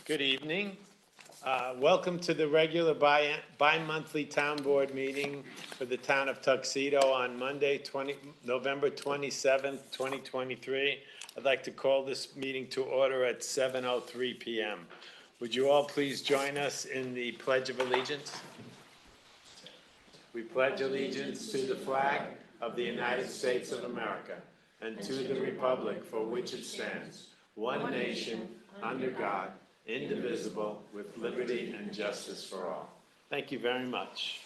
Good evening. Welcome to the regular bi-monthly town board meeting for the town of Tuxedo on Monday, November 27th, 2023. I'd like to call this meeting to order at 7:03 p.m. Would you all please join us in the Pledge of Allegiance? We pledge allegiance to the flag of the United States of America and to the republic for which it stands, one nation, under God, indivisible, with liberty and justice for all. Thank you very much.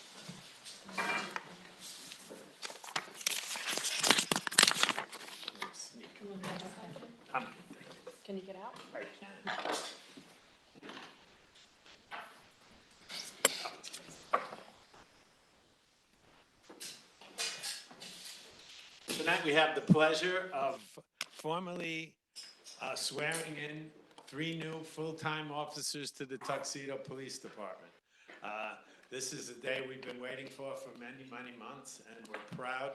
Can you get out? I can. Tonight we have the pleasure of formally swearing in 3 new full-time officers to the Tuxedo Police Department. This is a day we've been waiting for many, many months, and we're proud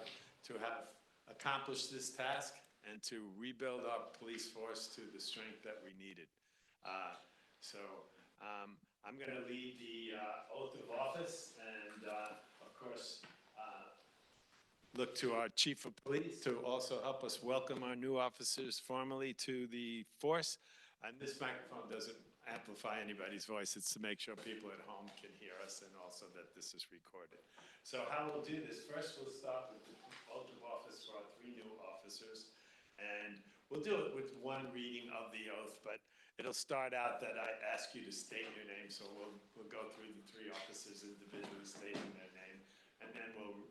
to have accomplished this task and to rebuild our police force to the strength that we needed. I'm going to lead the oath of office and, of course, look to our chief of police to also help us welcome our new officers formally to the force. And this microphone doesn't amplify anybody's voice. It's to make sure people at home can hear us and also that this is recorded. So how we'll do this, first we'll start with the oath of office for our 3 new officers. And we'll do it with one reading of the oath, but it'll start out that I ask you to state your name. So we'll go through the 3 officers individually stating their name, and then we'll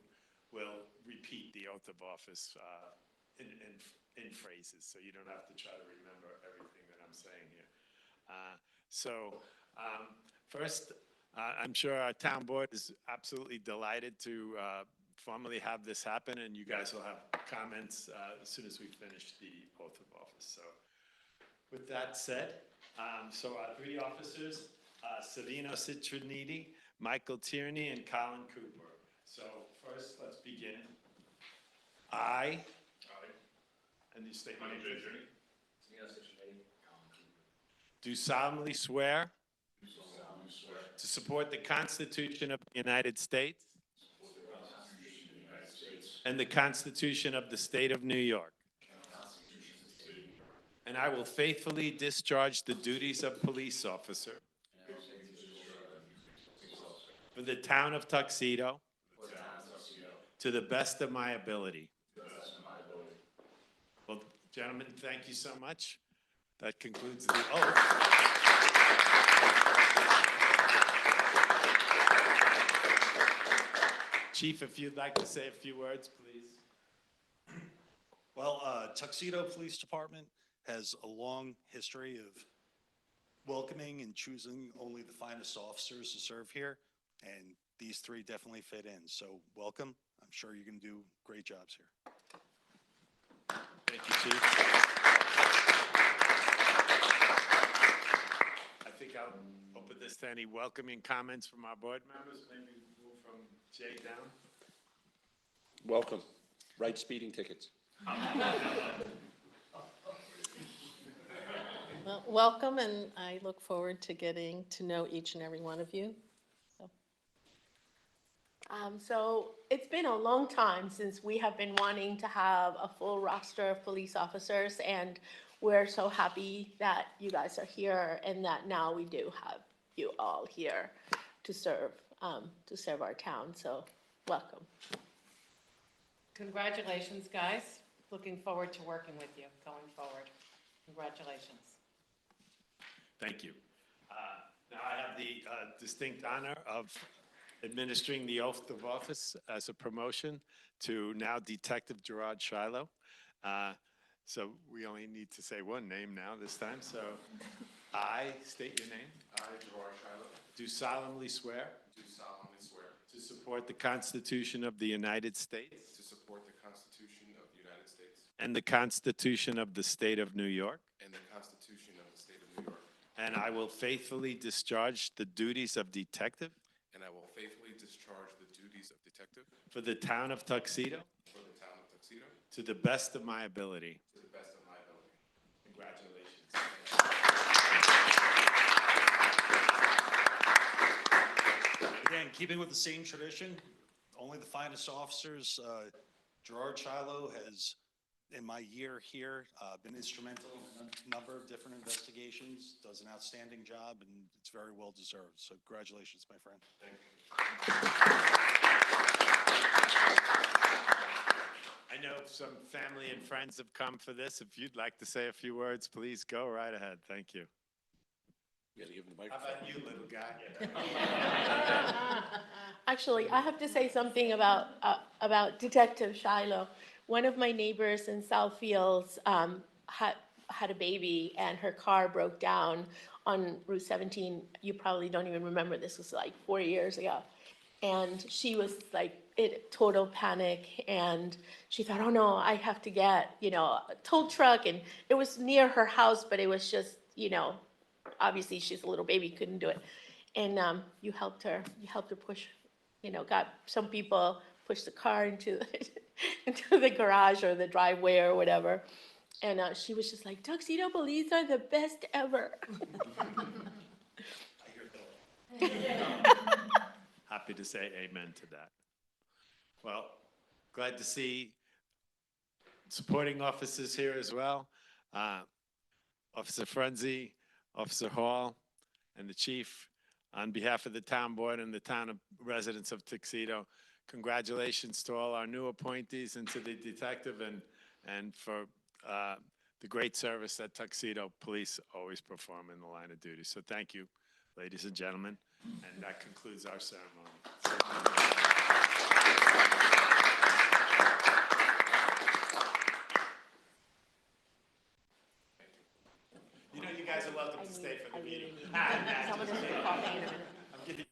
repeat the oath of office in phrases, so you don't have to try to remember everything that I'm saying here. First, I'm sure our town board is absolutely delighted to formally have this happen, and you guys will have comments as soon as we finish the oath of office. So with that said, so our 3 officers, Savino Citroniti, Michael Tierney, and Colin Cooper. So first, let's begin. I, and you state my name, do solemnly swear to support the Constitution of the United States and the Constitution of the State of New York. And I will faithfully discharge the duties of police officer for the town of Tuxedo to the best of my ability. Well, gentlemen, thank you so much. That concludes the oath. Chief, if you'd like to say a few words, please. Well, Tuxedo Police Department has a long history of welcoming and choosing only the finest officers to serve here, and these 3 definitely fit in. So welcome. I'm sure you're going to do great jobs here. Thank you, Chief. I think I'll open this to any welcoming comments from our board members. Maybe move from Jay down. Welcome. Write speeding tickets. Well, welcome, and I look forward to getting to know each and every one of you. So it's been a long time since we have been wanting to have a full roster of police officers, and we're so happy that you guys are here and that now we do have you all here to serve our town. So welcome. Congratulations, guys. Looking forward to working with you going forward. Congratulations. Thank you. Now I have the distinct honor of administering the oath of office as a promotion to now Detective Gerard Shiloh. So we only need to say one name now this time. So I state your name. I, Gerard Shiloh, Do solemnly swear do solemnly swear to support the Constitution of the United States to support the Constitution of the United States and the Constitution of the State of New York. and the Constitution of the State of New York, And I will faithfully discharge the duties of detective and I will faithfully discharge the duties of detective for the town of Tuxedo for the town of Tuxedo to the best of my ability. to the best of my ability. Congratulations. Again, keeping with the same tradition, only the finest officers. Gerard Shiloh has, in my year here, been instrumental in a number of different investigations, does an outstanding job, and it's very well deserved. So congratulations, my friend. I know some family and friends have come for this. If you'd like to say a few words, please go right ahead. Thank you. You gotta give him the How microphone. about you, little guy? Actually, I have to say something about Detective Shiloh. One of my neighbors in Southfields had a baby, and her car broke down on Route 17. You probably don't even remember, this was like 4 years ago. And she was like in total panic, and she thought, oh no, I have to get, a tow truck. And it was near her house, but it was just, obviously she's a little baby, couldn't do it. And you helped her push, got some people push the car into into the garage or the driveway or whatever. And she was just like, Tuxedo Police are the best ever. Happy to say amen to that. Well, glad to see supporting officers here as well. Officer Frenzy, Officer Hall, and the chief, on behalf of the town board and the town of residents of Tuxedo, congratulations to all our new appointees and to the detective and for the great service that Tuxedo Police always perform in the line of duty. So thank you, ladies and gentlemen, and that concludes our ceremony. You know, you guys are welcome to stay for the meeting. Someone is gonna call me in a minute. I'm giving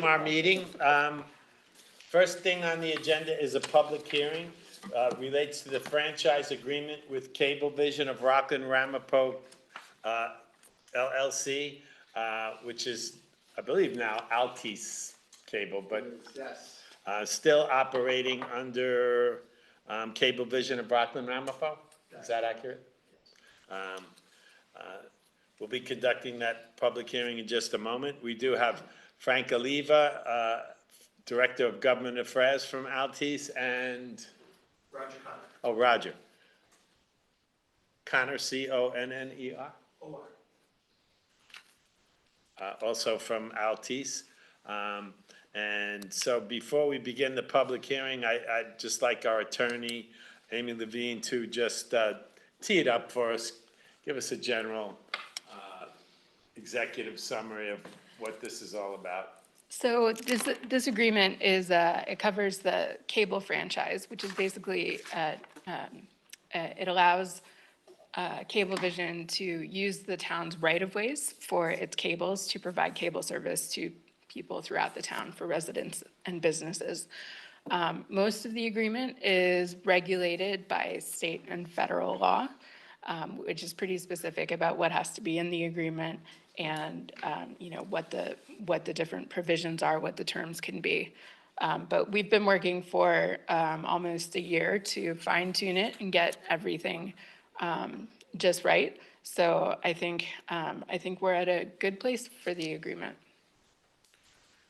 our meeting. First thing on the agenda is a public hearing. Relates to the franchise agreement with Cablevision of Rockland Ramapo LLC, which is, I believe now Altice Cable, but still operating under Cablevision of Rockland Ramapo. Is that accurate? We'll be conducting that public hearing in just a moment. We do have Frank Oliva, Director of Government Affairs from Altice, and Roger Connor. oh, Roger Connor, C-O-N-N-E-R. Also from Altice. And so before we begin the public hearing, I'd just like our attorney, Amy Levine, to just tee it up for us, give us a general executive summary of what this is all about. So this agreement is, it covers the cable franchise, which is basically, it allows Cablevision to use the town's right-of-ways for its cables to provide cable service to people throughout the town for residents and businesses. Most of the agreement is regulated by state and federal law, which is pretty specific about what has to be in the agreement and, you know, what the different provisions are, what the terms can be. But we've been working for almost a year to fine tune it and get everything just right. So I think we're at a good place for the agreement.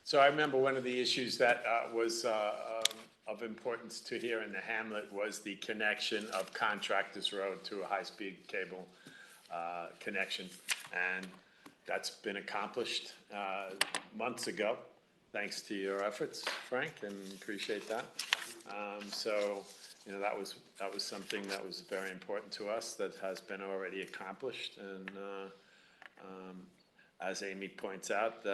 So I remember one of the issues that was of importance to here in the hamlet was the connection of Contractors Road to a high-speed cable connection. And that's been accomplished months ago, thanks to your efforts, Frank, and appreciate that. So, you know, that was something that was very important to us that has been already accomplished. And as Amy points out,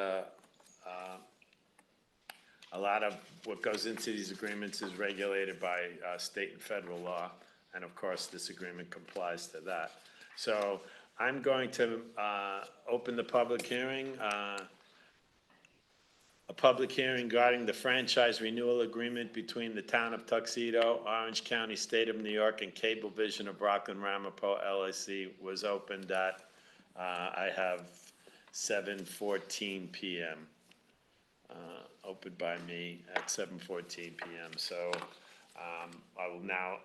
a lot of what goes into these agreements is regulated by state and federal law, and of course, this agreement complies to that. So I'm going to open the public hearing. A public hearing regarding the franchise renewal agreement between the Town of Tuxedo, Orange County, State of New York, and Cablevision of Rockland Ramapo LLC was opened at, I have 7:14 p.m. Opened by me at 7:14 p.m. So I will now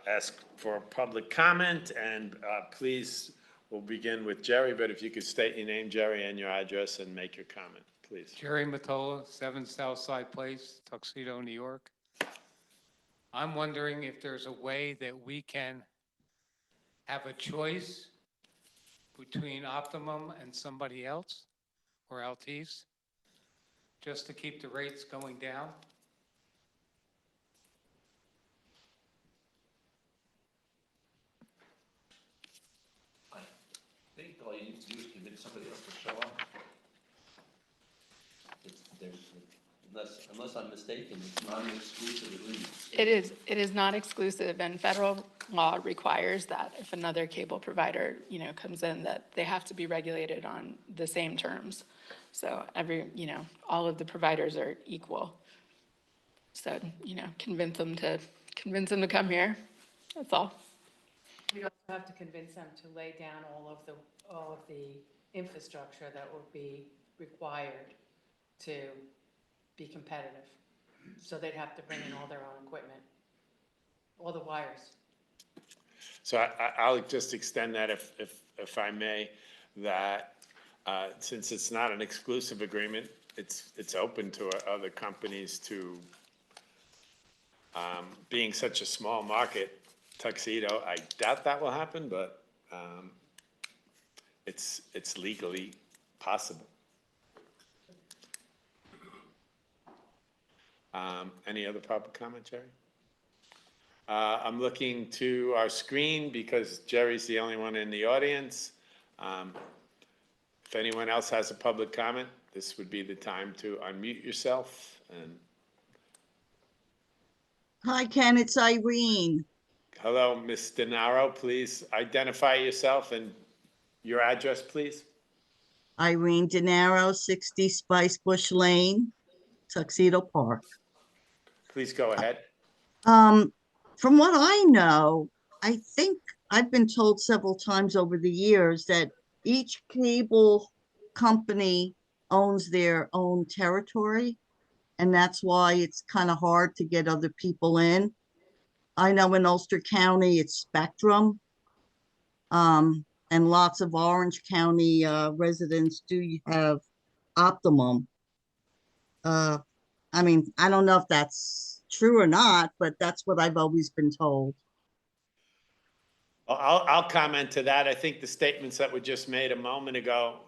ask for public comment, and please, we'll begin with Jerry, but if you could state your name, Jerry, and your address and make your comment, please. Jerry Matola, 7 Southside Place, Tuxedo, New York. I'm wondering if there's a way that we can have a choice between Optimum and somebody else, or Altice, just to keep the rates going down. I think all you need to do is convince somebody else to show up. Unless I'm mistaken, it's not an exclusive agreement. It is not exclusive, and federal law requires that if another cable provider, you know, comes in, that they have to be regulated on the same terms. So all of the providers are equal. So, you know, convince them to come here. That's all. We also have to convince them to lay down all of the infrastructure that will be required to be competitive. So they'd have to bring in all their own equipment, all the wires. So I'll just extend that if I may, that since it's not an exclusive agreement, it's open to other companies to, being such a small market, Tuxedo, I doubt that will happen, but it's legally possible. Any other public comment, Jerry? I'm looking to our screen because Jerry's the only one in the audience. If anyone else has a public comment, this would be the time to unmute yourself. And Hi, Ken, it's Irene. hello, Ms. Denaro, please identify yourself and your address, please. Irene Denaro, 60 Spice Bush Lane, Tuxedo Park. Please go ahead. From what I know, I think I've been told several times over the years that each cable company owns their own territory, and that's why it's kind of hard to get other people in. I know in Ulster County, it's Spectrum, and lots of Orange County residents do have Optimum. I mean, I don't know if that's true or not, but that's what I've always been told. I'll comment to that. I think the statements that were just made a moment ago,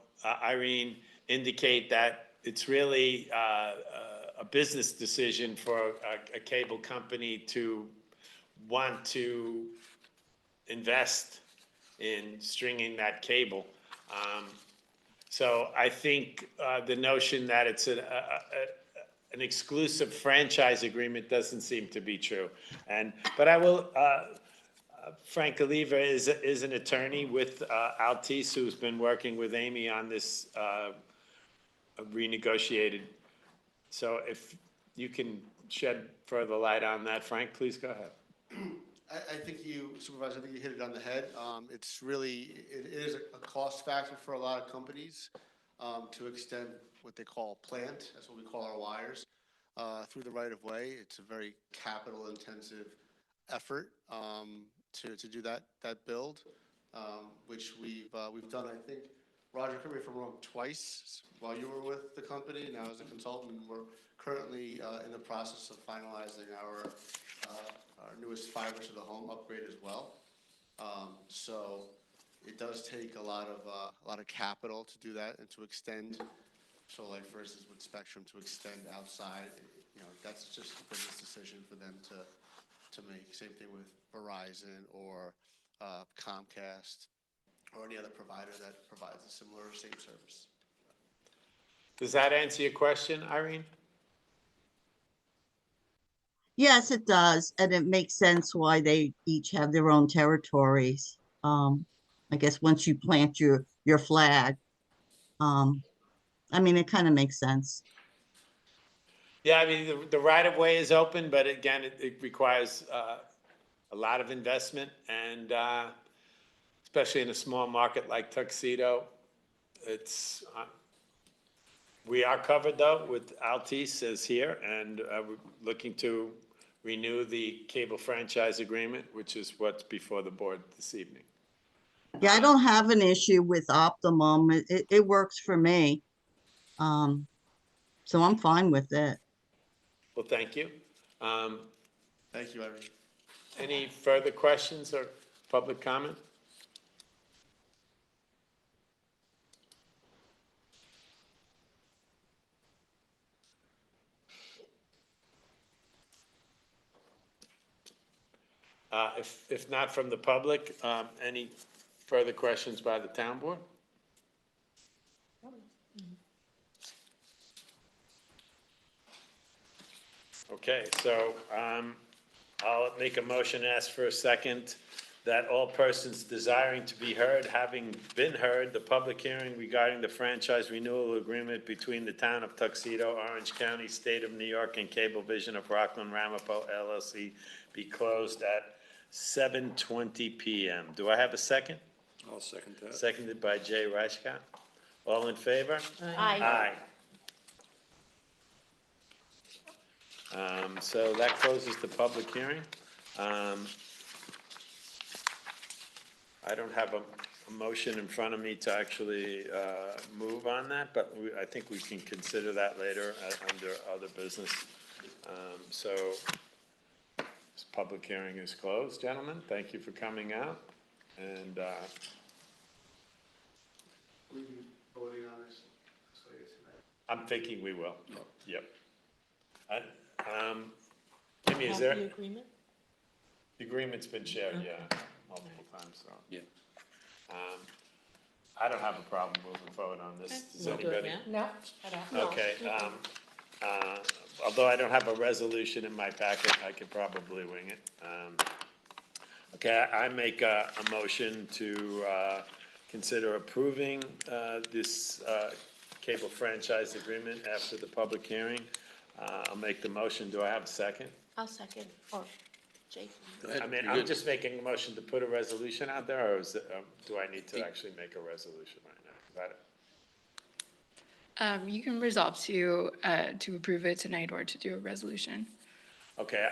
Irene, indicate that it's really a a business decision for a cable company to want to invest in stringing that cable. So I think the notion that it's an exclusive franchise agreement doesn't seem to be true. But I will, Frank Oliva is an attorney with Altice, who's been working with Amy on this renegotiated. So if you can shed further light on that, Frank, please go ahead. I think you, Supervisor, I think you hit it on the head. It's really, it is a cost factor for a lot of companies to extend what they call plant, that's what we call our wires, through the right of way. It's a very capital intensive effort to do that build, which we've done, I think, Roger, correct me if I'm wrong, twice while you were with the company. Now as a consultant, we're currently in the process of finalizing our newest fiber to the home upgrade as well. So it does take a lot of capital to do that and to extend. So like for instance with Spectrum, to extend outside, that's just a business decision for them to make. Same thing with Verizon or Comcast or any other provider that provides a similar or same service. Does that answer your question, Irene? Yes, it does, and it makes sense why they each have their own territories. I guess once you plant your flag, I mean, it kind of makes sense. Yeah, I mean, the right-of-way is open, but again, it requires a lot of investment, and especially in a small market like Tuxedo, it's, we are covered though with Altice as here, and we're looking to renew the cable franchise agreement, which is what's before the board this evening. Yeah, I don't have an issue with Optimum. It works for me. So I'm fine with it. Well, thank you. Thank you, Irene. Any further questions or public comment? If not from the public, any further questions by the town board? Okay, so I'll make a motion, ask for a second, that all persons desiring to be heard, having been heard, the public hearing regarding the franchise renewal agreement between the town of Tuxedo, Orange County, State of New York, and Cablevision of Rockland Ramapo LLC be closed at 7:20 p.m. Do I have a second? I'll second that. Seconded by Jay Reichcott. All in favor? Aye. So that closes the public hearing. I don't have a motion in front of me to actually move on that, but I think we can consider that later under other business. So this public hearing is closed, gentlemen. Thank you for coming out. And We'll be voting on this later tonight. I'm thinking we will. Yep. Timmy, is Have there? the agreement? The agreement's been shared, yeah, multiple times, so. Yeah. I don't have a problem moving forward on this. Does We'll do it anybody? now. No, I don't. Okay, although I don't have a resolution in my packet, I could probably wing it. Okay, I make a motion to consider approving this cable franchise agreement after the public hearing. I'll make the motion. Do I have a second? I'll second, or Jason. I mean, I'm just making a motion to put a resolution out there, or is it, do I need to actually make a resolution right now? Is that it? You can resolve to approve it tonight or to do a resolution. Okay,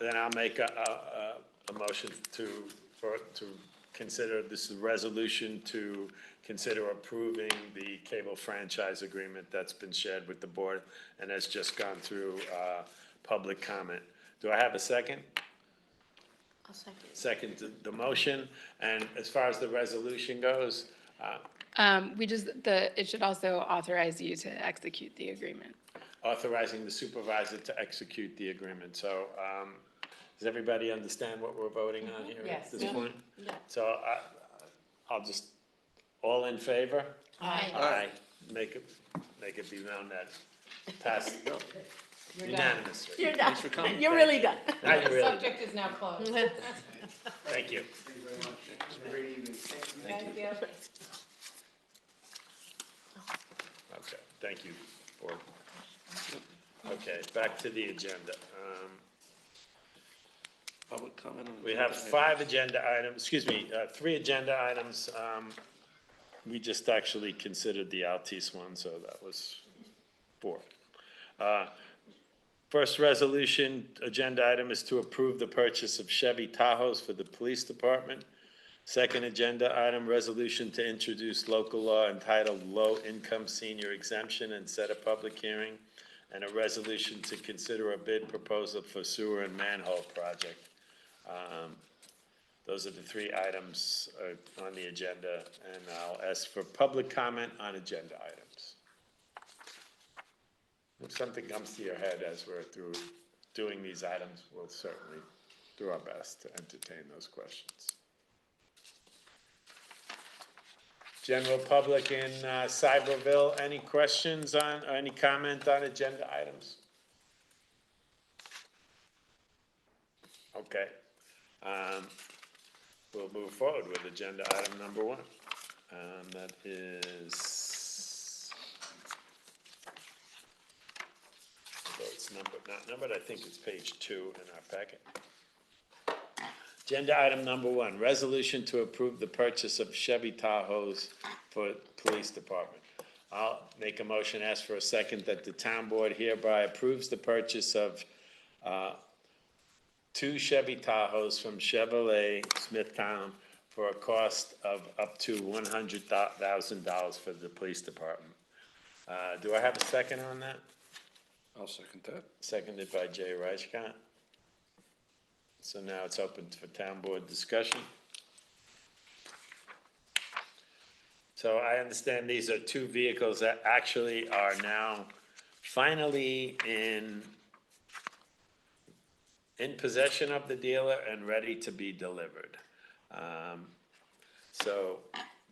then I'll make a motion to consider this resolution to consider approving the cable franchise agreement that's been shared with the board and has just gone through public comment. Do I have a second? I'll second. Second the motion, and as far as the resolution goes, It should also authorize you to execute the agreement. authorizing the supervisor to execute the agreement. So, does everybody understand what we're voting on here Yes. at this Yeah. point? Yeah. So I'll just, all in favor? Aye. Aye. Make it be known that passed You're done. unanimously. You're done. for coming. You're really done. Now you're The really, subject is now closed. thank you. Thank you. Okay, thank you, board. Okay, back to the agenda. Public comment on. We have three agenda items. We just actually considered the Altice one, so that was 4. First resolution, agenda item is to approve the purchase of Chevy Tahoes for the police department. Second agenda item, resolution to introduce local law entitled Low Income Senior Exemption and set a public hearing. And a resolution to consider a bid proposal for sewer and manhole project. Those are the 3 items on the agenda, and I'll ask for public comment on agenda items. If something comes to your head as we're through doing these items, we'll certainly do our best to entertain those questions. General public in Cyberville, any questions on, or any comment on agenda items? Okay. We'll move forward with agenda item number 1. That is, so it's not numbered, I think it's page 2 in our packet. Agenda item number 1, resolution to approve the purchase of Chevy Tahoes for police department. I'll make a motion, ask for a second, that the town board hereby approves the purchase of 2 Chevy Tahoes from Chevrolet Smithtown for a cost of up to $100,000 for the police department. Do I have a second on that? I'll second that. Seconded by Jay Reichkant. So now it's open for town board discussion. So I understand these are 2 vehicles that actually are now finally in possession of the dealer and ready to be delivered. So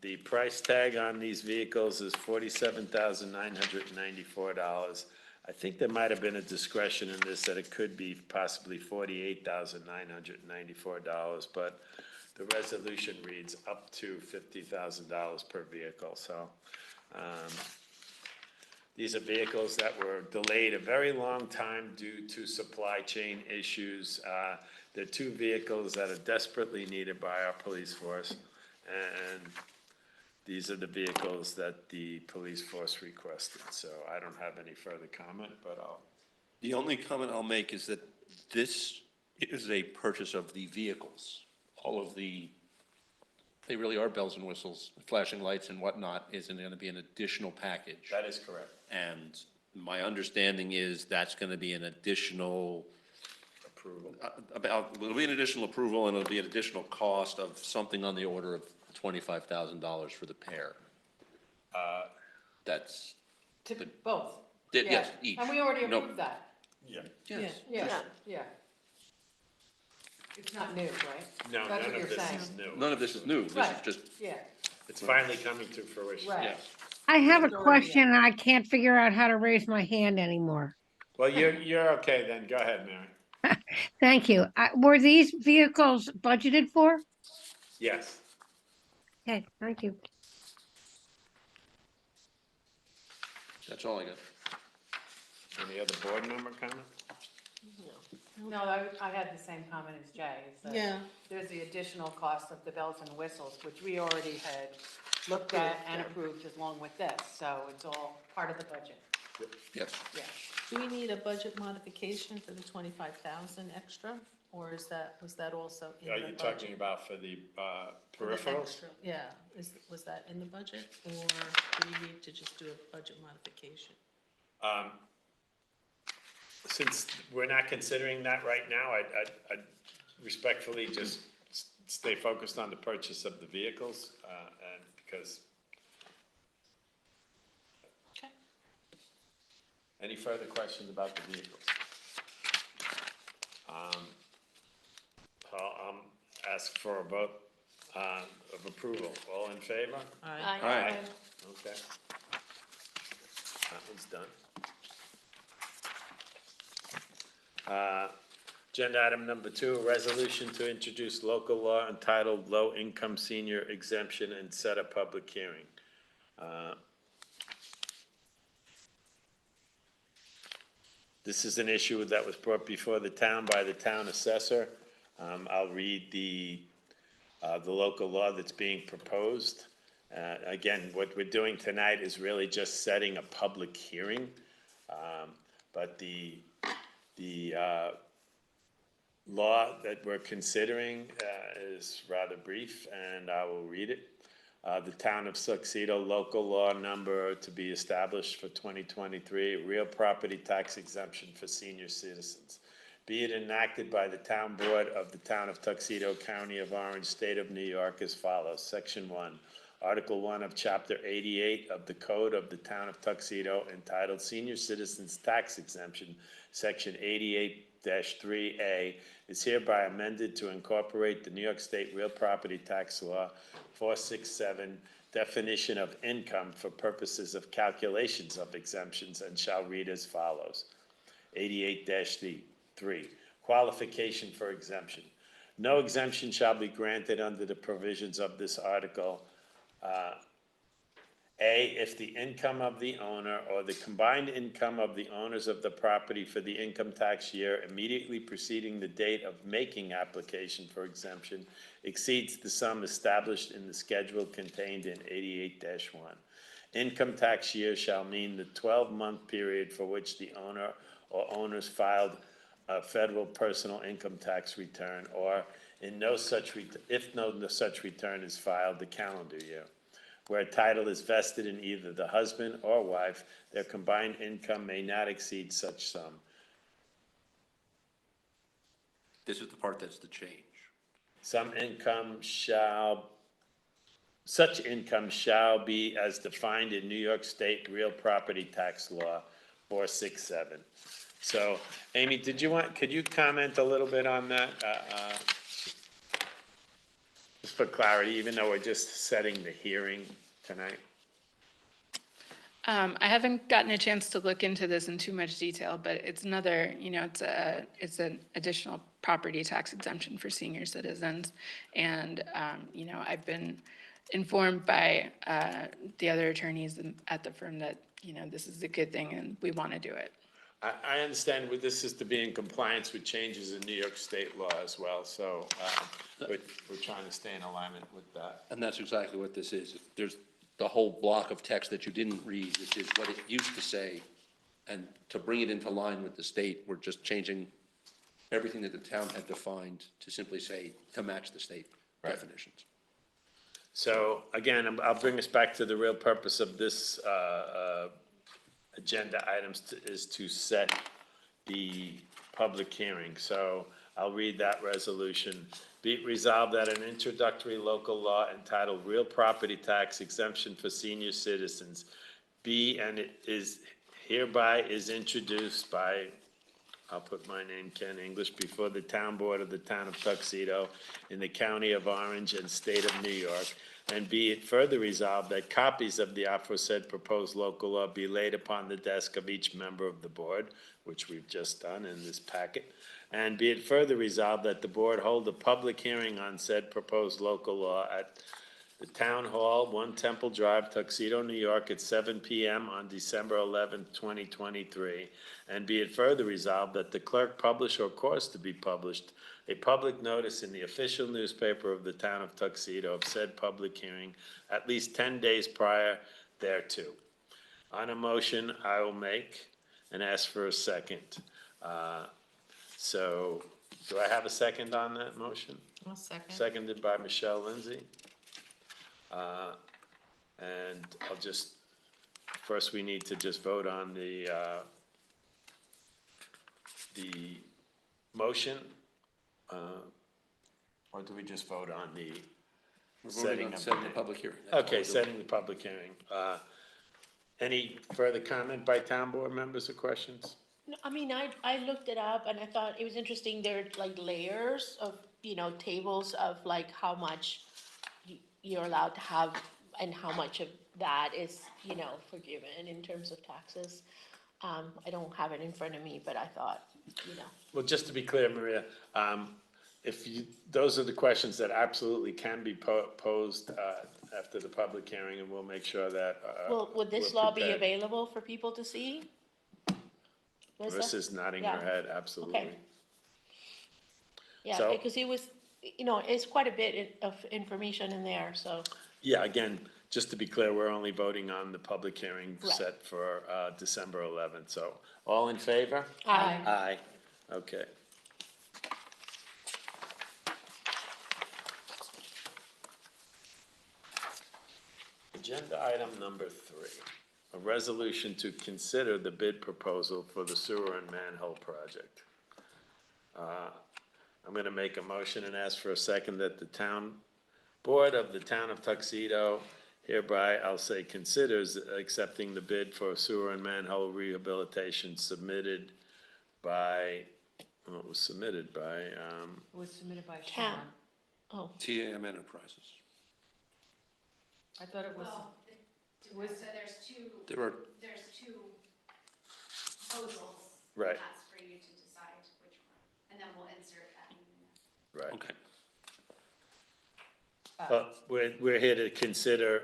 the price tag on these vehicles is $47,994. I think there might have been a discretion in this that it could be possibly $48,994, but the resolution reads up to $50,000 per vehicle. So these are vehicles that were delayed a very long time due to supply chain issues. They're 2 vehicles that are desperately needed by our police force, and these are the vehicles that the police force requested. So I don't have any further comment, but The only comment I'll make is that this is a purchase of the vehicles. All of they really are bells and whistles, flashing lights and whatnot isn't going to be an additional package. that is correct. And my understanding is that's going to be an additional, Approval. it'll be an additional approval and it'll be an additional cost of something on the order of $25,000 for the pair. That's, Both. yes, Yeah. each. And we already No. approved that. Yeah. Yes. Yeah, yeah. It's not new, right? No, That's none what of you're this saying. is new. None of this is new. This is Right. just, Yeah, It's finally coming to fruition. right. I have a Majority, question and I can't figure out how to raise my hand anymore. Well, you're okay then. Go ahead, Mary. Thank you. Were these vehicles budgeted for? Yes. Okay, thank you. that's all I got. Any other board member comment? No, I had the same comment as Jay. is that Yeah. There's the additional cost of the bells and whistles, which we already had looked at and approved along with this, so it's all part of the budget, Yes. yeah. Do we need a budget modification for the 25,000 extra? Or was that also in the Are budget? you talking about for the For the peripherals? extra? Yeah, was that in the budget, or do we need to just do a budget modification? Since we're not considering that right now, I'd respectfully just stay focused on the purchase of the vehicles, and because Okay. Any further questions about the vehicles? I'll ask for a vote of approval. All in favor? Aye. Aye. Okay. That one's done. Agenda item number 2, a resolution to introduce local law entitled Low Income Senior Exemption and set a public hearing. This is an issue that was brought before the town by the town assessor. I'll read the local law that's being proposed. Again, what we're doing tonight is really just setting a public hearing. But the law that we're considering is rather brief, and I will read it. The Town of Tuxedo local law number to be established for 2023, real property tax exemption for senior citizens. Be it enacted by the Town Board of the Town of Tuxedo, County of Orange, State of New York as follows. Section 1, Article 1 of Chapter 88 of the Code of the Town of Tuxedo entitled Senior Citizens Tax Exemption, Section 88-3A, is hereby amended to incorporate the New York State Real Property Tax Law 467 definition of income for purposes of calculations of exemptions and shall read as follows. 88-3, qualification for exemption. No exemption shall be granted under the provisions of this article. A, if the income of the owner or the combined income of the owners of the property for the income tax year immediately preceding the date of making application for exemption exceeds the sum established in the schedule contained in 88-1. Income tax year shall mean the 12-month period for which the owner or owners filed a federal personal income tax return, or if no such return is filed, the calendar year. Where a title is vested in either the husband or wife, their combined income may not exceed such sum. This is the part that's the change. Such income shall be as defined in New York State Real Property Tax Law 467. So, Amy, could you comment a little bit on that? Just for clarity, even though we're just setting the hearing tonight. I haven't gotten a chance to look into this in too much detail, but it's another, it's an additional property tax exemption for senior citizens. And, I've been informed by the other attorneys at the firm that, this is a good thing and we want to do it. I understand this is to be in compliance with changes in New York State law as well, so we're trying to stay in alignment with that. And that's exactly what this is. There's the whole block of text that you didn't read, which is what it used to say. And to bring it into line with the state, we're just changing everything that the town had defined to simply say, to match the state definitions. So again, I'll bring us back to the real purpose of this agenda items is to set the public hearing. So I'll read that resolution. Be it resolved that an introductory local law entitled Real Property Tax Exemption for Senior Citizens be and it is hereby is introduced by, I'll put my name, Ken English, before the Town Board of the Town of Tuxedo in the County of Orange and State of New York. And be it further resolved that copies of the aforesaid proposed local law be laid upon the desk of each member of the board, which we've just done in this packet. And be it further resolved that the board hold a public hearing on said proposed local law at the Town Hall, 1 Temple Drive, Tuxedo, New York, at 7 p.m. on December 11th, 2023. And be it further resolved that the clerk publish or cause to be published a public notice in the official newspaper of the Town of Tuxedo of said public hearing at least 10 days prior thereto. On a motion, I will make and ask for a second. So do I have a second on that motion? I'll second. Seconded by Michelle Lindsay. And I'll just, first we need to just vote on the motion. Or do we just vote on the We're voting on setting the public hearing. That's all Okay, we're doing. setting the public hearing. Any further comment by town board members or questions? No, I mean, I looked it up and I thought it was interesting, there are like layers of, tables of like how much you're allowed to have and how much of that is, forgiven in terms of taxes. I don't have it in front of me, but I thought, Well, just to be clear, Maria, those are the questions that absolutely can be posed after the public hearing, and we'll make sure that. would this we're law be prepared. available for people to see? Melissa? Marissa's nodding her Yeah. head, absolutely. Okay. Yeah, So- because it was, it's quite a bit of information in there, so. Yeah, again, just to be clear, we're only voting on the public hearing Right. set for December 11th, so all in favor? Aye. Aye, okay. Agenda item number 3, a resolution to consider the bid proposal for the sewer and manhole project. I'm gonna make a motion and ask for a second that the town board of the town of Tuxedo hereby, I'll say, considers accepting the bid for sewer and manhole rehabilitation submitted by, well, it was submitted by, It was submitted by Town. Sean. Oh, TAM Enterprises. I thought it was, was, So there's two There are, proposals. Right. That's for you to decide which one, and then we'll insert that in the right. okay. Well, we're here to consider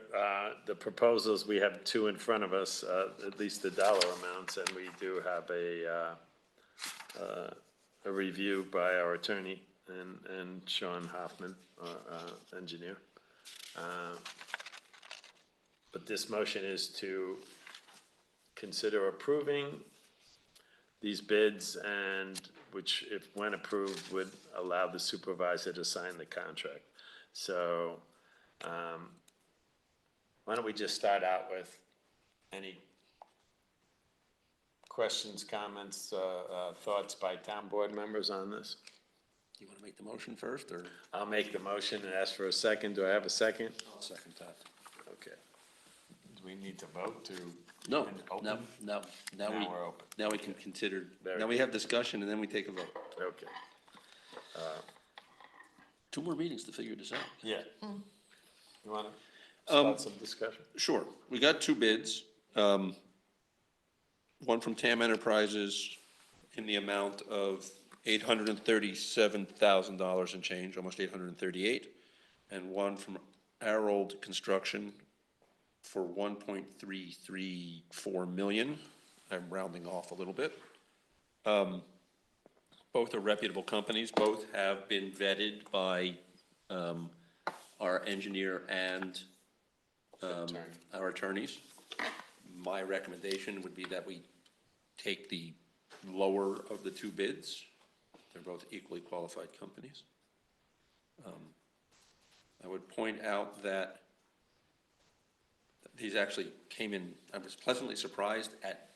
the proposals. We have two in front of us, at least the dollar amounts, and we do have a review by our attorney and Sean Hoffman, our engineer. But this motion is to consider approving these bids, and which, if when approved, would allow the supervisor to sign the contract. So, why don't we just start out with any questions, comments, thoughts by town board members on this? You want to make the motion first, or? I'll make the motion and ask for a second. Do I have a second? I'll second that. Okay. Do we need to vote to? No, open? no, no, now Now we, we're open. now we can consider, Very now we have discussion and then we take a vote. Okay, 2 more meetings to figure this out. yeah. You wanna start some discussion? Sure. We got 2 bids. One from TAM Enterprises in the amount of $837,000 and change, almost $838, and one from Arold Construction for $1.334 million. I'm rounding off a little bit. Both are reputable companies. Both have been vetted by our engineer and our attorneys. My recommendation would be that we take the lower of the 2 bids. They're both equally qualified companies. I would point out that these actually came in, I was pleasantly surprised at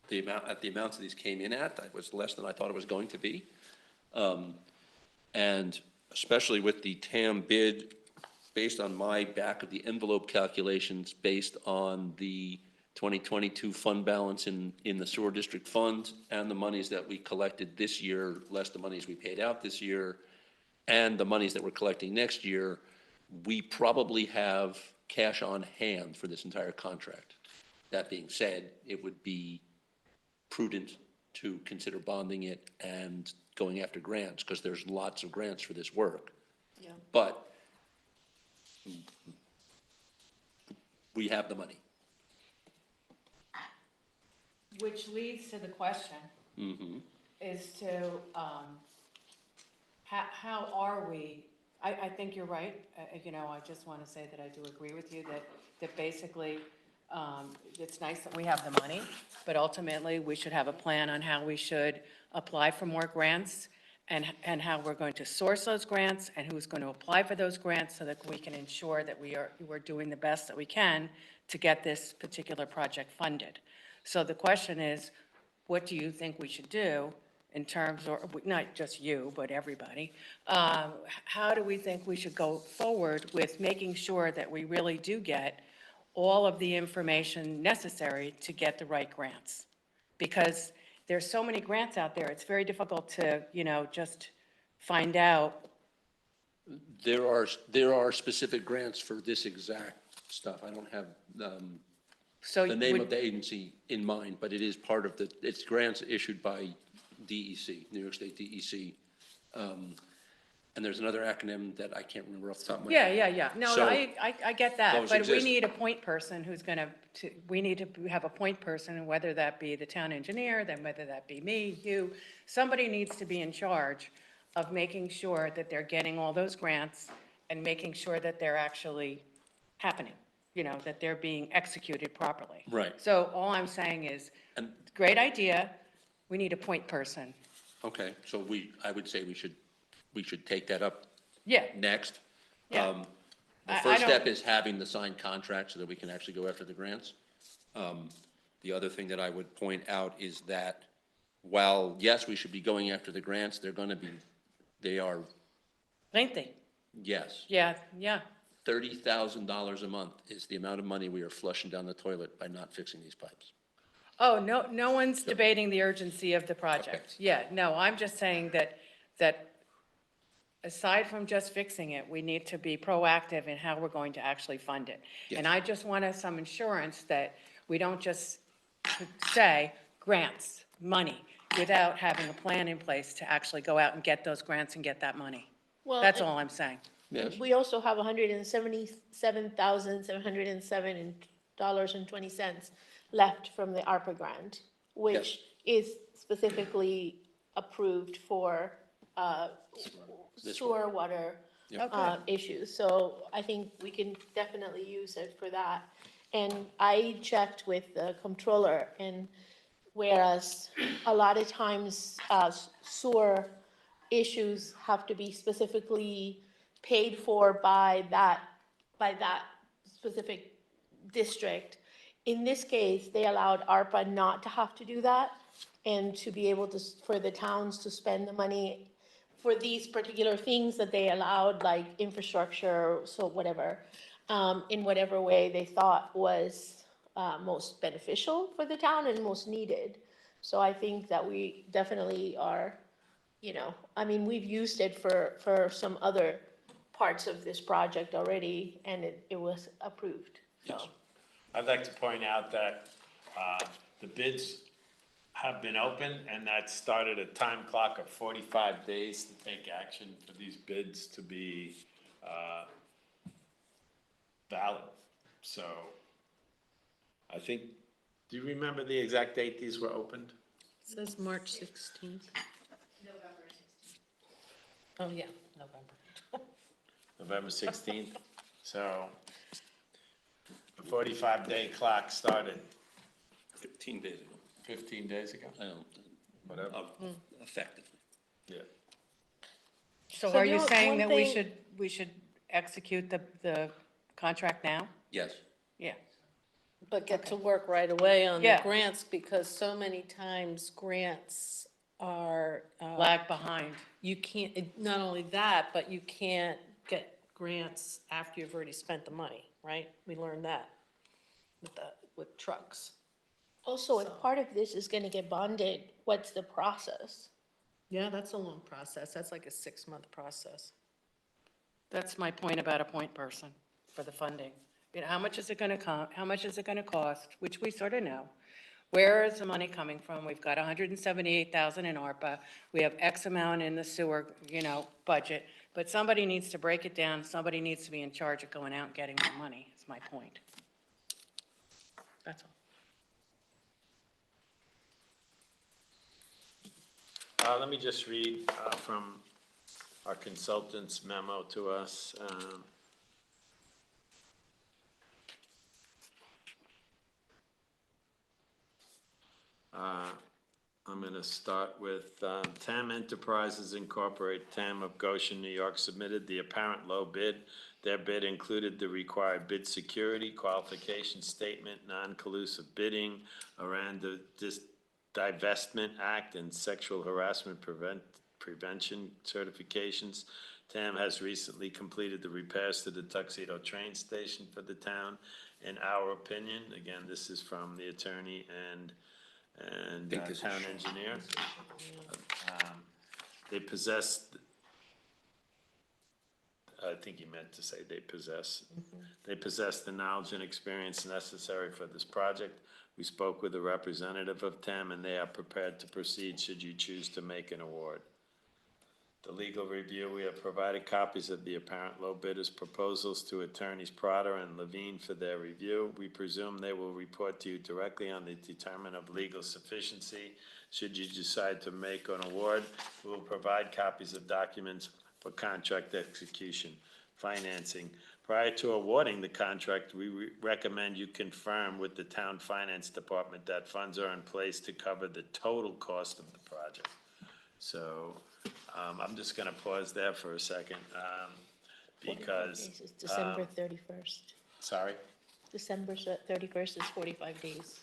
the amounts that these came in at. It was less than I thought it was going to be. And especially with the TAM bid, based on my back of the envelope calculations, based on the 2022 fund balance in the sewer district fund and the monies that we collected this year, less the monies we paid out this year, and the monies that we're collecting next year, we probably have cash on hand for this entire contract. That being said, it would be prudent to consider bonding it and going after grants, because there's lots of grants for this work. yeah. But we have the money. which leads to the question, Mm-hmm. is to, how are we, I think you're right. I just want to say that I do agree with you that basically, it's nice that we have the money, but ultimately, we should have a plan on how we should apply for more grants and how we're going to source those grants and who's going to apply for those grants so that we can ensure that we're doing the best that we can to get this particular project funded. So the question is, what do you think we should do in terms, or not just you, but everybody? How do we think we should go forward with making sure that we really do get all of the information necessary to get the right grants. Because there's so many grants out there, it's very difficult to, just find out. There are specific grants for this exact stuff. I don't have, So the name would- of the agency in mind, but it is part of it's grants issued by DEC, New York State DEC. And there's another acronym that I can't remember off the top of my head. Yeah. No, So, I get that, those but we exist. need a point person who's we need to have a point person, whether that be the town engineer, then whether that be me, you. Somebody needs to be in charge of making sure that they're getting all those grants and making sure that they're actually happening, that they're being executed properly. Right. So all I'm saying is, And, great idea, we need a point person. okay, so I would say we should take that up Yeah, next. Yeah. The I first don't- step is having the signed contract so that we can actually go after the grants. The other thing that I would point out is that while, yes, we should be going after the grants, they are, ain't they? yes, Yeah. $30,000 a month is the amount of money we are flushing down the toilet by not fixing these pipes. Oh, no one's debating the urgency of the project. Yeah, no, I'm just saying that aside from just fixing it, we need to be proactive in how we're going to actually fund it. And I just want some assurance that we don't just say grants, money, without having a plan in place to actually go out and get those grants and get that money. Well, That's and all I'm saying. Yes, we also have $177,707.20 left from the ARPA grant, which is specifically approved for This sewer water Okay. issues. So I think we can definitely use it for that. And I checked with the comptroller, and whereas a lot of times sewer issues have to be specifically paid for by that specific district. In this case, they allowed ARPA not to have to do that and to be able to, for the towns to spend the money for these particular things that they allowed, like infrastructure, so whatever, in whatever way they thought was most beneficial for the town and most needed. So I think that we definitely are, we've used it for some other parts of this project already, and it was approved, so. yes. I'd like to point out that the bids have been open, and that started a time clock of 45 days to take action for these bids to be valid. So I think, do you remember the exact date these were opened? It says March 16th. November 16th. Oh, yeah, November. November 16th. So the 45-day clock started 15 days ago. 15 days ago? I don't, Whatever. effectively. Yeah. So So are the you only- saying one that thing- we should execute the contract now? Yes, Yeah. But get to work right away on the Yeah. grants, because so many times grants are, Lag behind. you can't, not only that, but you can't get grants after you've already spent the money, right? We learned that with trucks. Also, if part of this is gonna get bonded, what's the process? Yeah, that's a long process. That's like a 6-month process. That's my point about a point person for the funding. How much is it gonna how much is it gonna cost, which we sort of know. Where is the money coming from? We've got 178,000 in ARPA. We have X amount in the sewer, budget. But somebody needs to break it down. Somebody needs to be in charge of going out and getting the money, is my point. That's all. Let me just read from our consultant's memo to us. I'm going to start with TAM Enterprises Incorporated, TAM of Goshen, New York, submitted the apparent low bid. Their bid included the required bid security, qualification statement, non-collusive bidding, around the Divestment Act and Sexual Harassment Prevention certifications. TAM has recently completed the repairs to the Tuxedo train station for the town in our opinion. Again, this is from the attorney and think this is town engineer. They possess, I think he meant to say they possess. They possess the knowledge and experience necessary for this project. We spoke with a representative of TEM, and they are prepared to proceed should you choose to make an award. The legal review, we have provided copies of the apparent low bidders' proposals to attorneys Trotter and Levine for their review. We presume they will report to you directly on the determination of legal sufficiency. Should you decide to make an award, we will provide copies of documents for contract execution, financing. Prior to awarding the contract, we recommend you confirm with the town finance department that funds are in place to cover the total cost of the project. So, I'm just gonna pause there for a second, because, It's December 31st. sorry? December 31st is 45 days,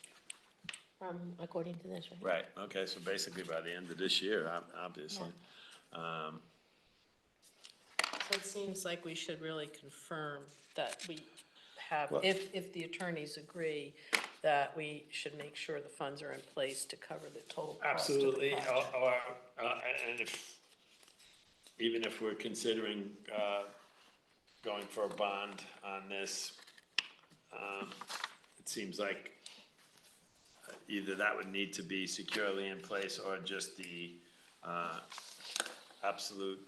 according to this, right? Right, okay, so basically by the end of this year, obviously. So it seems like we should really confirm that we have, Well- if the attorneys agree, that we should make sure the funds are in place to cover the total cost of the Absolutely, project. and even if we're considering, going for a bond on this, it seems like either that would need to be securely in place or just the, absolute,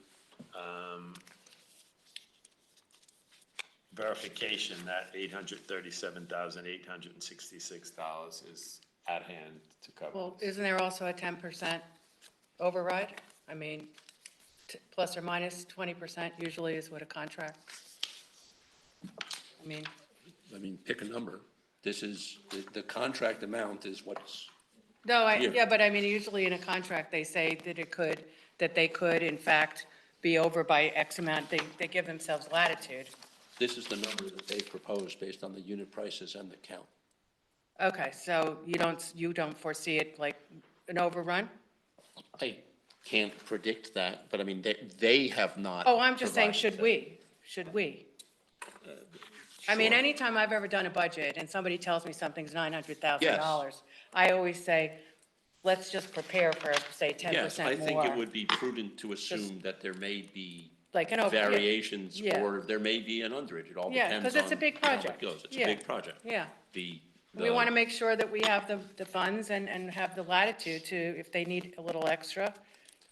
verification that $837,866 is at hand to cover. Well, isn't there also a 10% override? I mean, plus or minus 20% usually is what a contract. I mean, pick a number. This is, the contract amount is what's, no, Here. yeah, but I mean, usually in a contract, they say that they could in fact be over by X amount. They give themselves latitude. this is the number that they proposed based on the unit prices and the count. Okay, so you don't foresee it like an overrun? I can't predict that, but I mean, they have not. Oh, I'm just saying, provided should we? I mean, anytime I've ever done a budget and somebody tells me something's $900,000, I always say, let's just prepare for, say, 10% more. Yes, I think it would be prudent to assume that there may be Like an over. variations, Yeah. or there may be an underage. It all Yeah, depends on 'cause it's a big how it project. goes. It's a Yeah. big project. Yeah. The, We want to make sure that we have the funds and have the latitude to, if they need a little extra,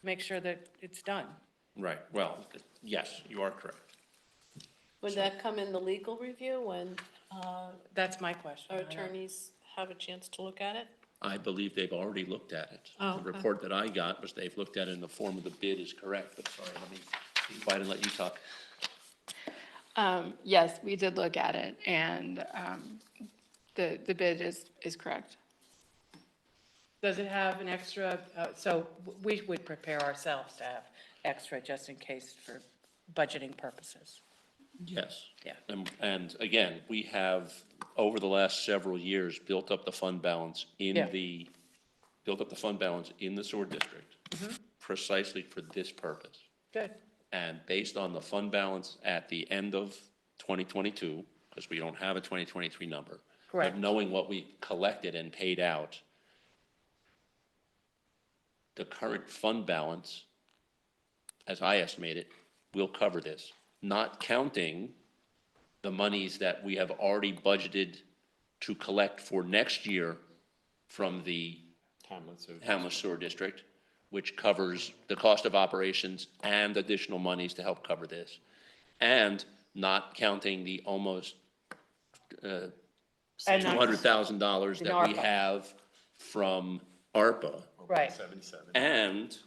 make sure that it's done. right, well, yes, you are correct. Would that come in the legal review when That's my question. our attorneys have a chance to look at it? I believe they've already looked at it. Oh, The okay. report that I got was they've looked at it in the form of the bid is correct, but sorry, let me be quiet and let you talk. Yes, we did look at it, and the bid is correct. Does it have an extra, so we would prepare ourselves to have extra just in case for budgeting purposes? Yes. Yeah. And again, we have, over the last several years, built up the fund balance in Yeah. built up the fund balance in the sewer district precisely for this purpose. Good. And based on the fund balance at the end of 2022, because we don't have a 2023 number. Correct. But knowing what we collected and paid out, the current fund balance, as I estimate it, will cover this, not counting the monies that we have already budgeted to collect for next year from the Hamlet Sewer District, which covers the cost of operations and additional monies to help cover this. And not counting the almost $200,000 In that we ARPA. have from ARPA, Right. 77. and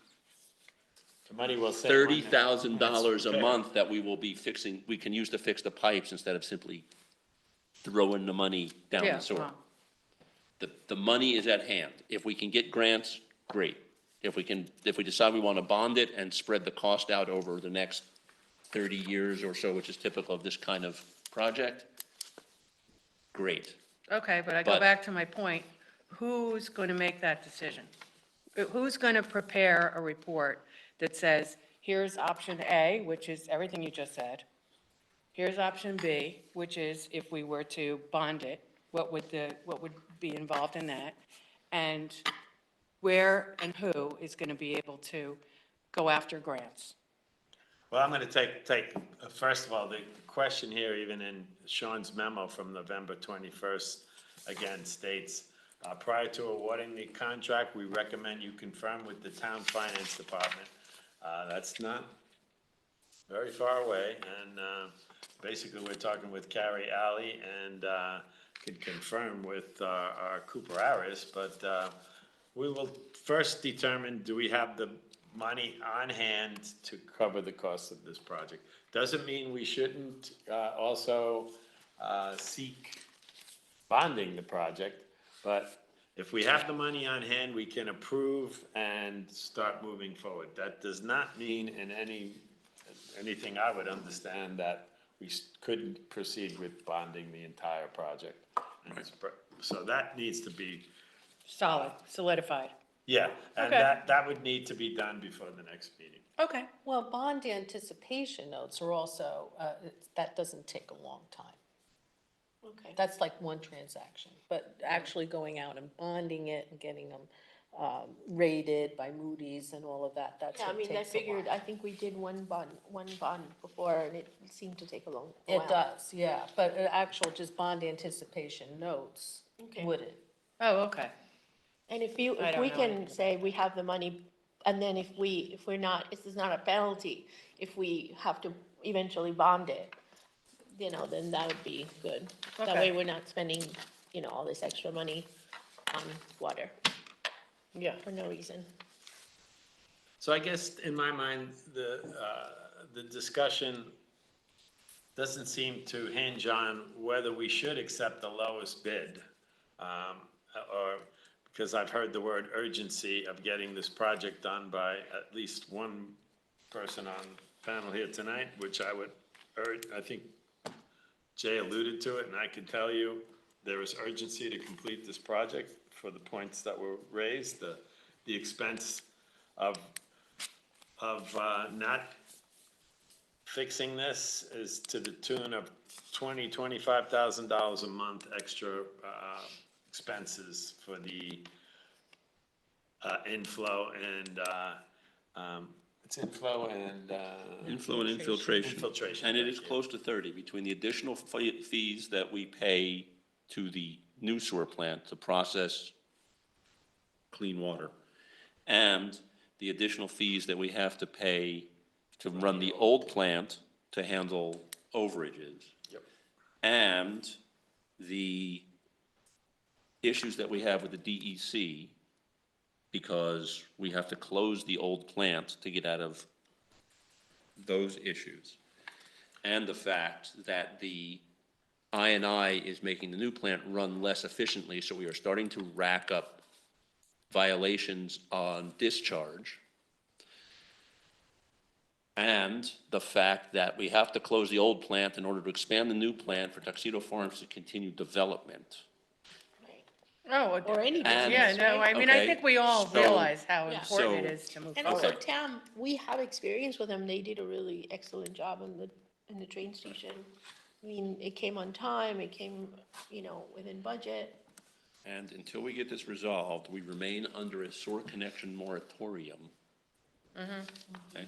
The money will save. $30,000 a month that we will be fixing, we can use to fix the pipes instead of simply throwing the money down Yeah, the sewer. well, The money is at hand. If we can get grants, great. If we decide we want to bond it and spread the cost out over the next 30 years or so, which is typical of this kind of project, great. Okay, but I go But- back to my point. Who's going to make that decision? Who's going to prepare a report that says, here's option A, which is everything you just said. here's option B, which is if we were to bond it, what would be involved in that? And where and who is going to be able to go after grants? Well, I'm going to first of all, the question here, even in Sean's memo from November 21st, again states, prior to awarding the contract, we recommend you confirm with the town finance department. That's not very far away, and basically, we're talking with Carrie Alley and could confirm with our Cooper Harris, but we will first determine, do we have the money on hand to cover the cost of this project? Doesn't mean we shouldn't also seek bonding the project, but if we have the money on hand, we can approve and start moving forward. That does not mean in anything I would understand that we couldn't proceed with bonding the entire project. So that needs to be, Solid, solidified. yeah, and Okay. that would need to be done before the next meeting. Okay. Well, bond anticipation notes are also, that doesn't take a long time. Okay. That's like one transaction, but actually going out and bonding it and getting them rated by Moody's and all of that, that's Yeah, I what mean, I takes a figured, while. I think we did one bond before, and it seemed to take a while. It does, yeah, but actual just bond anticipation notes Okay. wouldn't. Oh, okay. And if I we don't know can anything say we have the money, and then if we're not, this is not a penalty, if we have to eventually bond it, then that would be good. That Okay. way we're not spending, all this extra money on water Yeah. for no reason. So I guess in my mind, the discussion doesn't seem to hinge on whether we should accept the lowest bid. Or, because I've heard the word urgency of getting this project done by at least one person on the panel here tonight, which I would urge, I think Jay alluded to it, and I can tell you, there is urgency to complete this project for the points that were raised. The expense of not fixing this is to the tune of $25,000 a month extra expenses for the inflow and it's inflow and Inflow and infiltration. Infiltration, And it thank is you. close to 30 between the additional fees that we pay to the new sewer plant to process clean water, and the additional fees that we have to pay to run the old plant to handle overages. Yep. And the issues that we have with the DEC, because we have to close the old plant to get out of those issues. And the fact that the I&I is making the new plant run less efficiently, so we are starting to rack up violations on discharge. And the fact that we have to close the old plant in order to expand the new plant for Tuxedo Farms to continue development. Oh, Or any And- yeah, business, no, right? I mean, I Okay, think we all so- realize how Yeah. important it So- is to move And forward. also TAM, we have experience with them. They did a really excellent job in the train station. I mean, it came on time, it came, within budget. And until we get this resolved, we remain under a sewer connection moratorium. Okay,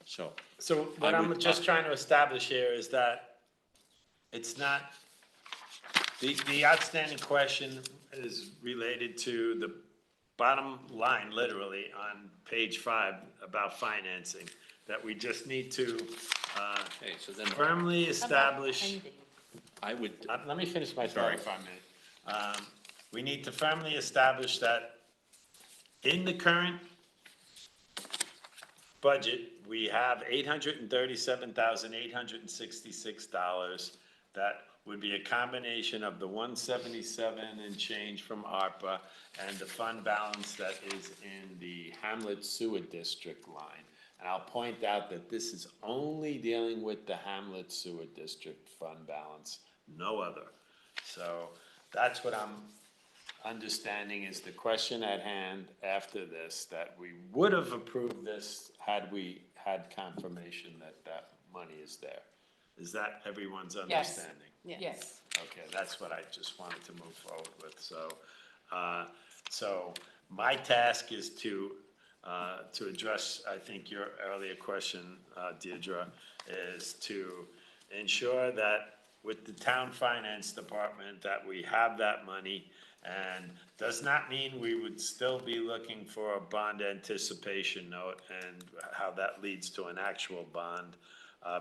so, So what I I'm would- just trying to establish here is that it's not, the outstanding question is related to the bottom line, literally, on page 5 about financing, that we just need to okay, so then firmly How about establish. pending? I would, Let me finish my Sorry. thought if I may. We need to firmly establish that in the current budget, we have $837,866 that would be a combination of the 177 and change from ARPA and the fund balance that is in the Hamlet Sewer District line. And I'll point out that this is only dealing with the Hamlet Sewer District fund balance, no other. So that's what I'm understanding is the question at hand after this, that we would have approved this had we had confirmation that that money is there. Is that everyone's understanding? Yes. Okay, that's what I just wanted to move forward with, so, so my task is to address, I think, your earlier question, Deirdre, is to ensure that with the town finance department, that we have that money, and does not mean we would still be looking for a bond anticipation note and how that leads to an actual bond,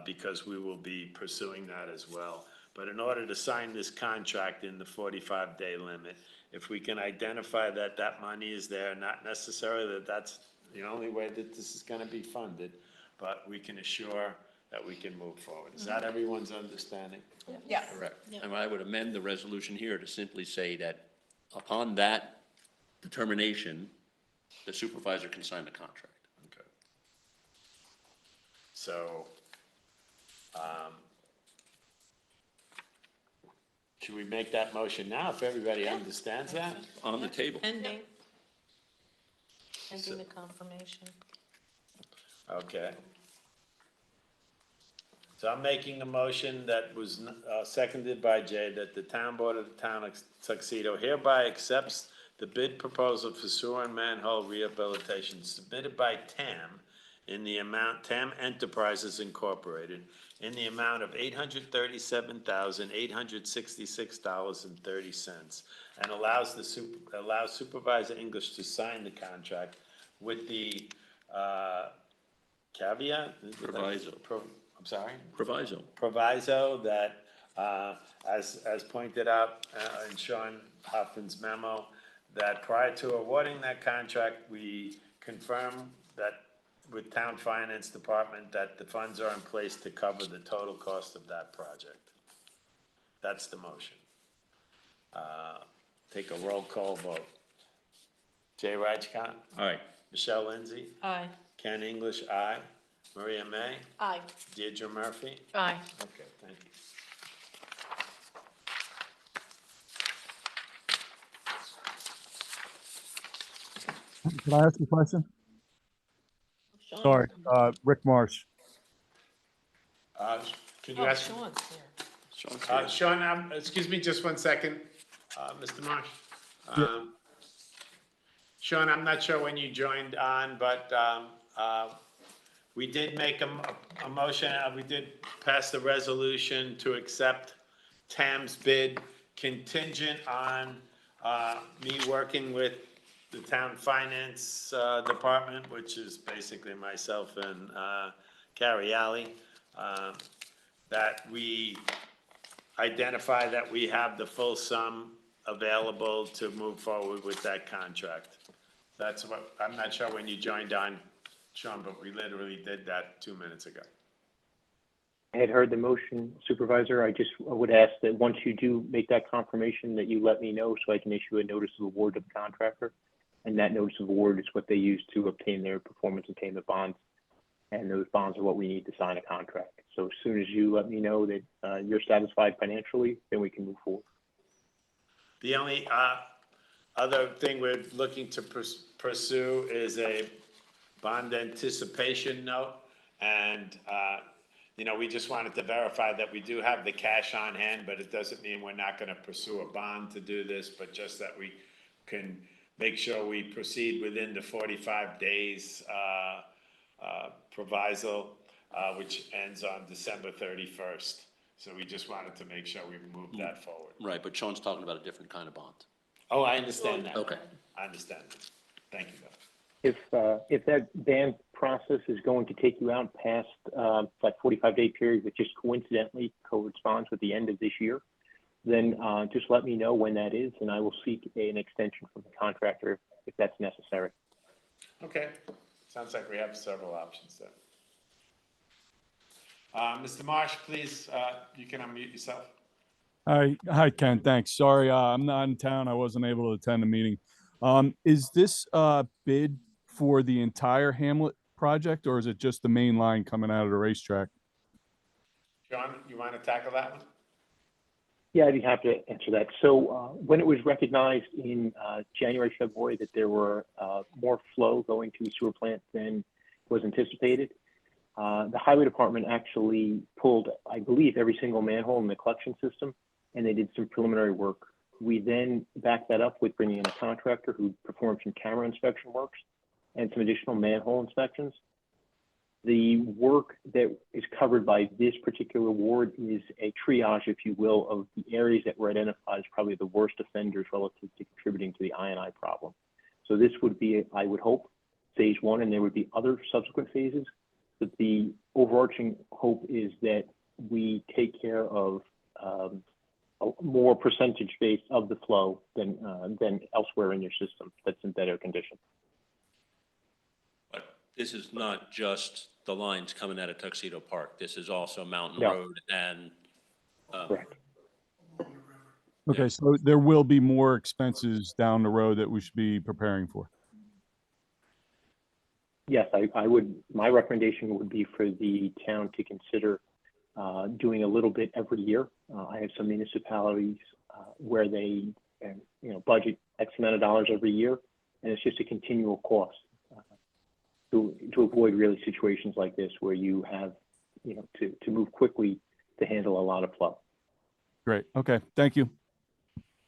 because we will be pursuing that as well. But in order to sign this contract in the 45-day limit, if we can identify that that money is there, not necessarily that that's the only way that this is going to be funded, but we can assure that we can move forward. Is that everyone's understanding? Yeah. Correct. And I would amend the resolution here to simply say that upon that determination, the supervisor can sign the contract. Okay. So, should we make that motion now, if everybody understands that? On the table. Pending. Pending the confirmation. Okay. So I'm making a motion that was seconded by Jay, that the town board of the town of Tuxedo hereby accepts the bid proposal for sewer and manhole rehabilitation submitted by TAM in the amount, TAM Enterprises Incorporated, in the amount of $837,866.30, and allows Supervisor English to sign the contract with the caveat? Proviso. I'm sorry? Proviso. Proviso that, as pointed out in Sean Hoffman's memo, that prior to awarding that contract, we confirm that with Town Finance Department that the funds are in place to cover the total cost of that project. That's the motion. Take a roll call vote. Jay Rajkot? Aye. Michelle Lindsay? Aye. Ken English, aye. Maria May? Aye. Deirdre Murphy? Aye. Okay, thank you. Can I ask a question? Sean? Sorry, Rick Marsh. Can you Oh, ask? Sean's here. Sean's here. Sean, excuse me just one second, Mr. Marsh. Sean, I'm not sure when you joined on, but we did make a motion, we did pass the resolution to accept TAM's bid contingent on me working with the town finance department, which is basically myself and Carrie Alley, that we identify that we have the full sum available to move forward with that contract. That's what, I'm not sure when you joined on, Sean, but we literally did that 2 minutes ago. I had heard the motion, Supervisor. I would ask that once you do make that confirmation, that you let me know so I can issue a notice of award to the contractor. And that notice of award is what they use to obtain their performance attainment bonds. And those bonds are what we need to sign a contract. So as soon as you let me know that you're satisfied financially, then we can move forward. The only other thing we're looking to pursue is a bond anticipation note. And, you know, we just wanted to verify that we do have the cash on hand, but it doesn't mean we're not going to pursue a bond to do this, but just that we can make sure we proceed within the 45 days proviso, which ends on December 31st. So we just wanted to make sure we moved that forward. Right, but Sean's talking about a different kind of bond. Oh, I understand that. Okay. I understand that. Thank you, Bill. If that ban process is going to take you out past that 45-day period, which just coincidentally corresponds with the end of this year, then just let me know when that is, and I will seek an extension from the contractor if that's necessary. Okay. Sounds like we have several options there. Mr. Marsh, please, you can unmute yourself. Hi, Ken. Thanks. Sorry, I'm not in town. I wasn't able to attend the meeting. Is this bid for the entire Hamlet project, or is it just the main line coming out of the racetrack? John, you want to tackle that one? Yeah, I'd be happy to answer that. So when it was recognized in January, February that there were more flow going to the sewer plant than was anticipated, The highway department actually pulled, I believe, every single manhole in the collection system, and they did some preliminary work. We then backed that up with bringing in a contractor who performed some camera inspection works and some additional manhole inspections. The work that is covered by this particular award is a triage, if you will, of the areas that were identified as probably the worst offenders relative to contributing to the I&I problem. So this would be, I would hope, phase one, and there would be other subsequent phases. But the overarching hope is that we take care of a more percentage base of the flow than elsewhere in your system that's in better condition. But this is not just the lines coming out of Tuxedo Park. This is also Mountain No. Road and, Correct. Okay, so there will be more expenses down the road that we should be preparing for. Yes, I would, my recommendation would be for the town to consider doing a little bit every year. I have some municipalities where they, budget X amount of dollars every year, and it's just a continual cost to avoid really situations like this where you have, to move quickly to handle a lot of flow. Great. Okay. Thank you.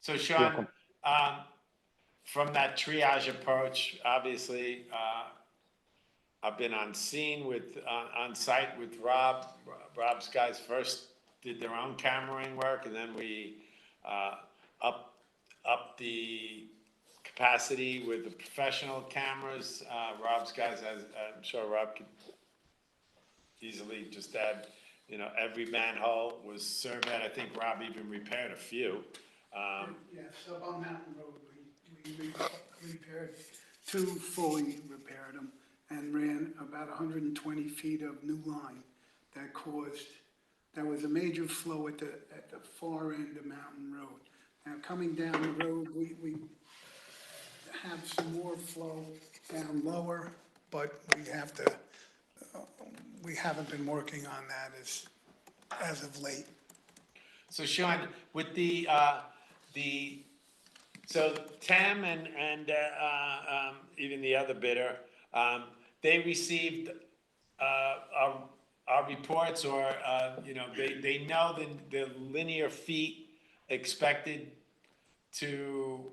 So Sean, from that triage approach, obviously, I've been on scene on site with Rob. Rob's guys first did their own cameraing work, and then we up the capacity with the professional cameras. Rob's guys, I'm sure Rob could easily just add, every manhole was surveyed. I think Rob even repaired a few. Yes, up on Mountain Road, we repaired 2, fully repaired them, and ran about 120 feet of new line that was a major flow at the far end of Mountain Road. Now, coming down the road, we have some more flow down lower, but we haven't been working on that as of late. So Sean, with so TAM and even the other bidder, they received our reports, or they know the linear feet expected to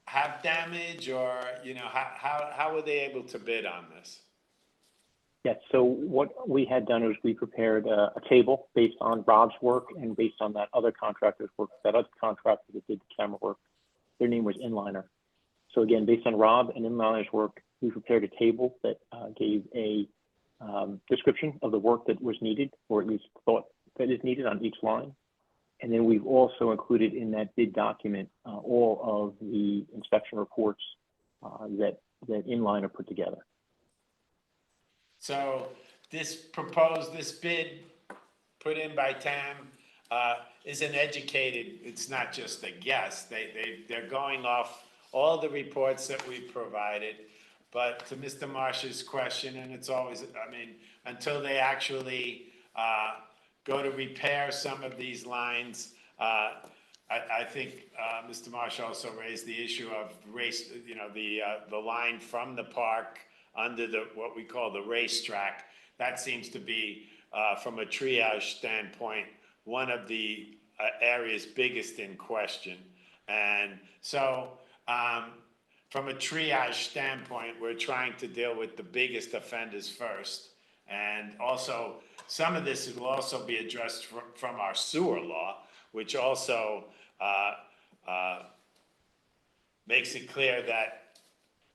have damage, or how were they able to bid on this? Yes, so what we had done is we prepared a table based on Rob's work and based on that other contractor's work. That other contractor that did the camera work, their name was Inliner. So again, based on Rob and Inliner's work, we prepared a table that gave a description of the work that was needed, or at least thought that is needed on each line. And then we've also included in that bid document all of the inspection reports that Inliner put together. So this bid put in by TAM is an educated, it's not just a guess. They're going off all the reports that we provided. But to Mr. Marsh's question, and it's always, until they actually go to repair some of these lines, I think Mr. Marsh also raised the issue of the line from the park under what we call the racetrack. That seems to be, from a triage standpoint, one of the areas biggest in question. And so from a triage standpoint, we're trying to deal with the biggest offenders first. And also, some of this will also be addressed from our sewer law, which also makes it clear that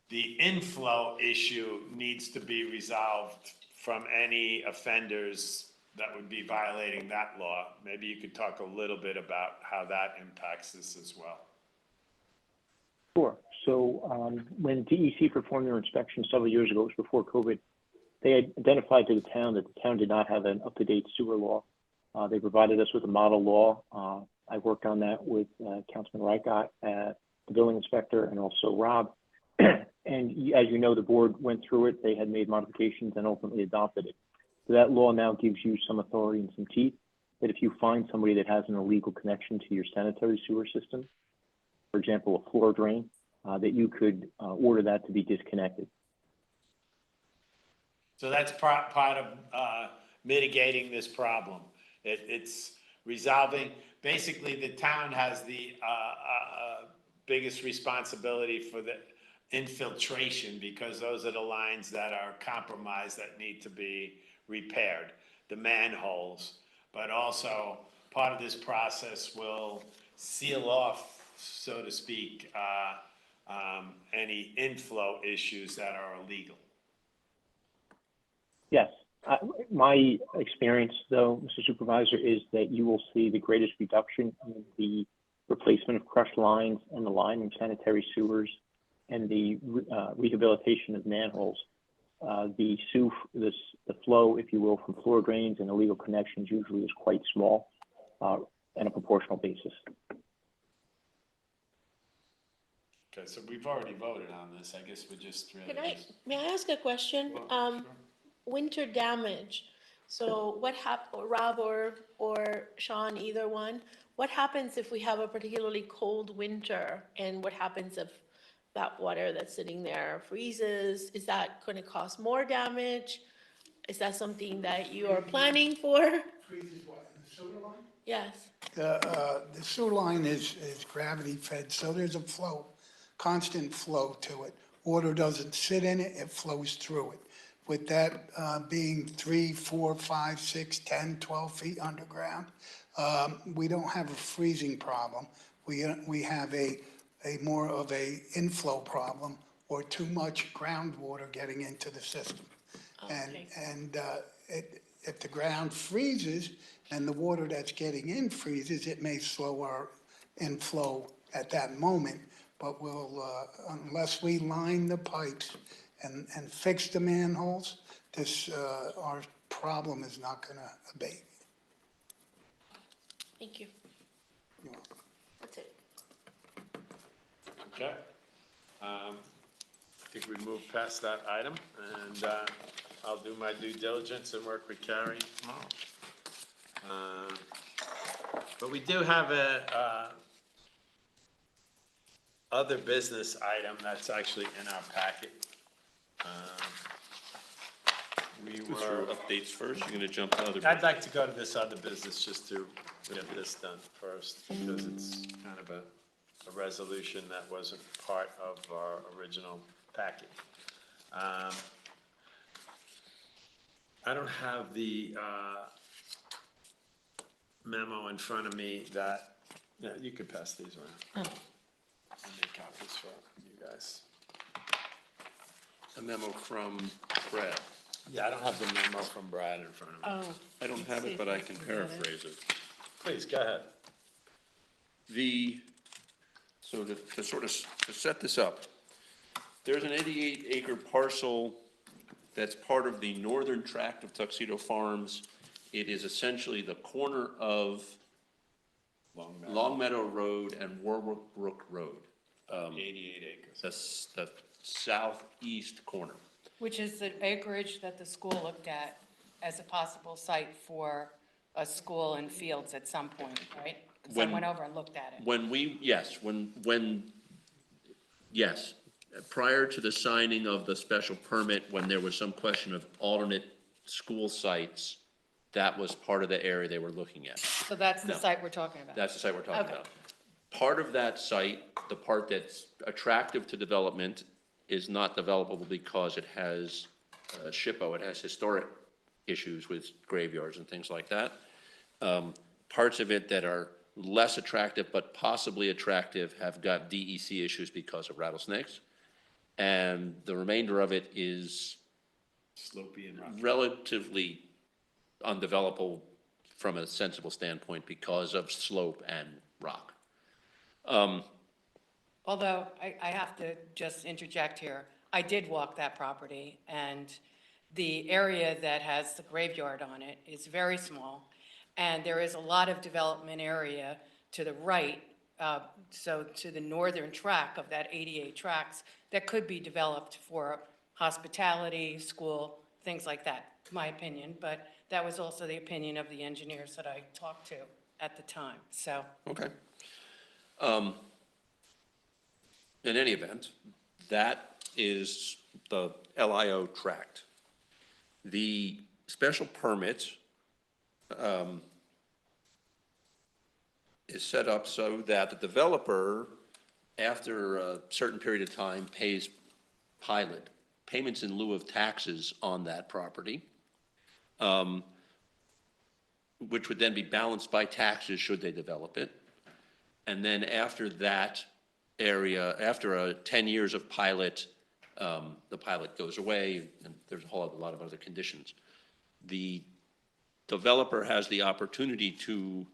the inflow issue needs to be resolved from any offenders that would be violating that law. Maybe you could talk a little bit about how that impacts this as well. Sure. So when DEC performed their inspection several years ago, it was before COVID, they identified to the town that the town did not have an up-to-date sewer law. They provided us with a model law. I worked on that with Councilman Reichott, the building inspector, and also Rob. And as you know, the board went through it. They had made modifications and ultimately adopted it. So that law now gives you some authority and some teeth, that if you find somebody that has an illegal connection to your sanitary sewer system, for example, a floor drain, that you could order that to be disconnected. So that's part of mitigating this problem. It's resolving, basically, the town has the biggest responsibility for the infiltration, because those are the lines that are compromised that need to be repaired, the manholes. But also, part of this process will seal off, so to speak, any inflow issues that are illegal. Yes. My experience, though, Mr. Supervisor, is that you will see the greatest reduction in the replacement of crushed lines and the line of sanitary sewers and the rehabilitation of manholes. The flow, if you will, from floor drains and illegal connections usually is quite small on a proportional basis. Okay, so we've already voted on this. I guess we're just really. May I ask a question? Winter damage. So what Rob or Sean, either one, what happens if we have a particularly cold winter? And what happens if that water that's sitting there freezes? Is that going to cause more damage? Is that something that you are planning for? Freezes what, in the sewer line? Yes. The sewer line is gravity fed, so there's a flow, constant flow to it. Water doesn't sit in it, it flows through it. With that being 3, 4, 5, 6, 10, 12 feet underground, we don't have a freezing problem. We have a more of a inflow problem, or too much groundwater getting into the system. Okay. And if the ground freezes and the water that's getting in freezes, it may slow our inflow at that moment. But we'll, unless we line the pipes and fix the manholes, our problem is not going to abate. Thank you. You're welcome. That's it. Okay. I think we moved past that item, and I'll do my due diligence and work with Carrie tomorrow. But we do have a other business item that's actually in our packet. What's your updates first? You're gonna jump to other. I'd like to go to this other business just to get this done first, because it's kind of a resolution that wasn't part of our original packet. I don't have the memo in front of me that, yeah, you could pass these around. I make copies for you guys. A memo from Brad. Yeah, I don't have the memo from Brad in front of me. Oh. I don't have it, but I can paraphrase it. Please, go ahead. So to set this up, there's an 88-acre parcel that's part of the northern tract of Tuxedo Farms. It is essentially the corner of Long Meadow Road and Warwick Brook Road. 88 acres. The southeast corner. Which is the acreage that the school looked at as a possible site for a school and fields at some point, right? Because I went over and looked at it. Yes, prior to the signing of the special permit, when there was some question of alternate school sites, that was part of the area they were looking at. So that's the No. site we're talking about? That's the site we're talking Okay. about. Part of that site, the part that's attractive to development, is not developable because it has SHPO, it has historic issues with graveyards and things like that. Parts of it that are less attractive but possibly attractive have got DEC issues because of rattlesnakes. And the remainder of it is Slopey and rocky. relatively undevelopable from a sensible standpoint because of slope and rock. Although I have to just interject here, I did walk that property, and the area that has the graveyard on it is very small, and there is a lot of development area to the right, so to the northern track of that 88 tracks, that could be developed for hospitality, school, things like that, my opinion, but that was also the opinion of the engineers that I talked to at the time, so. Okay. In any event, that is the LIO tract. The special permit is set up so that the developer, after a certain period of time, pays pilot payments in lieu of taxes on that property, which would then be balanced by taxes should they develop it. And then after that area, after 10 years of pilot, the pilot goes away, and there's a lot of other conditions. The developer has the opportunity to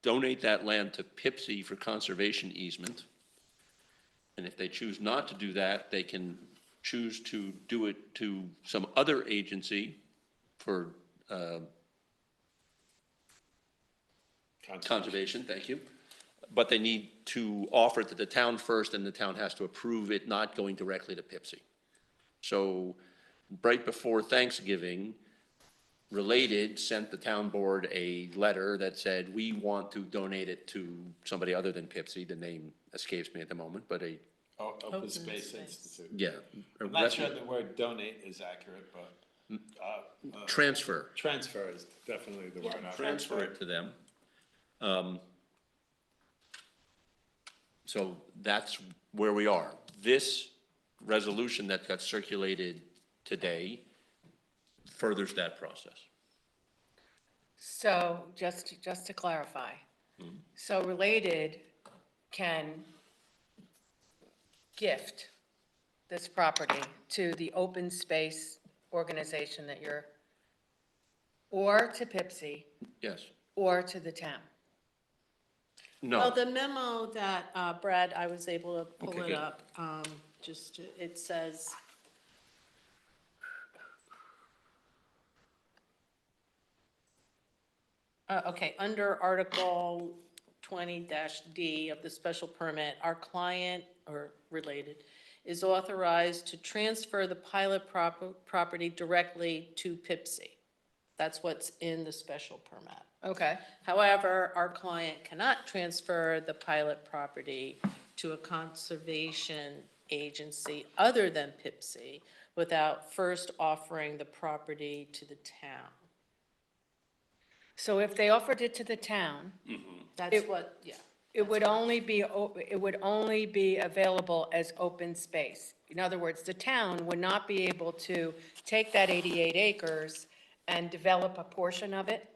donate that land to Pipsy for conservation easement. And if they choose not to do that, they can choose to do it to some other agency for conservation, thank you. But they need to offer it to the town first, and the town has to approve it not going directly to Pipsy. So right before Thanksgiving, Related sent the town board a letter that said, we want to donate it to somebody other than Pipsy. The name escapes me at the moment, but Open Space Institute. yeah. I'm not sure the word donate is accurate, but. Transfer. Transfer is definitely the word. Transfer it to them. So that's where we are. This resolution that got circulated today furthers that process. So just to clarify, so Related can gift this property to the open space organization that you're, or to Pipsy, Yes. or to the town? Well, No, the memo that, Brad, I was able to pull Okay, it good. up, it says, okay, under Article 20-D of the special permit, our client, or Related, is authorized to transfer the pilot property directly to Pipsy. That's what's in the special permit. Okay. However, our client cannot transfer the pilot property to a conservation agency other than Pipsy without first offering the property to the town. So if they offered it to the town, That's what, yeah. it would only be, it would only be available as open space. In other words, the town would not be able to take that 88 acres and develop a portion of it?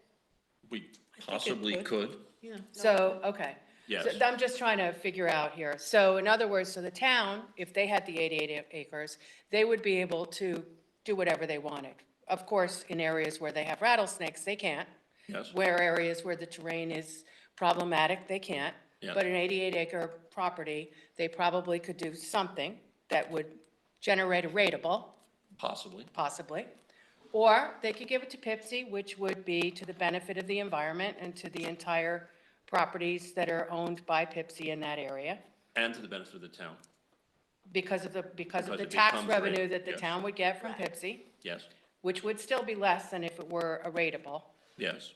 we possibly could. Yeah. So, okay. Yes. So I'm just trying to figure out here. So in other words, so the town, if they had the 88 acres, they would be able to do whatever they wanted. Of course, in areas where they have rattlesnakes, they can't. Yes. Where areas where the terrain is problematic, they can't. Yeah. But an 88-acre property, they probably could do something that would generate a rateable, Possibly. possibly. Or they could give it to Pipsy, which would be to the benefit of the environment and to the entire properties that are owned by Pipsy in that area, And to the benefit of the town. because of the Because it tax becomes revenue rate, that the yes. town would get from Pipsy, Yes, which would still be less than if it were a rateable. yes.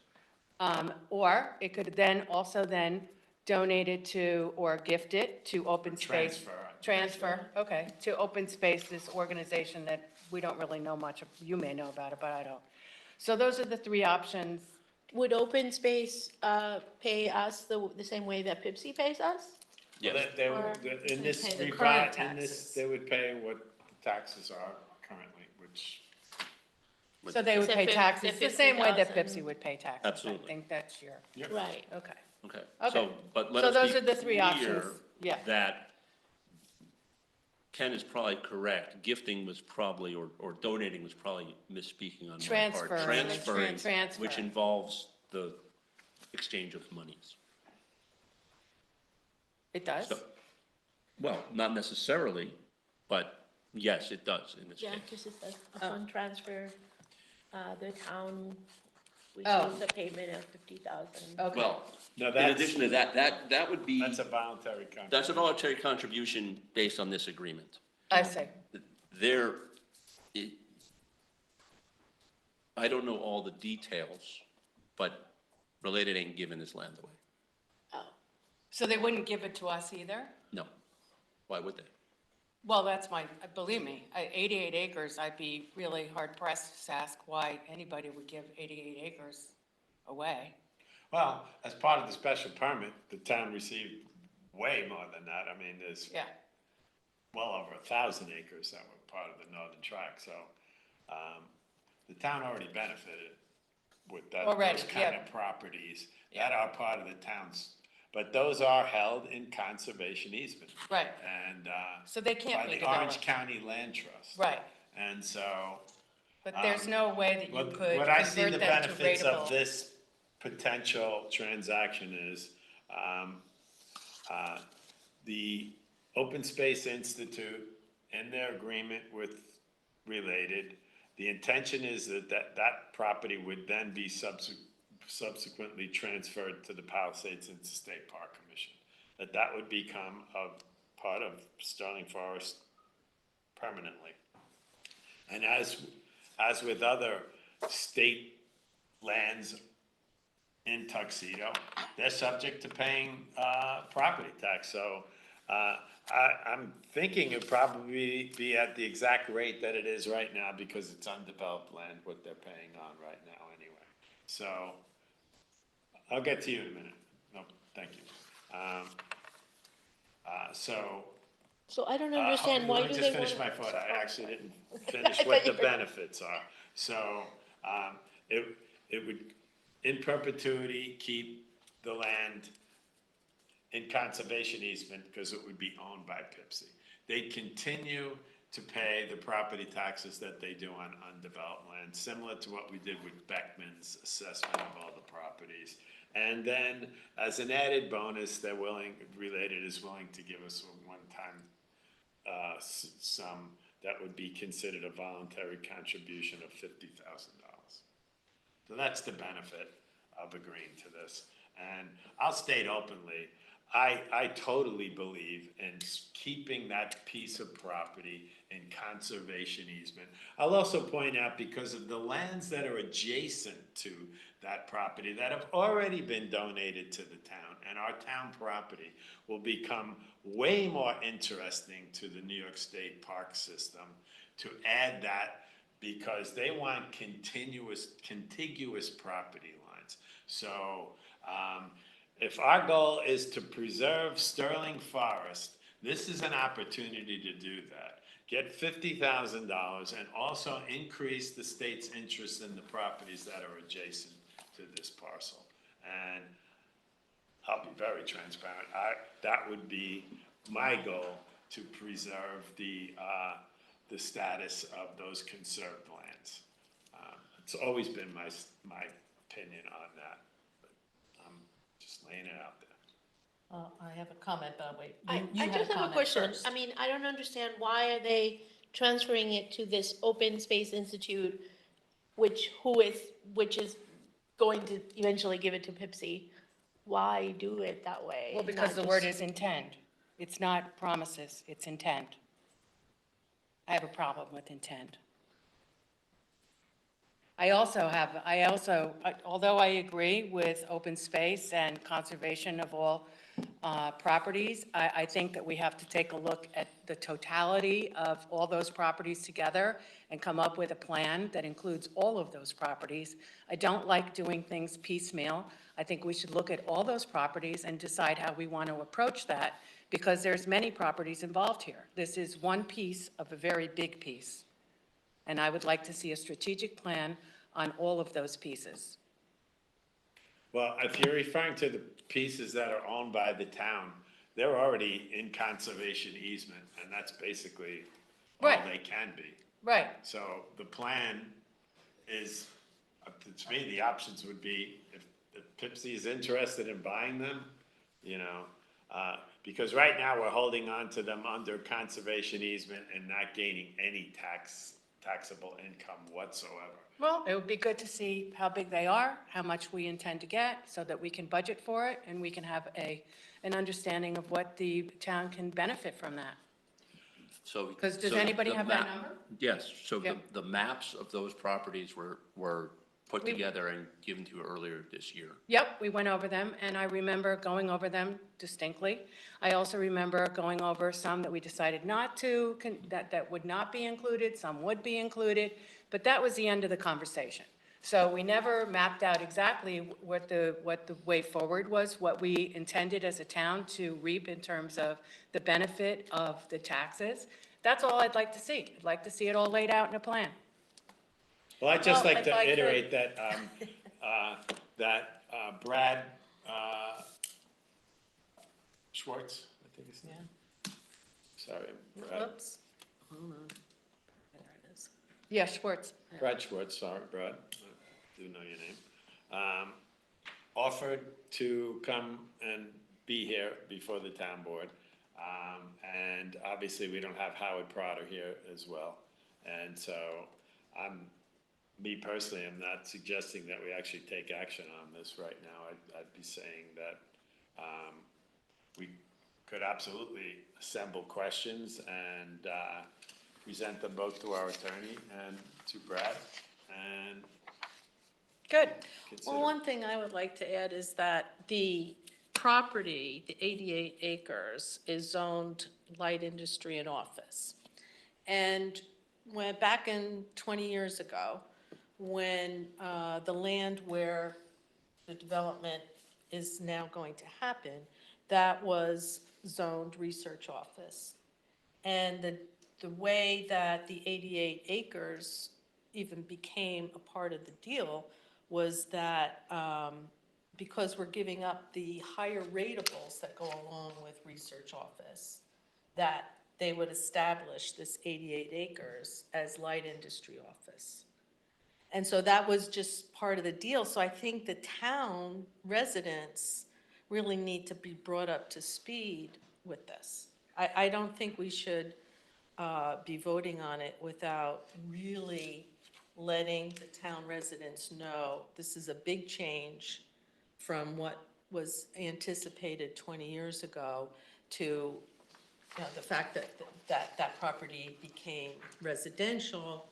Or it could then also then donate it to, or gift it to open space. Transfer, okay, to open space, this organization that we don't really know much, you may know about it, but I don't. So those are the three options. Would open space, pay us the same way that Pipsy pays us? Well, Yes. they Or would, in this pay the current in this, taxes. they would pay what the taxes are currently, which. So they would The pay fif- taxes the the same way that 50,000. Pipsy would pay taxes. Absolutely. I think that's your, Right. okay. Okay. Okay. So, but let So us those be are the three options. clear Yeah. that Ken is probably correct. Gifting was probably, or donating was probably misspeaking on my part. Transfer. Transferring, Transfer. which involves the exchange of monies. It does? So- Well, not necessarily, but yes, it does in this Yeah, case. because it's a fund transfer, the town Oh. receives a payment of 50,000. Okay. Well, No, in that's, addition to that, that would be, that's a voluntary contract. that's a voluntary contribution based on this agreement. I see. There, it- I don't know all the details, but Related ain't giving this land away. So they wouldn't give it to us either? No. Why would they? Well, that's believe me, 88 acres, I'd be really hard pressed to ask why anybody would give 88 acres away. Well, as part of the special permit, the town received way more than that. I mean, there's Yeah. well over 1,000 acres that were part of the northern tract, so, the town already benefited with that, Already, those kind yeah. of properties that are part of the town's, but those are held in conservation easement. Right. And, So they can't be by the Orange developed. County Land Trust. Right. And so, But there's no way that you what, could what I see convert the them to benefits of rateable. this potential transaction is, the Open Space Institute, in their agreement with Related, the intention is that property would then be subsequently transferred to the Palisades Interstate Park Commission. That would become a part of Sterling Forest permanently. And as with other state lands in Tuxedo, they're subject to paying property tax. So I'm thinking it'd probably be at the exact rate that it is right now because it's undeveloped land, what they're paying on right now anyway. So I'll get to you in a minute. No, thank you. So I don't understand, why do Let me they just want? finish my thought. I actually didn't I finish thought what you the were- benefits are. So, it would, in perpetuity, keep the land in conservation easement because it would be owned by Pipsy. They'd continue to pay the property taxes that they do on undeveloped land, similar to what we did with Beckman's assessment of all the properties. And then, as an added bonus, Related is willing to give us a one-time sum that would be considered a voluntary contribution of $50,000. So that's the benefit of agreeing to this. And I'll state openly, I totally believe in keeping that piece of property in conservation easement. I'll also point out, because of the lands that are adjacent to that property that have already been donated to the town, and our town property will become way more interesting to the New York State Park System to add that, because they want contiguous property lines. So, if our goal is to preserve Sterling Forest, this is an opportunity to do that. Get $50,000 and also increase the state's interest in the properties that are adjacent to this parcel. And I'll be very transparent. That would be my goal, to preserve the status of those conserved lands. It's always been my opinion on that. Just laying it out there. I have a comment, but wait. I you had just have a comment question. first. I mean, I don't understand, why are they transferring it to this Open Space Institute, which is going to eventually give it to Pipsy? Why do it that way? Well, because not the word just- is intend. It's not promises, it's intent. I have a problem with intent. Although I agree with open space and conservation of all properties, I think that we have to take a look at the totality of all those properties together and come up with a plan that includes all of those properties. I don't like doing things piecemeal. I think we should look at all those properties and decide how we want to approach that, because there's many properties involved here. This is one piece of a very big piece. And I would like to see a strategic plan on all of those pieces. Well, if you're referring to the pieces that are owned by the town, they're already in conservation easement, and that's basically all Right. they can be. Right. So the plan is, to me, the options would be, if Pipsy is interested in buying them, because right now we're holding on to them under conservation easement and not gaining any taxable income whatsoever. Well, it would be good to see how big they are, how much we intend to get, so that we can budget for it and we can have an understanding of what the town can benefit from that. So. Because does so anybody the have that map- number? Yes, so Yeah. the maps of those properties were put We- together and given to you earlier this year. Yep, we went over them, and I remember going over them distinctly. I also remember going over some that we decided not to, that would not be included, some would be included, but that was the end of the conversation. So we never mapped out exactly what the way forward was, what we intended as a town to reap in terms of the benefit of the taxes. That's all I'd like to see. I'd like to see it all laid out in a plan. Well, I'd just Well, like if I to could- iterate that, Brad Schwartz, I think his name. Sorry, Brad. Whoops. Hold on. There it is. Yeah, Schwartz. Brad Schwartz, sorry, Brad, I do know your name, offered to come and be here before the town board. And obviously, we don't have Howard Trotter here as well. And so me personally, I'm not suggesting that we actually take action on this right now. I'd be saying that we could absolutely assemble questions and present them both to our attorney and to Brad, and Good. consider. Well, one thing I would like to add is that the property, the 88 acres, is zoned light industry and office. And when, back in 20 years ago, when the land where the development is now going to happen, that was zoned research office. And the way that the 88 acres even became a part of the deal was that because we're giving up the higher ratables that go along with research office, that they would establish this 88 acres as light industry office. And so that was just part of the deal. So I think the town residents really need to be brought up to speed with this. I don't think we should be voting on it without really letting the town residents know this is a big change from what was anticipated 20 years ago to the fact that that property became residential.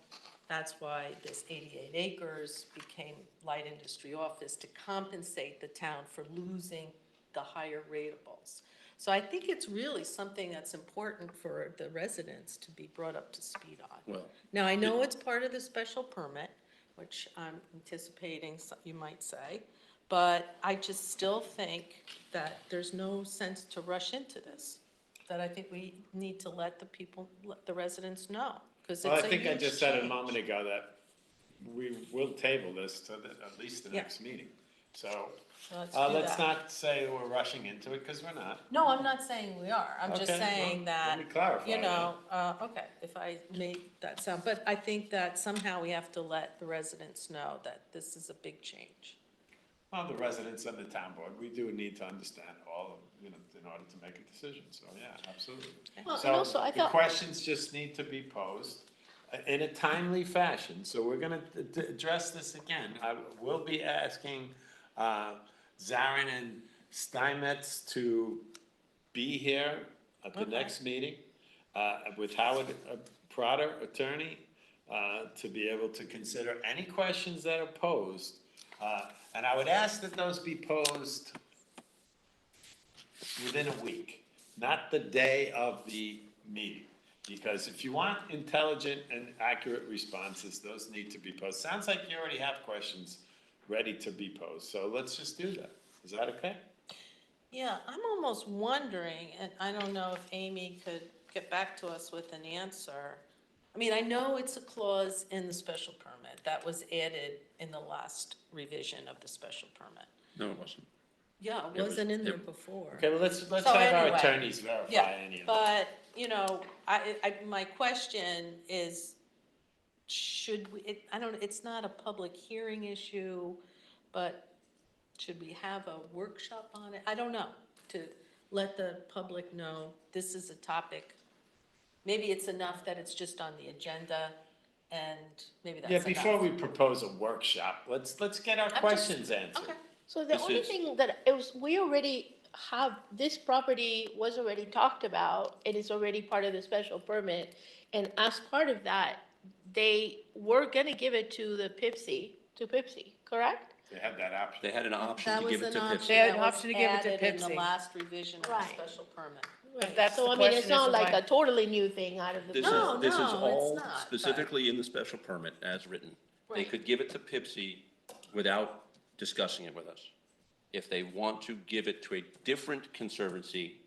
That's why this 88 acres became light industry office to compensate the town for losing the higher ratables. So I think it's really something that's important for the residents to be brought up to speed on. Well, Now, I know it's part of the special permit, which I'm anticipating you might say, but I just still think that there's no sense to rush into this. That I think we need to let the residents know, because it's a Well, huge I think I just said a change. moment ago that we will table this to at least the Yeah. next meeting. So Let's do let's that. not say we're rushing into it, because we're not. No, I'm not saying we are. I'm just Okay, saying well, that, let me clarify you that. know, okay, if I made that sound, but I think that somehow we have to let the residents know that this is a big change. Well, the residents and the town board, we do need to understand all of, in order to make a decision, so yeah, absolutely. Well, and So also, I the thought, questions just need to be posed in a timely fashion, so we're gonna address this again. I will be asking Zarin and Steinmetz to be here at the Okay. next meeting with Howard Trotter, attorney, to be able to consider any questions that are posed. And I would ask that those be posed within a week, not the day of the meeting. Because if you want intelligent and accurate responses, those need to be posed. Sounds like you already have questions ready to be posed, so let's just do that. Is that okay? Yeah, I'm almost wondering, and I don't know if Amy could get back to us with an answer. I mean, I know it's a clause in the special permit that was added in the last revision of the special permit. no, it wasn't. Yeah, it It was- wasn't in there it- before. Okay, well, let's So have our anyway, attorneys verify Yeah, any of it. but, you know, my question is, should we, I don't, it's not a public hearing issue, but should we have a workshop on it? I don't know, to let the public know this is a topic. Maybe it's enough that it's just on the agenda, and maybe that's Yeah, enough. before we propose a workshop, let's get our just- questions answered. Okay. so the This only is- thing that it was, we already have, this property was already talked about. It is already part of the special permit. And as part of that, they were gonna give it to the PIPSI to Pepsi, correct? They have that option. They had an option That to was give it an to option Pipsy. They had that an was option to give it to added in the Pepsi. last revision of the Right. special permit. Right. that's So the I mean, it's question not is like why- a totally new thing out of the This blue. is, No, this is no, it's all not, but- specifically in the special permit as written. They Right. could give it to Pipsy without discussing it with us. If they want to give it to a different conservancy,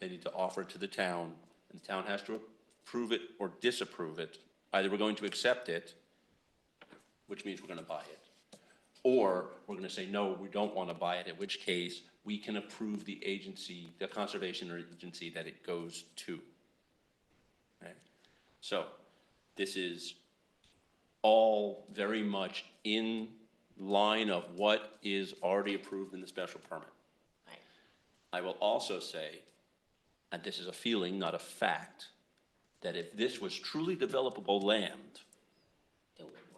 they need to offer it to the town, and the town has to approve it or disapprove it. Either we're going to accept it, which means we're gonna buy it, or we're gonna say, no, we don't wanna buy it, in which case we can approve the agency, the conservation agency that it goes to. Okay? So, this is all very much in line of what is already approved in the special permit. Right. I will also say, and this is a feeling, not a fact, that if this was truly developable land,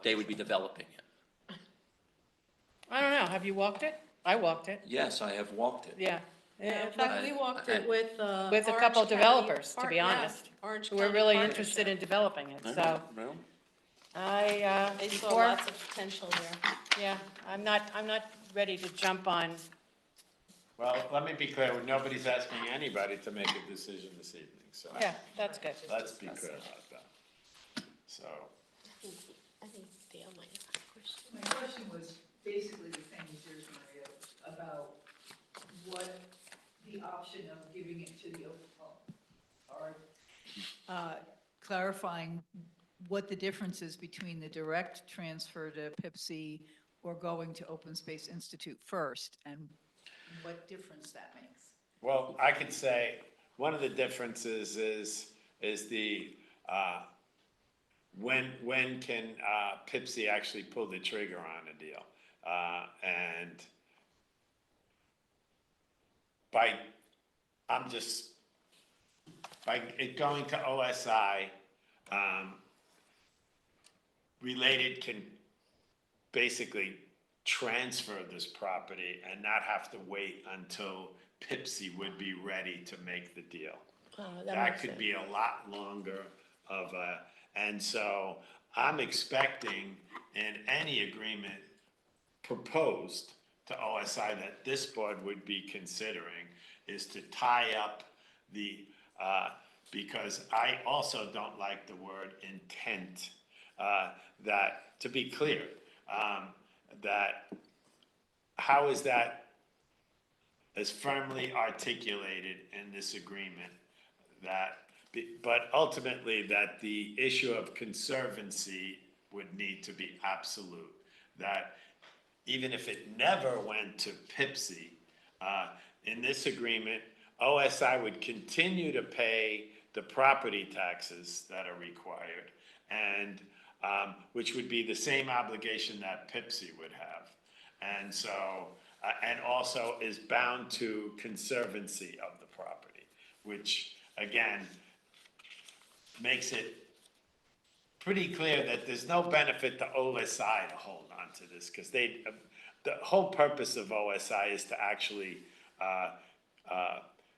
they would be developing it. I don't know, have you walked it? I walked it, Yes, I have walked it. yeah. In fact, we walked it with, With a Orange couple of County developers, to Par- be yeah, honest, Orange who were County really Partnership. interested in developing it, so Well, They saw before, lots of potential there. yeah, I'm not ready to jump on, Well, let me be clear, nobody's asking anybody to make a decision this evening, so. yeah, that's good. Let's be clear about that. So, I think Dale might have a question. My question was basically the same as yours, Maria, about what the option of giving it to the open or clarifying what the difference is between the direct transfer to Pepsi or going to Open Space Institute first, and what difference that makes. well, I could say, one of the differences is the, when can Pepsi actually pull the trigger on a deal? And by it going to OSI, Related can basically transfer this property and not have to wait until Pepsi would be ready to make the deal. That makes could be a lot longer of a, and so I'm expecting in any agreement proposed to OSI that this board would be considering is to tie up the, because I also don't like the word intent, that, to be clear, that, how is that as firmly articulated in this agreement that, but ultimately that the issue of conservancy would need to be absolute. That even if it never went to Pepsi, in this agreement, OSI would continue to pay the property taxes that are required, and which would be the same obligation that Pepsi would have. And so, and also is bound to conservancy of the property, which again, makes it pretty clear that there's no benefit to OSI to hold on to this, because they, the whole purpose of OSI is to actually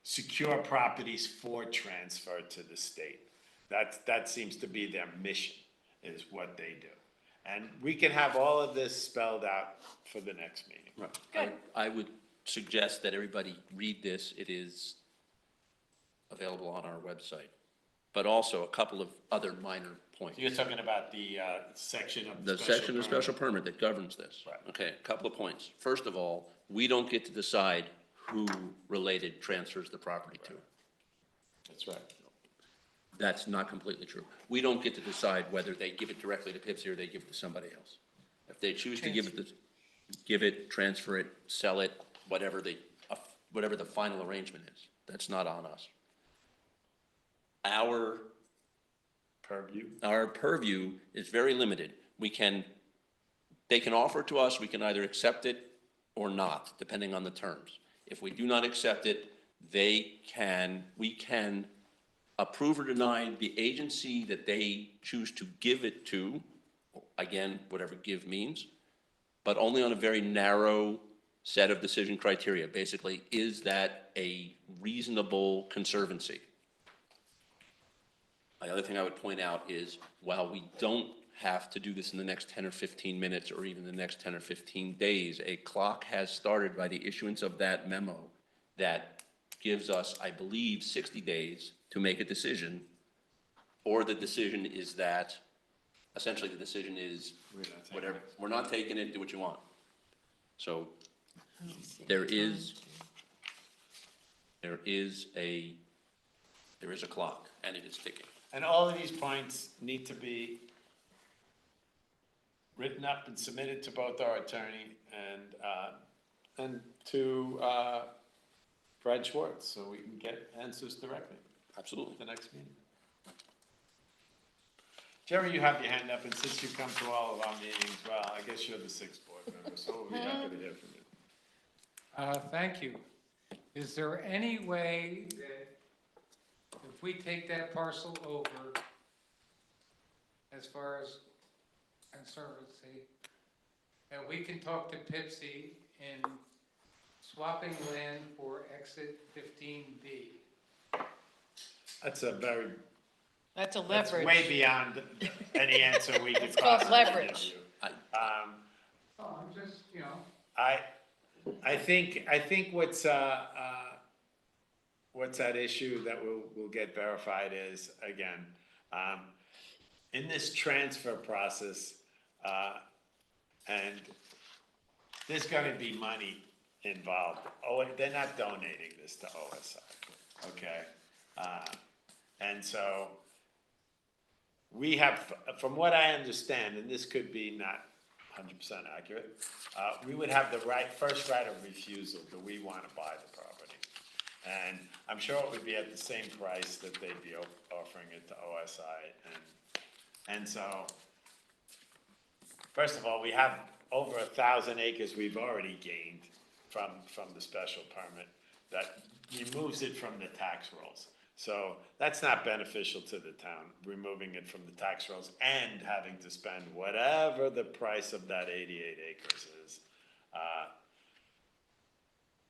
secure properties for transfer to the state. That seems to be their mission, is what they do. And we can have all of this spelled out for the next meeting. Right. I would suggest that everybody read this. It is available on our website. But also a couple of other minor points. You're talking about the section of The section of special permit that governs this. Right. Okay, a couple of points. First of all, we don't get to decide who Related transfers the property to. That's right. That's not completely true. We don't get to decide whether they give it directly to Pepsi or they give it to somebody else. If they choose to give it, transfer it, sell it, whatever the final arrangement is, that's not on us. Our purview is very limited. They can offer it to us, we can either accept it or not, depending on the terms. If we do not accept it, we can approve or deny the agency that they choose to give it to, again, whatever give means, but only on a very narrow set of decision criteria. Basically, is that a reasonable conservancy? The other thing I would point out is, while we don't have to do this in the next 10 or 15 minutes or even the next 10 or 15 days. A clock has started by the issuance of that memo that gives us, I believe, 60 days to make a decision. Or the decision is that, essentially the decision is whatever, we're not taking it, do what you want. So there is a clock and it is ticking. And all of these points need to be written up and submitted to both our attorney and to Brad Schwartz, so we can get answers directly. Absolutely. At the next meeting. Jerry, you have your hand up, and since you come to all of our meetings, well, I guess you're the sixth board member, so we'll be happy to hear from you. Thank you. Is there any way that if we take that parcel over, as far as Conservancy, that we can talk to Pipsy in swapping land for exit 15B? That's a very, That's a that's leverage. way beyond any answer we could It's called possibly give leverage. you. Oh, I'm just, I think what's at issue that we'll get verified is, again, in this transfer process, and there's gonna be money involved. Oh, they're not donating this to OSI, okay? And so we have, from what I understand, and this could be not 100% accurate, we would have the first right of refusal. Do we want to buy the property? And I'm sure it would be at the same price that they'd be offering it to OSI. And so, first of all, we have over 1,000 acres we've already gained from the special permit that removes it from the tax rolls. So that's not beneficial to the town, removing it from the tax rolls and having to spend whatever the price of that 88 acres is.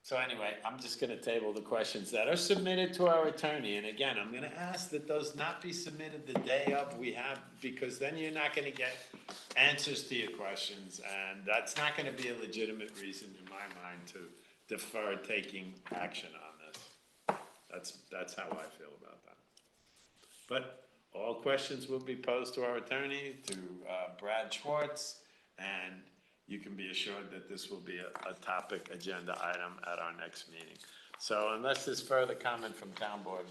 So anyway, I'm just gonna table the questions that are submitted to our attorney. And again, I'm gonna ask that those not be submitted the day of because then you're not gonna get answers to your questions. And that's not gonna be a legitimate reason in my mind to defer taking action on this. That's how I feel about that. But all questions will be posed to our attorney, to Brad Schwartz, and you can be assured that this will be a topic agenda item at our next meeting. So unless there's further comment from town board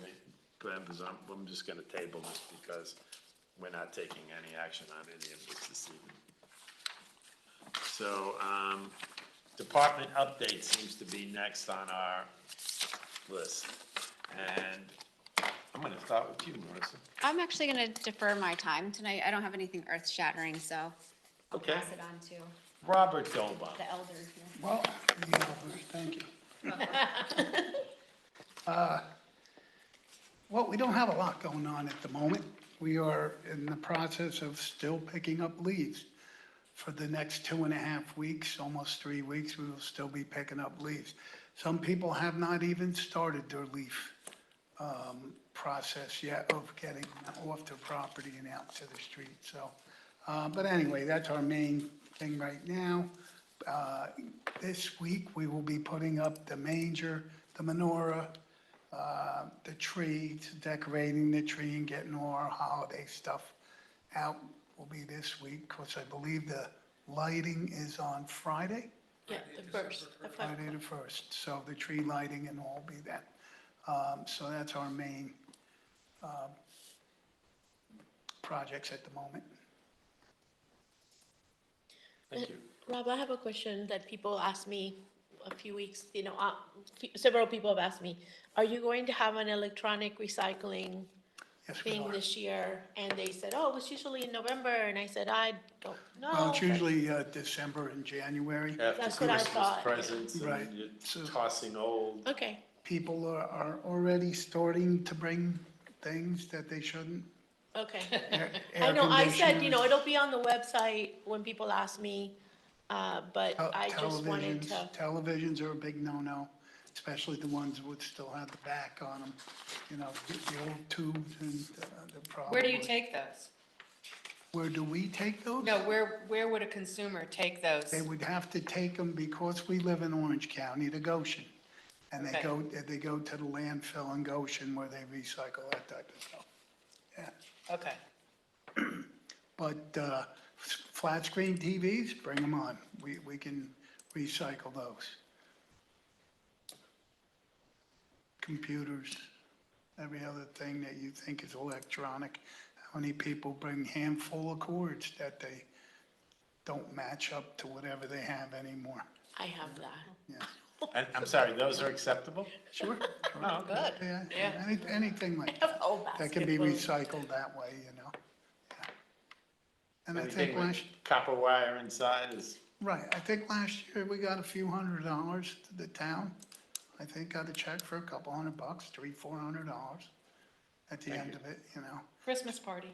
members, I'm just gonna table this because we're not taking any action on any of this evening. So, department update seems to be next on our list. And I'm gonna start with you, Marissa. I'm actually going to defer my time tonight. I don't have anything earth-shattering, so I'll Okay. pass it on to Robert Dolbach. the elders here. Well, thank you. Well, we don't have a lot going on at the moment. We are in the process of still picking up leaves. For the next 2.5 weeks, almost 3 weeks, we will still be picking up leaves. Some people have not even started their leaf process yet of getting off their property and out to the street, so. But anyway, that's our main thing right now. This week, we will be putting up the manger, the menorah, the tree, decorating the tree and getting all our holiday stuff out will be this week, because I believe the lighting is on Friday. Yeah, the first. Friday the 1st, so the tree lighting and all will be then. So that's our main projects at the moment. Thank you. Rob, I have a question that people asked me a few weeks, several people have asked me, are you going to have an electronic recycling Yes, we thing are. this year? And they said, oh, it was usually in November, and I said, I don't know. Well, it's but- usually December and January. After That's what I Christmas thought. presents Right. and you're So- tossing old. Okay, People are already starting to bring things that they shouldn't. okay. Air I know, I said, conditioners, it'll be on the website when people ask me, but I just wanted televisions. to. Televisions are a big no-no, especially the ones that would still have the back on them. The old tubes and the problem. Where do you take those? Where do we take those? No, where would a consumer take those? They would have to take them because we live in Orange County to Goshen. And Okay. they go to the landfill in Goshen where they recycle that type of stuff. Yeah. Okay. But flat screen TVs, bring them on. We can recycle those. Computers, every other thing that you think is electronic. How many people bring handful of cords that they don't match up to whatever they have anymore? I have that. Yeah, And I'm sorry, those are acceptable? sure. Oh, okay. Yeah, Yeah. anything like I have that. a whole That can be basket recycled that way, you know? Yeah. And I Anything think with last, copper wire inside is, right, I think last year we got a few $100s to the town. I think got a check for a couple $100, $300-400 at the end of it, you know? Christmas party.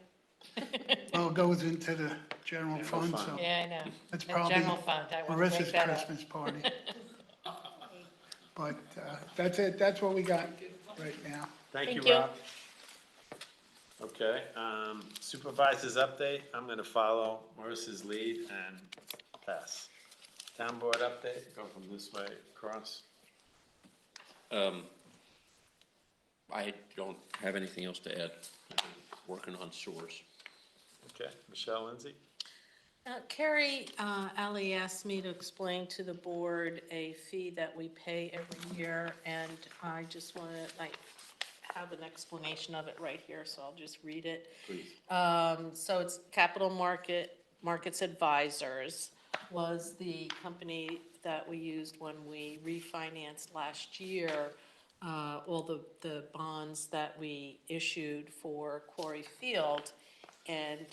Well, it goes into the general fund, so Yeah, I know. it's The probably general fund, I want to Marissa's break that up. Christmas party. But that's it, that's what we got right now. thank you, Thank you. Rob. Okay, supervisor's update, I'm gonna follow Marissa's lead and pass. Town board update, go from this way across. I don't have anything else to add. Working on sewers. Okay, Michelle Lindsay? Carrie Alley asked me to explain to the board a fee that we pay every year, and I just want to, have an explanation of it right here, so I'll just read it. Please. So it's Capital Markets Advisors was the company that we used when we refinanced last year, all the bonds that we issued for Quarry Field. And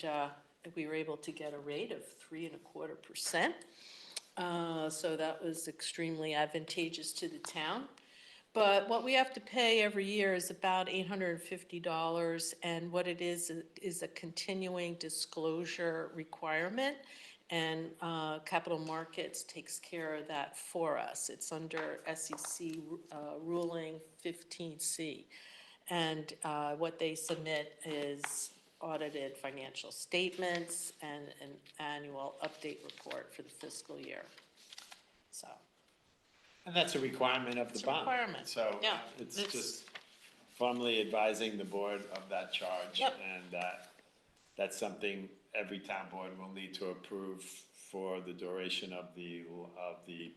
we were able to get a rate of 3.25%. So that was extremely advantageous to the town. But what we have to pay every year is about $850, and what it is a continuing disclosure requirement, and Capital Markets takes care of that for us. It's under SEC ruling 15C, and what they submit is audited financial statements and an annual update report for the fiscal year. So. And that's a requirement of the It's a bond. requirement, So yeah. it's It's- just formally advising the board of that charge. Yep. And that's something every town board will need to approve for the duration of the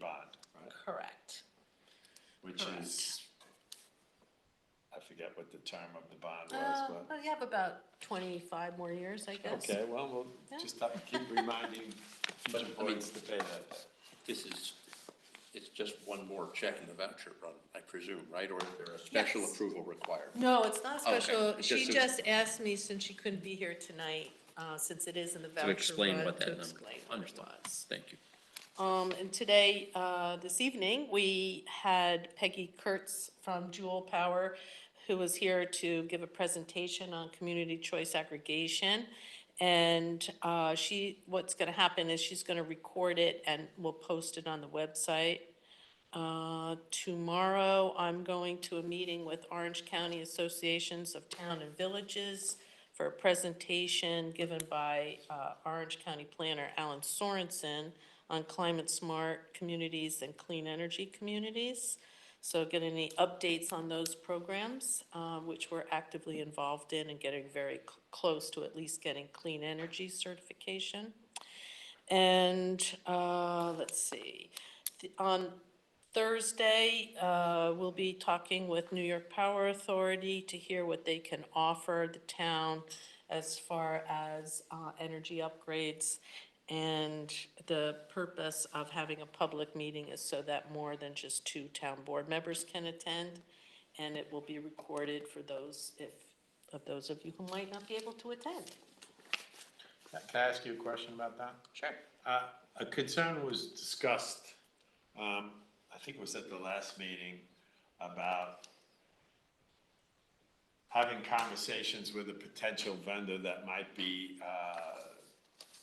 bond, right? Correct. Which is, I forget what the term of the bond was, but. Well, you have about 25 more years, I guess. Okay, well, we'll Yeah. just have to keep reminding future boards to pay that. It's just one more check in the voucher run, I presume, right? Or is there a special Yes. approval required? No, it's not Okay. special. It's She just just asked me, since she couldn't be here tonight, since it is in the voucher explain run, what that to number- explain what it understood. was. Thank you. And today, this evening, we had Peggy Kurtz from Jewel Power, who was here to give a presentation on community choice aggregation. And what's gonna happen is she's gonna record it and we'll post it on the website. Tomorrow, I'm going to a meeting with Orange County Associations of Town and Villages for a presentation given by Orange County Planner Alan Sorensen on climate-smart communities and clean energy communities. So get any updates on those programs, which we're actively involved in and getting very close to at least getting clean energy certification. And let's see, on Thursday, we'll be talking with New York Power Authority to hear what they can offer the town as far as energy upgrades. And the purpose of having a public meeting is so that more than just 2 town board members can attend. And it will be recorded for those of you who might not be able to attend. Can I ask you a question about that? Sure. A concern was discussed, I think it was at the last meeting, about having conversations with a potential vendor that might be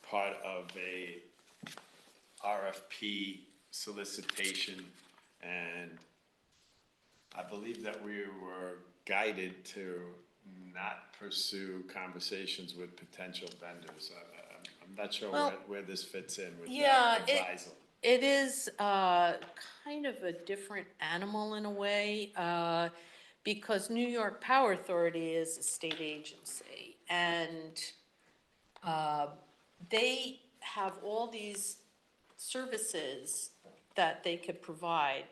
part of a RFP solicitation. And I believe that we were guided to not pursue conversations with potential vendors. I'm not sure Well, where this fits in with yeah, advisal. it is kind of a different animal in a way, because New York Power Authority is a state agency, and they have all these services that they could provide,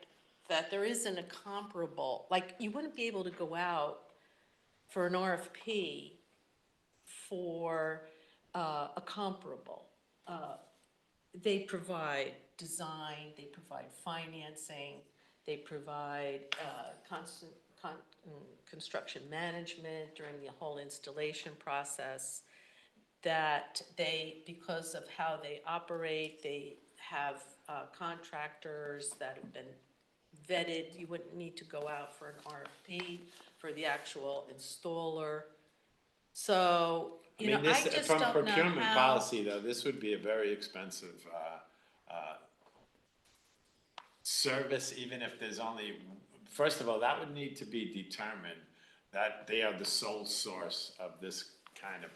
that there isn't a comparable, like, you wouldn't be able to go out for an RFP for a comparable. They provide design, they provide financing, they provide construction management during the whole installation process, that they, because of how they operate, they have contractors that have been vetted. You wouldn't need to go out for an RFP for the actual installer. So, you know, I just From don't know procurement how. policy, though, this would be a very expensive service, even if there's only, first of all, that would need to be determined that they are the sole source of this kind of.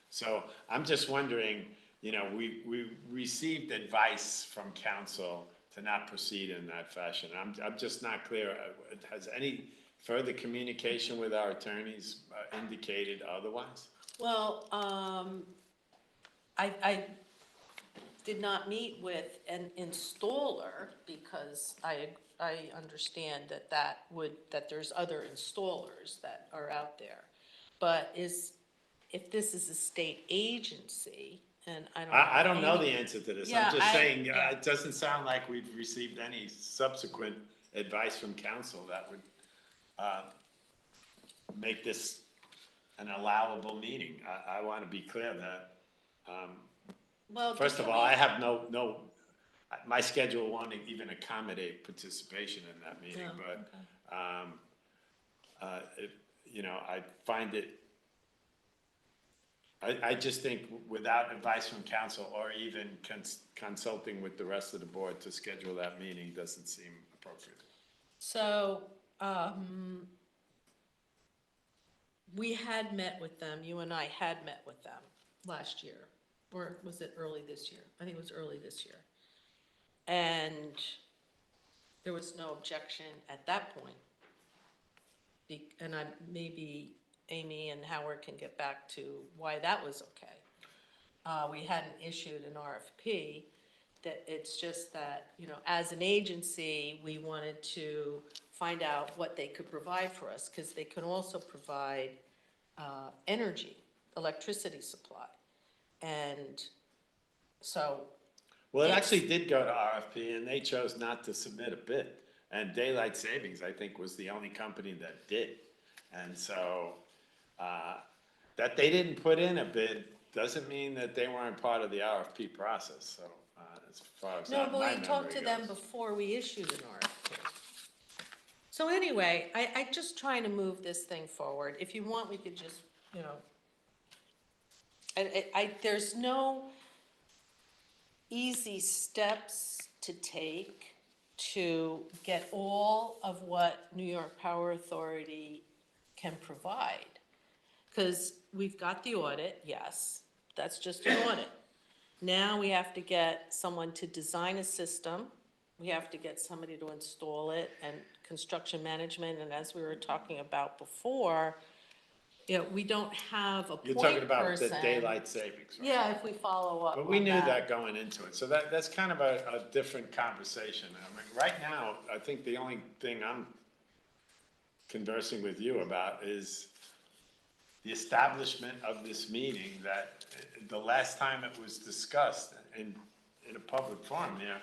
So I'm just wondering, you know, we received advice from council to not proceed in that fashion. I'm just not clear. Has any further communication with our attorneys indicated otherwise? Well, I did not meet with an installer because I understand that there's other installers that are out there. But if this is a state agency, and I don't know. I don't know the answer to this. Yeah, I'm just saying, yeah. it doesn't sound like we've received any subsequent advice from council that would make this an allowable meeting. I want to be clear that, Well, first of all, I have no, my schedule won't even accommodate participation in that meeting, Oh, but, you know, I find it, I just think without advice from council or even consulting with the rest of the board to schedule that meeting doesn't seem appropriate. So, we had met with them, you and I had met with them last year, or was it early this year? I think it was early this year. And there was no objection at that point. And maybe Amy and Howard can get back to why that was okay. We hadn't issued an RFP, that it's just that, you know, as an agency, we wanted to find out what they could provide for us, because they can also provide energy, electricity supply. And so. Well, it actually did go to RFP and they chose not to submit a bid. And Daylight Savings, I think, was the only company that did. And so, that they didn't put in a bid doesn't mean that they weren't part of the RFP process, so, as far as No, my but we memory talked to them goes. before we issued an RFP. So anyway, I just trying to move this thing forward. If you want, we could just, you know, there's no easy steps to take to get all of what New York Power Authority can provide. Because we've got the audit, yes, that's just an audit. Now we have to get someone to design a system. We have to get somebody to install it, and construction management, and as we were talking about before, you know, we don't have a point person. You're talking about the Daylight Savings, right? Yeah, if we follow up But we on knew that going into it, so that's kind of a different conversation. I mean, right now, I think the only thing I'm conversing with you about is the establishment of this meeting, that the last time it was discussed in a public forum here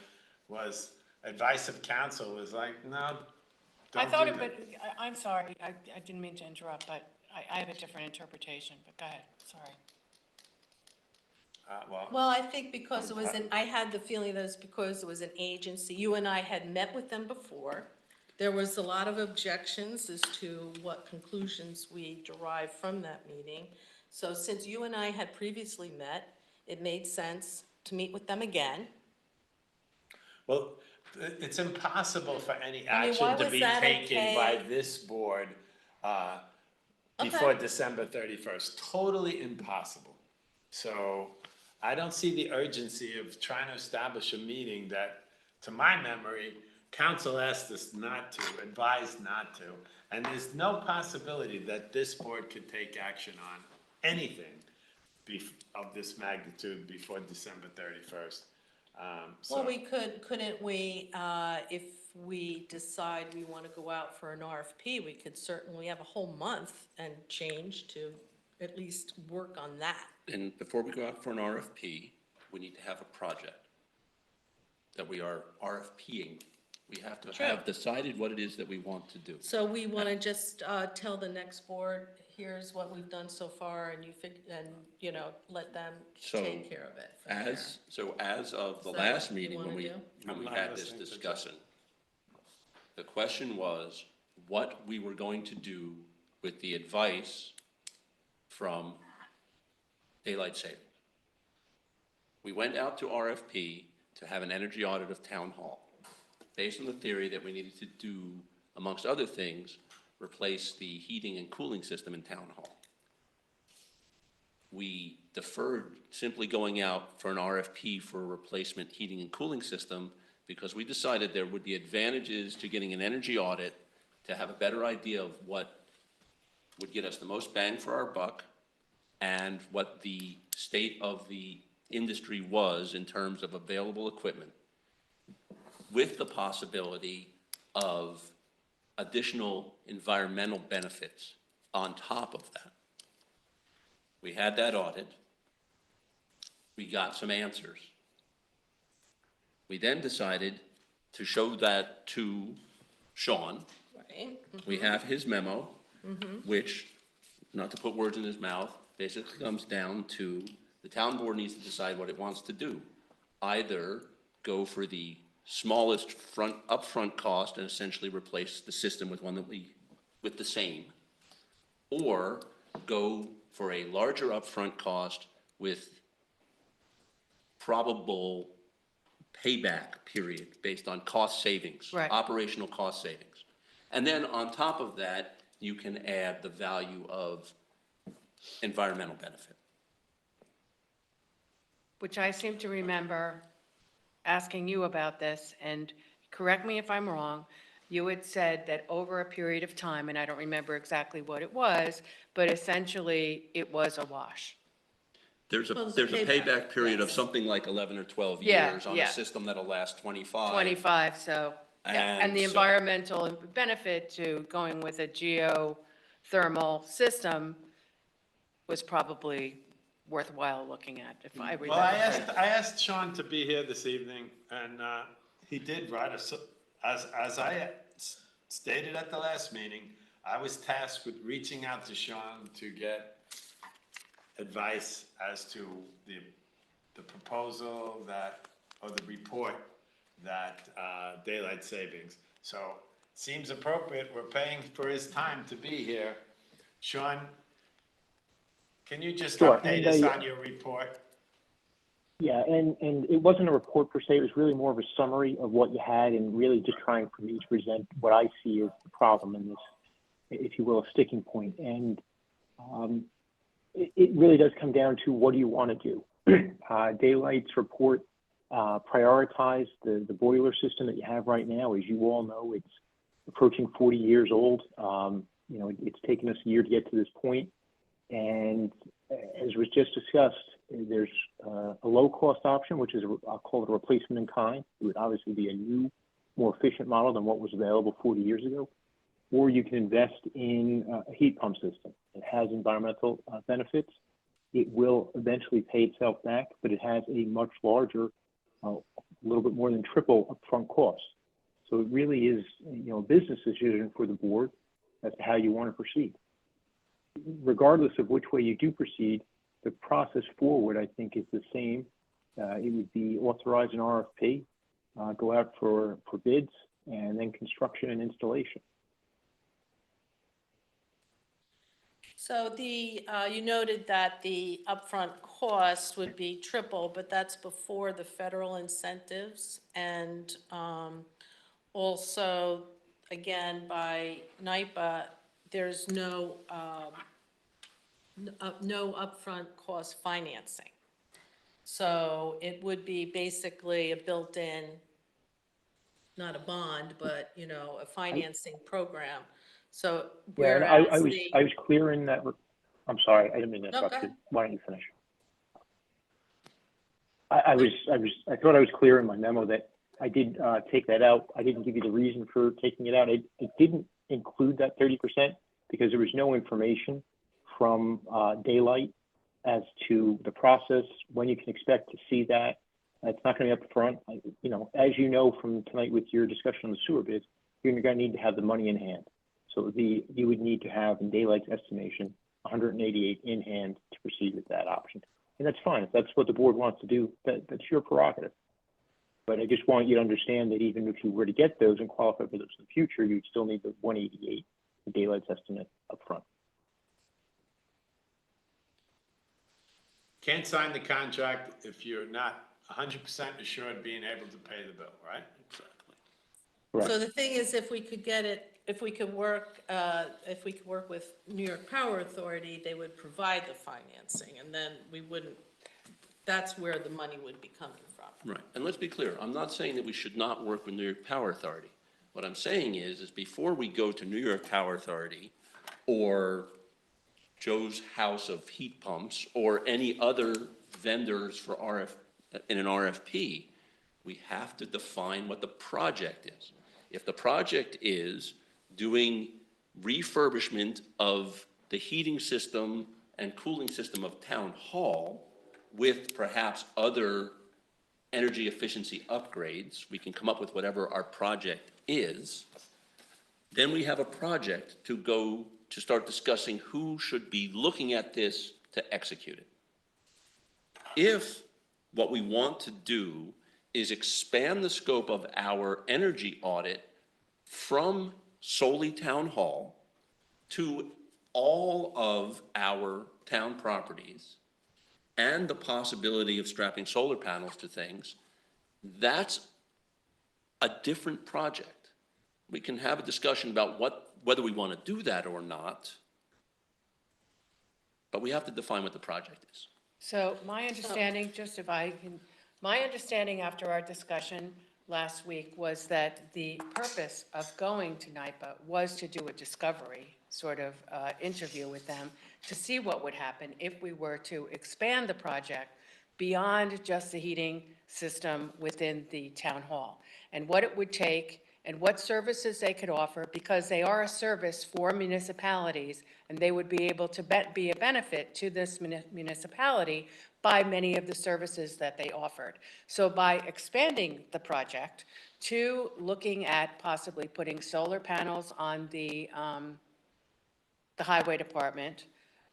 was advice of counsel was like, no, I don't thought do it, that. but I'm sorry, I didn't mean to interrupt, but I have a different interpretation, but go ahead, sorry. Well, I think because it was I had the feeling that it's because it was an agency. You and I had met with them before. There was a lot of objections as to what conclusions we derived from that meeting. So since you and I had previously met, it made sense to meet with them again. Well, it's impossible for any I mean, why action to was be that taken by okay? this board before December 31st. Totally impossible. So I don't see the urgency of trying to establish a meeting that, to my memory, council asked us not to, advised not to. And there's no possibility that this board could take action on anything of this magnitude before December 31st. Well, couldn't we, if we decide we want to go out for an RFP, we could certainly have a whole month and change to at least work on that. And before we go out for an RFP, we need to have a project that we are RFPing. We have to have decided what it is that we want to do. So we want to just tell the next board, here's what we've done so far, and let them So, take care of it. from there. As of the Is that last what you meeting, wanna when do? we I'm not had this listening to discussion, the question was what we were going to do with the advice from daylight savings. We went out to RFP to have an energy audit of town hall, based on the theory that we needed to do, amongst other things, replace the heating and cooling system in town hall. We deferred simply going out for an RFP for a replacement heating and cooling system because we decided there would be advantages to getting an energy audit to have a better idea of what would get us the most bang for our buck and what the state of the industry was in terms of available equipment, with the possibility of additional environmental benefits on top of that. We had that audit. We got some answers. We then decided to show that to Sean. Right? We have his memo, which, not to put words in his mouth, basically comes down to the town board needs to decide what it wants to do. Either go for the smallest upfront cost and essentially replace the system with one that with the same, or go for a larger upfront cost with probable payback period based on cost savings, Right. operational cost savings. And then on top of that, you can add the value of environmental benefit. Which I seem to remember asking you about this, and correct me if I'm wrong, you had said that over a period of time, and I don't remember exactly what it was, but essentially it was a wash. There's a Well, payback period of yes. something like 11 or 12 Yeah, years on yeah. a system that'll last 25. 25, so, yeah. And the so- environmental benefit to going with a geothermal system was probably worthwhile looking at, if I remember. Well, I correctly. asked Sean to be here this evening, and he did write us, as I stated at the last meeting, I was tasked with reaching out to Sean to get advice as to the proposal or the report that daylight savings. So, seems appropriate, we're paying for his time to be here. Sean, can you just Sure, update and us I- on your report? Yeah, and it wasn't a report per se, it was really more of a summary of what you had and really just trying for me to present what I see as the problem in this, if you will, a sticking point. And it really does come down to what do you want to do? Daylight's report prioritized the boiler system that you have right now. As you all know, it's approaching 40 years old. It's taken us a year to get to this point. And as was just discussed, there's a low-cost option, which is, I'll call it a replacement in kind. It would obviously be a new, more efficient model than what was available 40 years ago. Or you can invest in a heat pump system. It has environmental benefits. It will eventually pay itself back, but it has a much larger, a little bit more than triple upfront cost. So it really is, a business decision for the board as to how you want to proceed. Regardless of which way you do proceed, the process forward, I think, is the same. It would be authorize an RFP, go out for bids, and then construction and installation. So you noted that the upfront cost would be triple, but that's before the federal incentives. And also, again, by NYPA, there's no upfront cost financing. So it would be basically a built-in, not a bond, but, you know, a financing program. So Yeah, and whereas I was, the, I was clear in that, I'm sorry, I didn't mean to No, go interrupt you. ahead. Why don't you finish? I thought I was clear in my memo that I did, take that out. I didn't give you the reason for taking it out. It didn't include that 30% because there was no information from, Daylight as to the process, when you can expect to see that. It's not gonna be up front. You know, as you know from tonight with your discussion on the sewer bids, you're gonna need to have the money in hand. So it would be, you would need to have, in Daylight's estimation, 188 in hand to proceed with that option. And that's fine. If that's what the board wants to do, that's your prerogative. But I just want you to understand that even if you were to get those and qualify for those in the future, you'd still need the 188, the Daylight's estimate up front. Can't sign the contract if you're not 100% assured being able to pay the bill, right? Correct. so the thing is, if we could get it, if we could work with New York Power Authority, they would provide the financing, and then we wouldn't, that's where the money would be coming from. Right, and let's be clear, I'm not saying that we should not work with New York Power Authority. What I'm saying is before we go to New York Power Authority or Joe's House of Heat Pumps or any other vendors for in an RFP, we have to define what the project is. If the project is doing refurbishment of the heating system and cooling system of Town Hall with perhaps other energy efficiency upgrades, we can come up with whatever our project is. Then we have a project to start discussing who should be looking at this to execute it. If what we want to do is expand the scope of our energy audit from solely Town Hall to all of our town properties and the possibility of strapping solar panels to things, that's a different project. We can have a discussion about whether we want to do that or not, but we have to define what the project is. So my understanding, just if I can, my understanding after our discussion last week was that the purpose of going to NIPA was to do a discovery sort of interview with them to see what would happen if we were to expand the project beyond just the heating system within the town hall, and what it would take and what services they could offer, because they are a service for municipalities, and they would be able to be a benefit to this municipality by many of the services that they offered. So by expanding the project to looking at possibly putting solar panels on the highway department,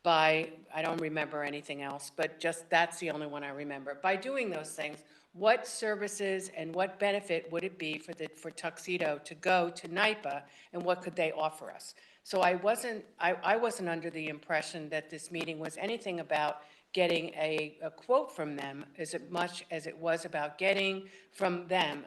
by, I don't remember anything else, but just that's the only one I remember. By doing those things, what services and what benefit would it be for Tuxedo to go to NIPA, and what could they offer us? So I wasn't under the impression that this meeting was anything about getting a quote from them as much as it was about getting from them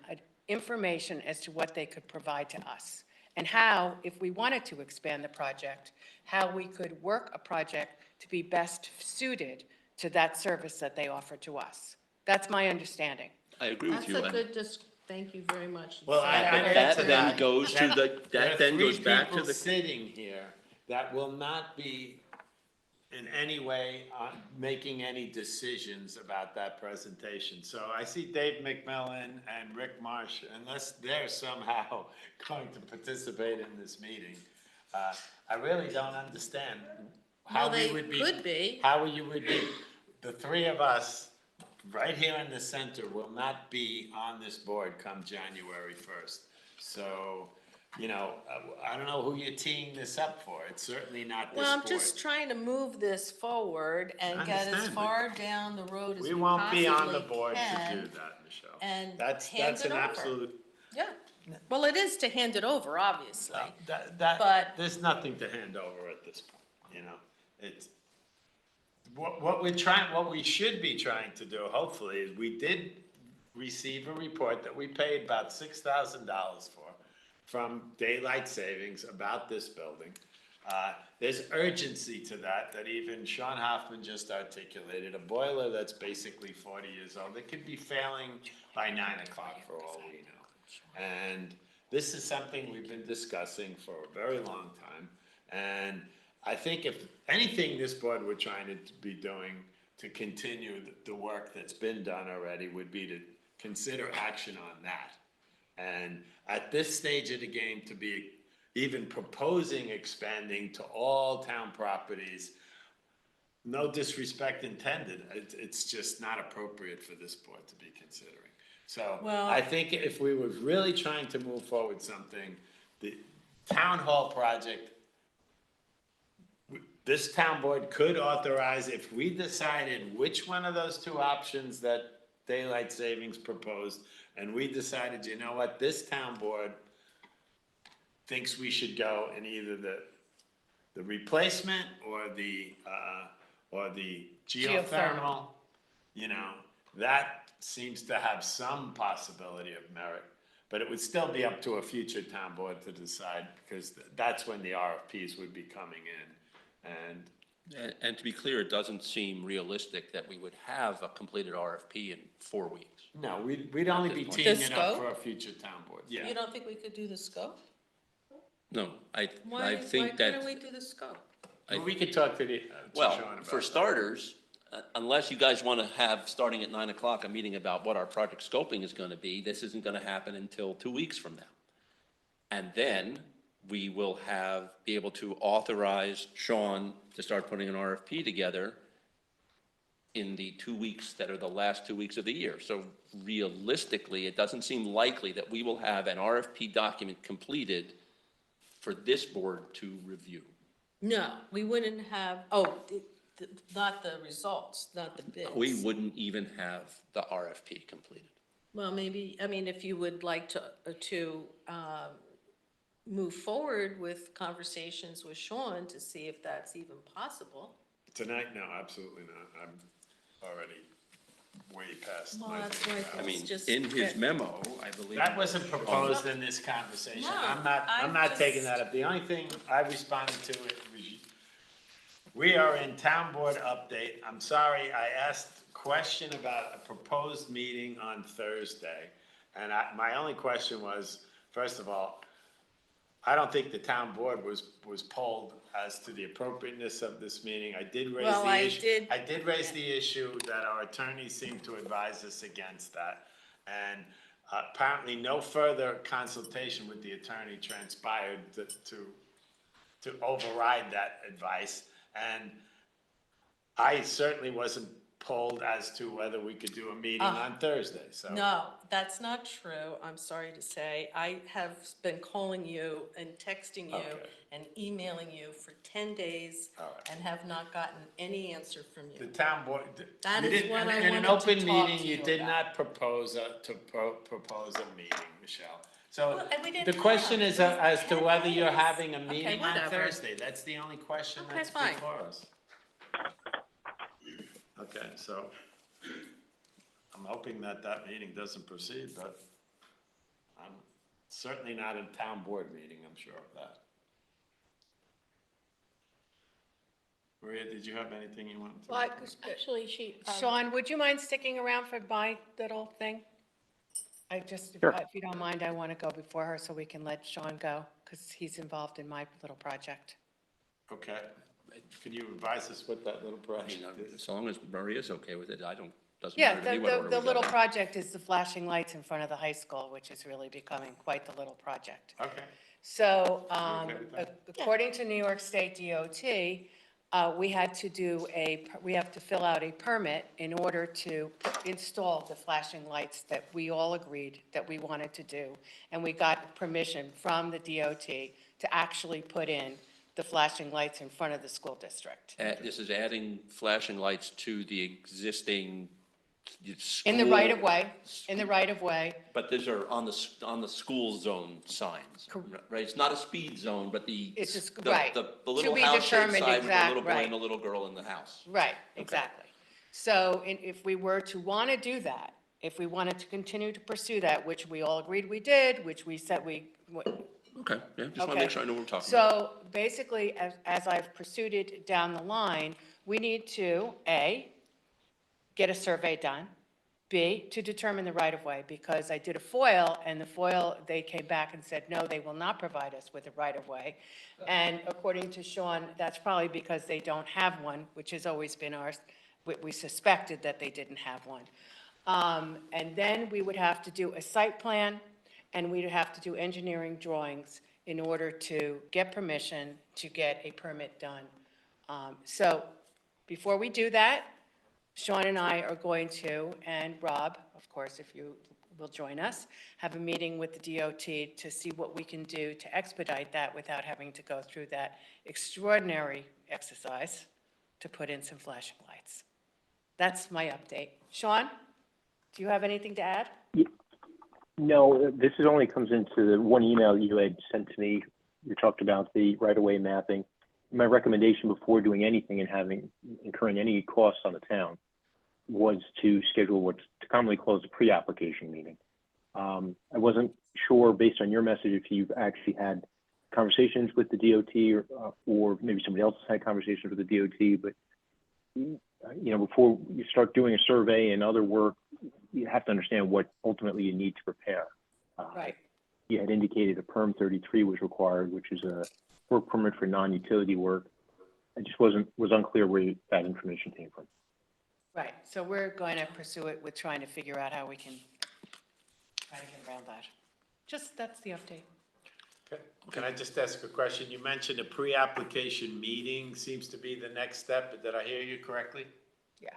information as to what they could provide to us, and how, if we wanted to expand the project, how we could work a project to be best suited to that service that they offer to us. That's my understanding. I agree with you. That's a good, thank you very much. Well, But I that then goes to there are then goes three back to people the. sitting here that will not be in any way making any decisions about that presentation. So I see Dave McMillan and Rick Marsh, unless they're somehow going to participate in this meeting. I really don't understand how Well, we they would be. could be. How you would be, the three of us, right here in the center, will not be on this board come January 1st. So, you know, I don't know who you're teeing this up for. It's certainly not this Well, I'm board. just trying to move this forward and get as Understand, but far down the road as we We won't be on the possibly board to can. do that, Michelle. and That's hand it an over. absolute. Yeah, well, it is to hand it over, obviously. That, there's nothing to hand over at this point, you know? It's, what we should be trying to do, hopefully, is we did receive a report that we paid about $6,000 for from Daylight Savings about this building. There's urgency to that even Sean Hoffman just articulated. A boiler that's basically 40 years old, it could be failing by 9 o'clock for all we know. And this is something we've been discussing for a very long time. And I think if anything this board were trying to be doing to continue the work that's been done already would be to consider action on that. And at this stage of the game, to be even proposing expanding to all town properties, no disrespect intended, it's just not appropriate for this board to be considering. So Well- I think if we were really trying to move forward something, the town hall project, this town board could authorize, if we decided which one of those two options that daylight savings proposed, and we decided, you know what, this town board thinks we should go in either the replacement or the geothermal, you know, that seems to have some possibility of merit, but it would still be up to a future town board to decide, because that's when the RFPs would be coming in. And to be clear, it doesn't seem realistic that we would have a completed RFP in 4 weeks. No, we'd only be The teeing it up scope? for a future town board, yeah. You don't think we could do the scope? No, I Why think that. couldn't we do the scope? Well, we could talk to the, to Well, Sean about for that. starters, unless you guys want to have, starting at 9 o'clock, a meeting about what our project scoping is going to be, this isn't going to happen until 2 weeks from now. And then we will be able to authorize Sean to start putting an RFP together in the 2 weeks that are the last 2 weeks of the year. So realistically, it doesn't seem likely that we will have an RFP document completed for this board to review. No, we wouldn't have, not the results, not the bids. We wouldn't even have the RFP completed. Well, maybe, I mean, if you would like to move forward with conversations with Sean to see if that's even possible. Tonight, no, absolutely not. I'm already way past Well, my. that's why I mean, just in his memo, I believe. That wasn't proposed in this conversation. No, I'm not I'm taking just- that up. The only thing I responded to it was, we are in town board update. I'm sorry, I asked a question about a proposed meeting on Thursday. And my only question was, first of all, I don't think the town board was polled as to the appropriateness of this meeting. I did raise Well, the I issue. did- I did raise the issue that our attorneys seemed to advise us against that. And apparently no further consultation with the attorney transpired to override that advice. And I certainly wasn't polled as to whether we could do a meeting on Thursday, so. No, that's not true, I'm sorry to say. I have been calling you and texting you Okay. and emailing you for 10 days All right. and have not gotten any answer from The you. town board. That you is didn't- what in- I In an wanted to open talk meeting, to you you did about. not propose a meeting, Michelle. So Well, and we the didn't question have. is It was as to 10 whether you're days. having a Okay, meeting on whatever. Thursday. That's the only question Okay, that's fine. before us. Okay, so I'm hoping that meeting doesn't proceed, but I'm certainly not in town board meeting, I'm sure of that. Maria, did you have anything you wanted to? Well, actually, Sean, would you mind sticking around for my little thing? I just, Sure. if you don't mind, I want to go before her so we can let Sean go, because he's involved in my little project. Okay. Can you advise us what that little I project mean, is? as long as Maria's okay with it, doesn't Yeah, matter to me what order the we go little in. project is the flashing lights in front of the high school, which is really becoming quite the little project. Okay. So, okay with that? according to New York State DOT, we have to fill out a permit in order to install the flashing lights that we all agreed that we wanted to do. And we got permission from the DOT to actually put in the flashing lights in front of the school district. This is adding flashing lights to the existing In the school- right of way, But these are on the school zone signs, right? It's not a speed zone, but It's a sc- the- right. The To little be house-shaped determined sign with a exact- little boy right. and a little girl in the house. Right, exactly. So if we were to want to do that, if we wanted to continue to pursue that, which we all agreed we did, which we said Okay, yeah, just want to Okay. make sure I know what we're talking about. So basically, as I've pursued it down the line, we need to, A, get a survey done. B, to determine the right-of-way, because I did a FOIL, and the FOIL, they came back and said, no, they will not provide us with a right-of-way. And according to Sean, that's probably because they don't have one, which has always been ours. We suspected that they didn't have one. And then we would have to do a site plan, and we'd have to do engineering drawings in order to get permission to get a permit done. So before we do that, Sean and I are going to, and Rob, of course, if you will join us, have a meeting with the DOT to see what we can do to expedite that without having to go through that extraordinary exercise to put in some flashing lights. That's my update. Sean, do you have anything to add? No, this is only comes into the one email you had sent to me. You talked about the right-of-way mapping. My recommendation before doing anything and incurring any costs on the town was to schedule what's commonly called a pre-application meeting. I wasn't sure, based on your message, if you've actually had conversations with the DOT or maybe somebody else has had conversations with the DOT, but before you start doing a survey and other work, you have to understand what ultimately you need to prepare. Right. You had indicated a Perm 33 was required, which is a work permit for non-utility work. I just was unclear where that information came from. Right, so we're going to pursue it with trying to figure out how we can try to get around that. That's the update. Can I just ask a question? You mentioned a pre-application meeting seems to be the next step. Did I hear you correctly? Yeah.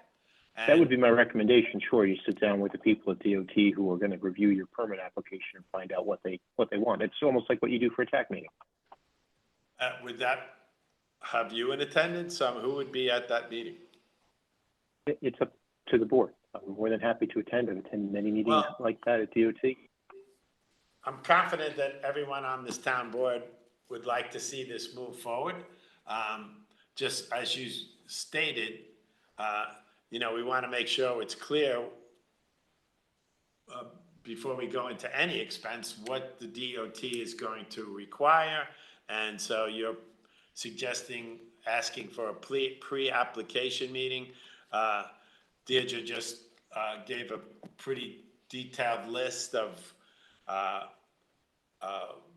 That would be my recommendation. Sure, you sit down with the people at DOT who are going to review your permit application and find out what they want. It's almost like what you do for a TAC meeting. Would that have you in attendance? Who would be at that meeting? It's up to the board. I'm more than happy to attend. I've attended many meetings like that at DOT. I'm confident that everyone on this town board would like to see this move forward. Just as you stated, we want to make sure it's clear before we go into any expense what the DOT is going to require. And so you're asking for a pre-application meeting. Deirdre just gave a pretty detailed list of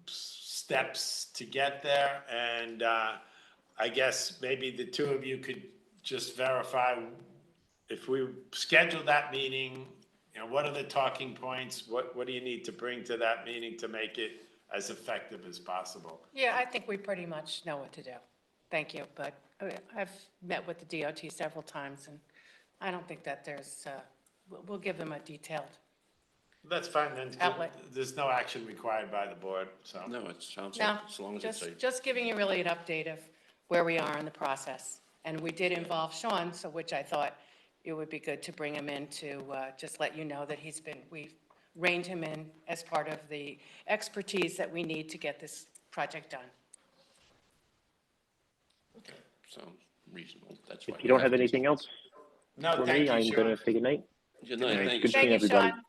steps to get there. And I guess maybe the two of you could just verify if we schedule that meeting, what are the talking points? What do you need to bring to that meeting to make it as effective as possible? Yeah, I think we pretty much know what to do. Thank you, but I've met with the DOT several times, and I don't think that we'll give them a detailed. That's fine then. Outlet. There's no action required by the board, so. No, it sounds No, like, as long as it's a. just giving you really an update of where we are in the process. And we did involve Sean, so which I thought it would be good to bring him in to just let you know that we've reined him in as part of the expertise that we need to get this project done. Okay, sounds reasonable. That's fine. If you don't have anything else No, for thank me, you, I'm going Sean. to say goodnight. Good night, thank you. Good seeing Thank you, everybody. Sean.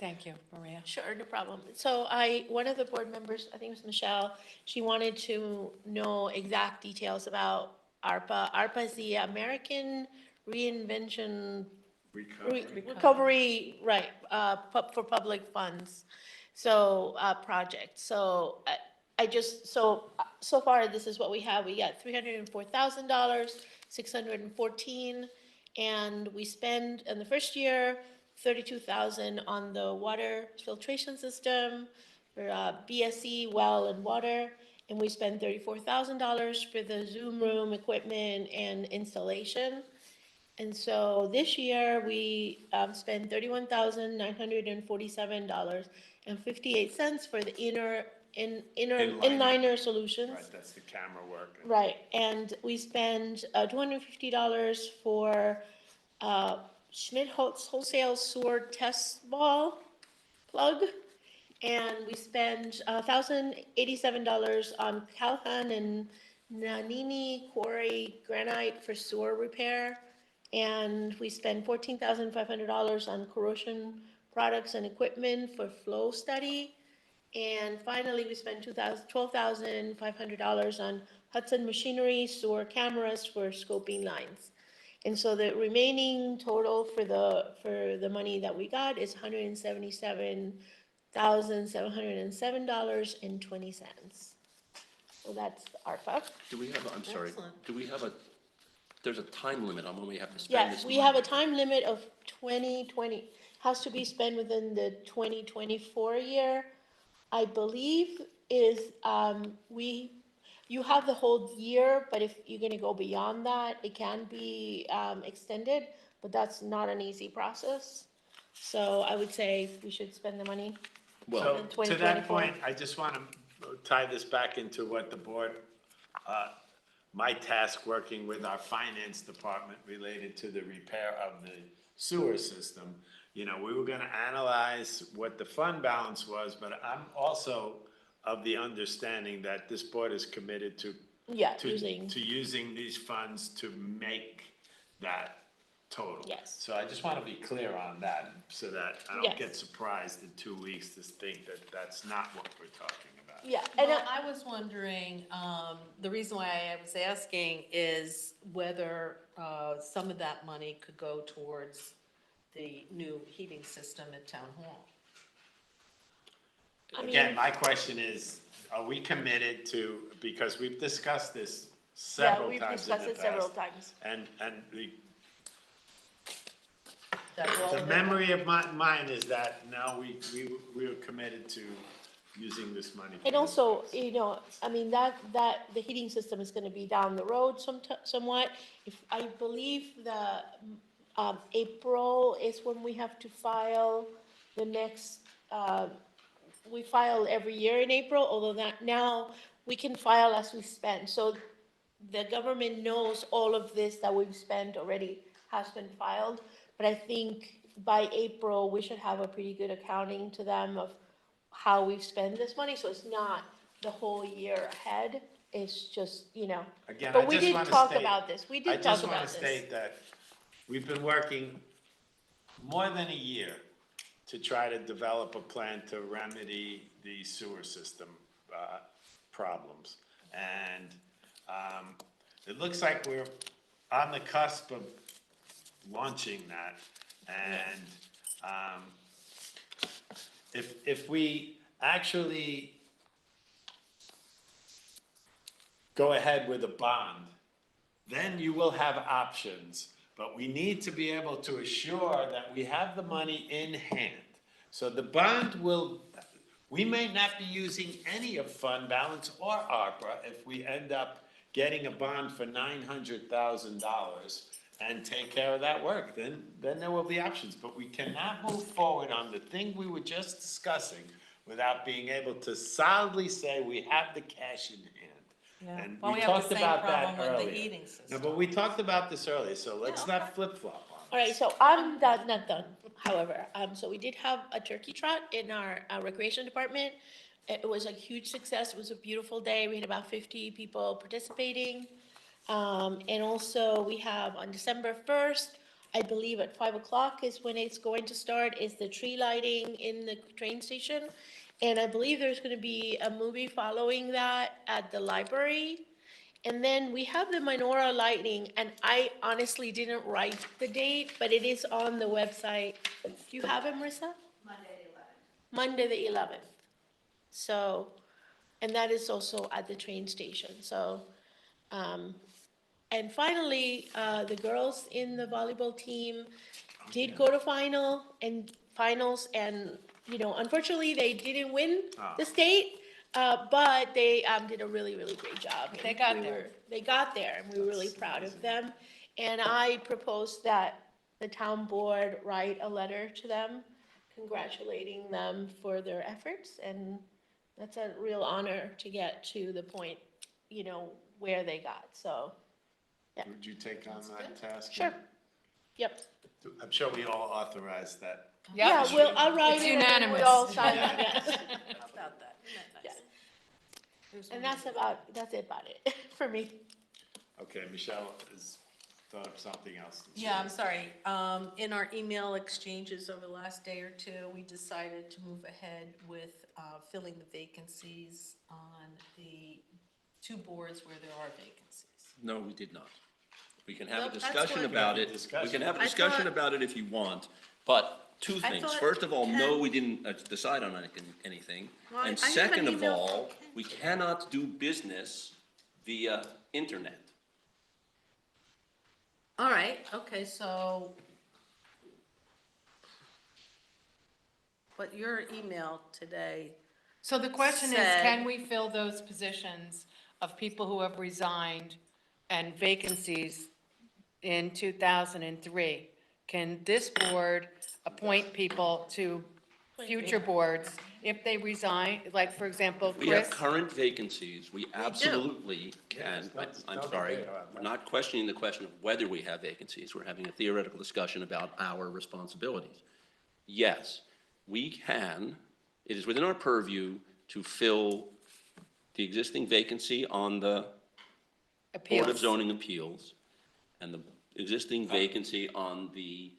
Thank you, Maria. Sure, no problem. So one of the board members, I think it was Michelle, she wanted to know exact details about ARPA. ARPA is the American Reinvention Recovery, right, for public funds. So, project. So so far, this is what we have. We got $304,000, 614, and we spend in the first year, 32,000 on the water filtration system for BSE, well and water, and we spend $34,000 for the Zoom room equipment and installation. And so this year, we spent $31,947.58 for the inliner solutions. Right, that's the camera work. Right, and we spend $250 for Schmidt Wholesale Sewer Test Ball plug, and we spend $1,087 on Calhoun and Nanini Quarry Granite for sewer repair, and we spend $14,500 on corrosion products and equipment for flow study, And finally, we spent $12,500 on Hudson machinery, sewer cameras for scoping lines. And so the remaining total for the money that we got is $177,707.20. So that's ARPA. Do we have, I'm sorry, Excellent. do we have there's a time limit on when we have to spend this Yes, money? we have a time limit of 2020, has to be spent within the 2024 year. I believe is, you have the whole year, but if you're gonna go beyond that, it can be, extended, but that's not an easy process. So I would say we should spend the money. So in to that 2024. point, I just want to tie this back into what the board, my task working with our finance department related to the repair of the sewer system. You know, we were going to analyze what the fund balance was, but I'm also of the understanding that this board is committed to using these funds to make that total. Yes. So I just want to be clear on that, so that I don't Yes. get surprised in 2 weeks to think that that's not what we're talking about. Yeah, and Well, I was wondering, the reason why I was asking is whether some of that money could go towards the new heating system at Town Hall. Again, my question is, are we committed to, because we've discussed this yeah, several we've times in discussed the it several past. times. And That all the of it- memory of mine is that now we are committed to using this money. for And this also, purpose. you know, I mean, that, the heating system is gonna be down the road somewhat. If, I believe the, April is when we have to file the next, we file every year in April, although that now we can file as we spend. So the government knows all of this that we've spent already has been filed. But I think by April, we should have a pretty good accounting to them of how we've spent this money. So it's not the whole year ahead. It's just, you know. Again, But I we just did wanna talk state- about this. We I did talk just want about to this. state that we've been working more than a year to try to develop a plan to remedy the sewer system problems. And it looks like we're on the cusp of launching that. And if we actually go ahead with a bond, then you will have options. But we need to be able to assure that we have the money in hand. So the bond will, we may not be using any of fund balance or ARPA if we end up getting a bond for $900,000 and take care of that work, then there will be options. But we cannot move forward on the thing we were just discussing without being able to solidly say we have the cash in hand. Yeah. And Well, we we have the talked same about that problem with the earlier. heating No, system. but we talked about this earlier, so let's not flip-flop on it. All right, so I'm not done, however. So we did have a turkey trot in our recreation department. It was a huge success. It was a beautiful day. We had about 50 people participating. And also we have on December 1st, I believe at 5 o'clock is when it's going to start, is the tree lighting in the train station. And I believe there's gonna be a movie following that at the library. And then we have the menorah lighting, and I honestly didn't write the date, but it is on the website. Do you have it, Marissa? Monday the 11th. Monday, the 11th. So, and that is also at the train station, so, and finally, the girls in the volleyball team did go to finals, and, you know, unfortunately, they didn't win the state, but they, did a really, really great job. They and got we there. were- They got there, and we were really proud of them. And I proposed that the town board write a letter to them, congratulating them for their efforts, and that's a real honor to get to the point, you know, where they got, so, Would you take on that task? sure. Yep. I'm sure we all authorize that. Yeah, well, I'll write It's it and then we unanimous. all sign it, yes. How about that? Isn't that nice? And that's it about it for me. Okay, Michelle is thought of something else. to Yeah, say. I'm sorry. In our email exchanges over the last day or two, we decided to move ahead with filling the vacancies on the 2 boards where there are vacancies. No, we did not. We can have a Nope, that's discussion what- about it. We Discussion. can have a I discussion thought- about it if you want, but two I things. thought First of all, no, Ken- we didn't decide on anything. Well, And I have an second of email from all, Ken. we cannot do business via internet. All right, okay, so. But your email today, So the question is, said- can we fill those positions of people who have resigned and vacancies in 2003? Can this board appoint people to future boards if they resign, like, for example, We have Chris? current vacancies, we absolutely can. I'm sorry, we're not questioning the question of whether we have vacancies. We're having a theoretical discussion about our responsibilities. Yes, we can, it is within our purview to fill the existing vacancy on the Board of Appeals. Zoning Appeals and the existing vacancy on the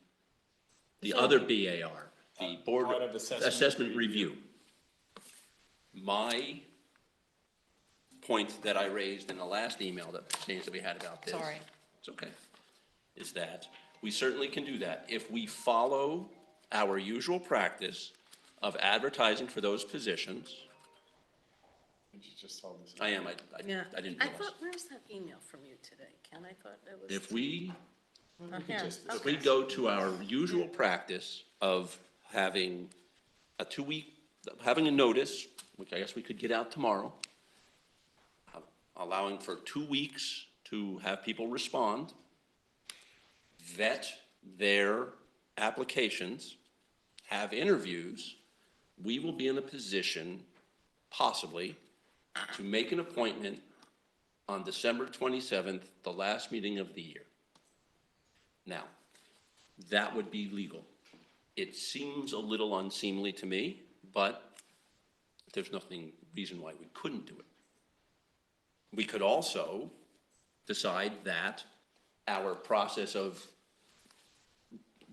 other BAR, the Board Board of of Assessment Assessment Review. My point that I raised in the last email that James that we had about this. Sorry. It's okay. Is that we certainly can do that if we follow our usual practice of advertising for those positions. You just told us. I am, I yeah. didn't I realize. thought, where's that email from you today, Ken? I thought it was. If we Here, If we okay. go to our usual practice of having a 2-week, having a notice, which I guess we could get out tomorrow, allowing for 2 weeks to have people respond, vet their applications, have interviews, we will be in a position, possibly, to make an appointment on December 27th, the last meeting of the year. Now, that would be legal. It seems a little unseemly to me, but there's nothing, reason why we couldn't do it. We could also decide that our process of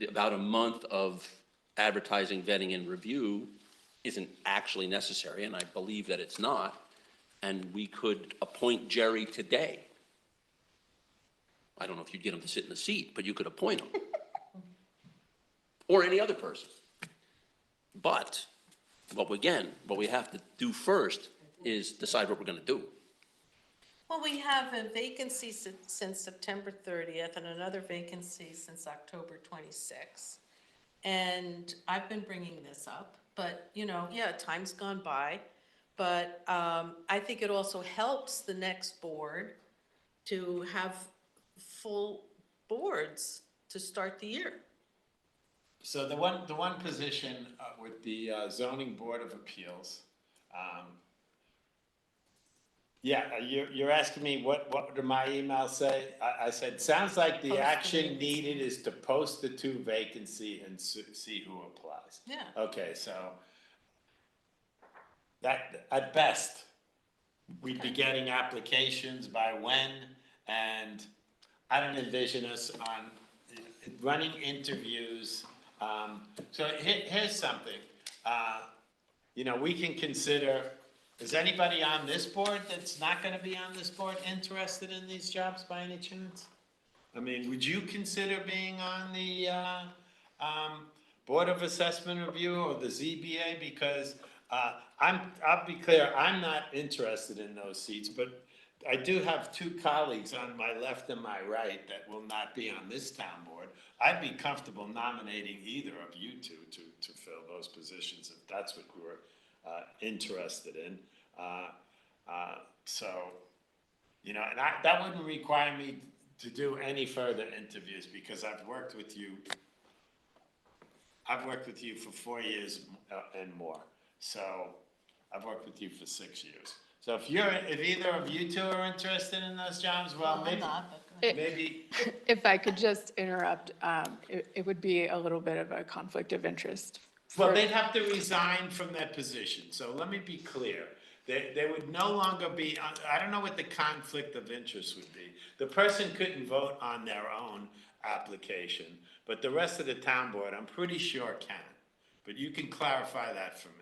about a month of advertising, vetting, and review isn't actually necessary, and I believe that it's not, and we could appoint Jerry today. I don't know if you'd get him to sit in the seat, but you could appoint him. Or any other person. But, what we have to do first is decide what we're gonna do. Well, we have a vacancy since September 30th and another vacancy since October 26th. And I've been bringing this up, but, yeah, time's gone by. But I think it also helps the next board to have full boards to start the year. So the one position with the zoning board of appeals, yeah, you're asking me what did my email say? I said, sounds like the Post the action vacancy. needed is to post the 2 vacancy and see who applies. Yeah. Okay, so that, at best, we'd be getting applications by when, and I don't envision us on running interviews. So here's something, we can consider, is anybody on this board that's not gonna be on this board interested in these jobs by any chance? I mean, would you consider being on the, Board of Assessment Review or the ZBA? Because, I'll be clear, I'm not interested in those seats, but I do have 2 colleagues on my left and my right that will not be on this town board. I'd be comfortable nominating either of you two to fill those positions if that's what you were interested in. So, and that wouldn't require me to do any further interviews because I've worked with you for 4 years and more. So I've worked with you for 6 years. So if either of you two are interested in those jobs, well, I'm not, but go ahead. maybe, If I could just interrupt, it would be a little bit of a conflict of interest. well, they'd have to resign from that position. So let me be clear. There would no longer be, I don't know what the conflict of interest would be. The person couldn't vote on their own application, but the rest of the town board, I'm pretty sure can. But you can clarify that for me.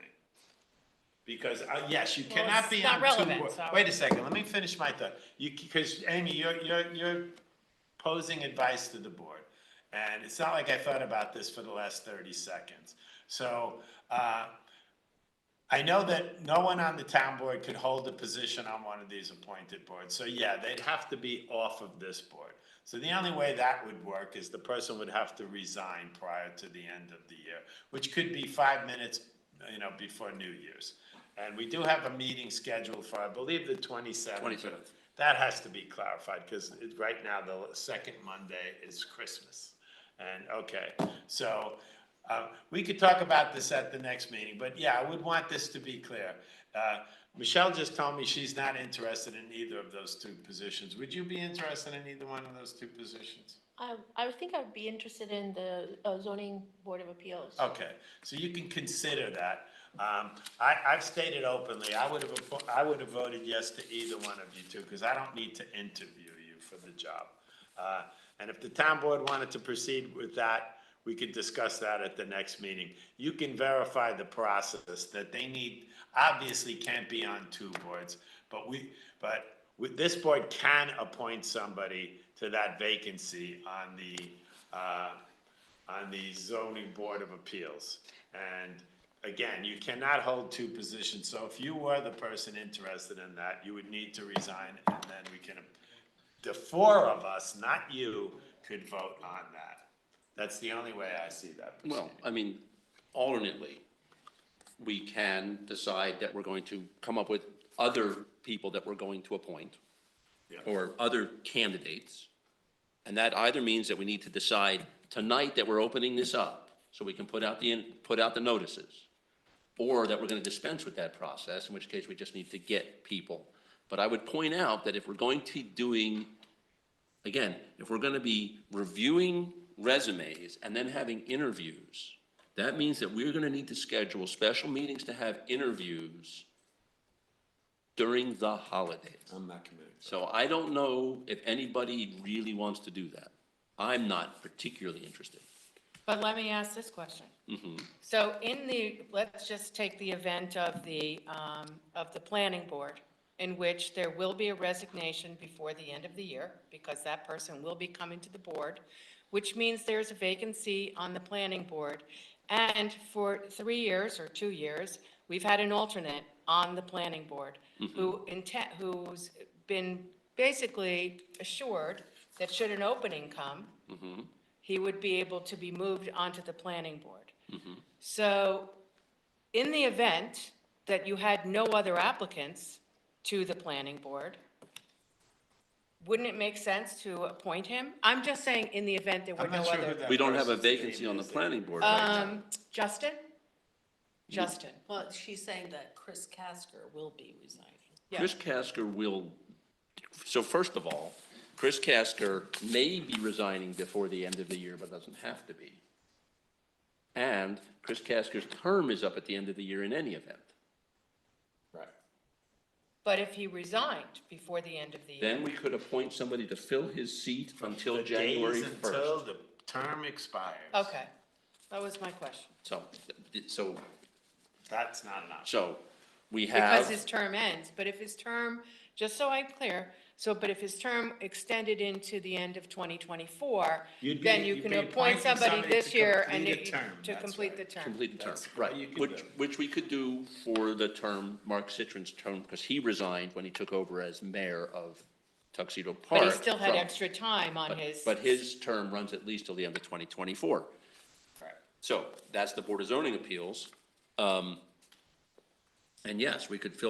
Because, yes, you Well, cannot it's be not on two relevant, boards. so- Wait a second, let me finish my thought. Because Amy, you're posing advice to the board. And it's not like I thought about this for the last 30 seconds. So, I know that no one on the town board could hold a position on one of these appointed boards. So yeah, they'd have to be off of this board. So the only way that would work is the person would have to resign prior to the end of the year, which could be 5 minutes, before New Year's. And we do have a meeting scheduled for, I believe, the 27th. 27th. That has to be clarified because right now the second Monday is Christmas. And, okay, so we could talk about this at the next meeting, but yeah, I would want this to be clear. Michelle just told me she's not interested in either of those two positions. Would you be interested in either one of those two positions? I would think I'd be interested in the zoning board of appeals. Okay, so you can consider that. I've stated openly, I would have voted yes to either one of you two, because I don't need to interview you for the job. And if the town board wanted to proceed with that, we could discuss that at the next meeting. You can verify the process that they need, obviously can't be on two boards, but this board can appoint somebody to that vacancy on the zoning board of appeals. And again, you cannot hold two positions, so if you were the person interested in that, you would need to resign, and then the four of us, not you, could vote on that. That's the only way I see that proceeding. Well, I mean, alternately, we can decide that we're going to come up with other people that we're going to appoint, or other candidates. And that either means that we need to decide tonight that we're opening this up, so we can put out the notices, or that we're gonna dispense with that process, in which case we just need to get people. But I would point out that if we're going to be doing, again, if we're gonna be reviewing resumes and then having interviews, that means that we're gonna need to schedule special meetings to have interviews during the holidays. I'm not committed. So I don't know if anybody really wants to do that. I'm not particularly interested. But let me ask this question. So let's just take the event of the planning board, in which there will be a resignation before the end of the year, because that person will be coming to the board, which means there's a vacancy on the planning board. And for 3 years or 2 years, we've had an alternate on the planning board who's been basically assured that should an opening come, he would be able to be moved onto the planning board. So in the event that you had no other applicants to the planning board, wouldn't it make sense to appoint him? I'm just saying, in the event there were I'm no not sure who other. that We don't have a person's name vacancy on the is. planning board right now. Justin? Justin, Well, she's saying that Chris Casker will be resigning. yeah. Chris Casker will, so first of all, Chris Casker may be resigning before the end of the year, but doesn't have to be. And Chris Casker's term is up at the end of the year in any event. Right. But if he resigned before the end of the year. Then we could appoint somebody to fill his seat until The January days until 1st. the term expires. Okay, that was my question. So That's not an option. so we Because have, his term ends, but if his term, just so I'm clear, but if his term extended into the end of 2024, then you you'd can be appoint appointing somebody this to year complete and a term, to that's complete right. the term. complete the term, That's what you right, could do. which we could do for the term, Mark Citron's term, because he resigned when he took over as mayor of Tuxedo Park. But he still had from- extra time on his. But his term runs at least till the end of 2024. Correct. So that's the Board of Zoning Appeals. And yes, we could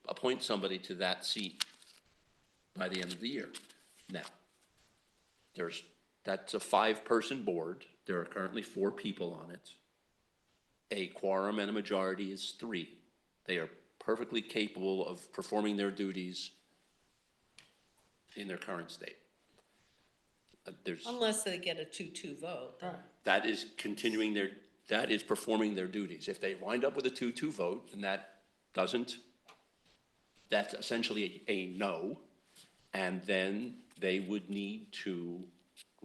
appoint somebody to that seat by the end of the year. Now, that's a 5-person board. There are currently 4 people on it. A quorum and a majority is 3. They are perfectly capable of performing their duties in their current state. Unless they get a 2-2 vote. then- That is performing their duties. If they wind up with a 2-2 vote and that doesn't that's essentially a no, and then they would need to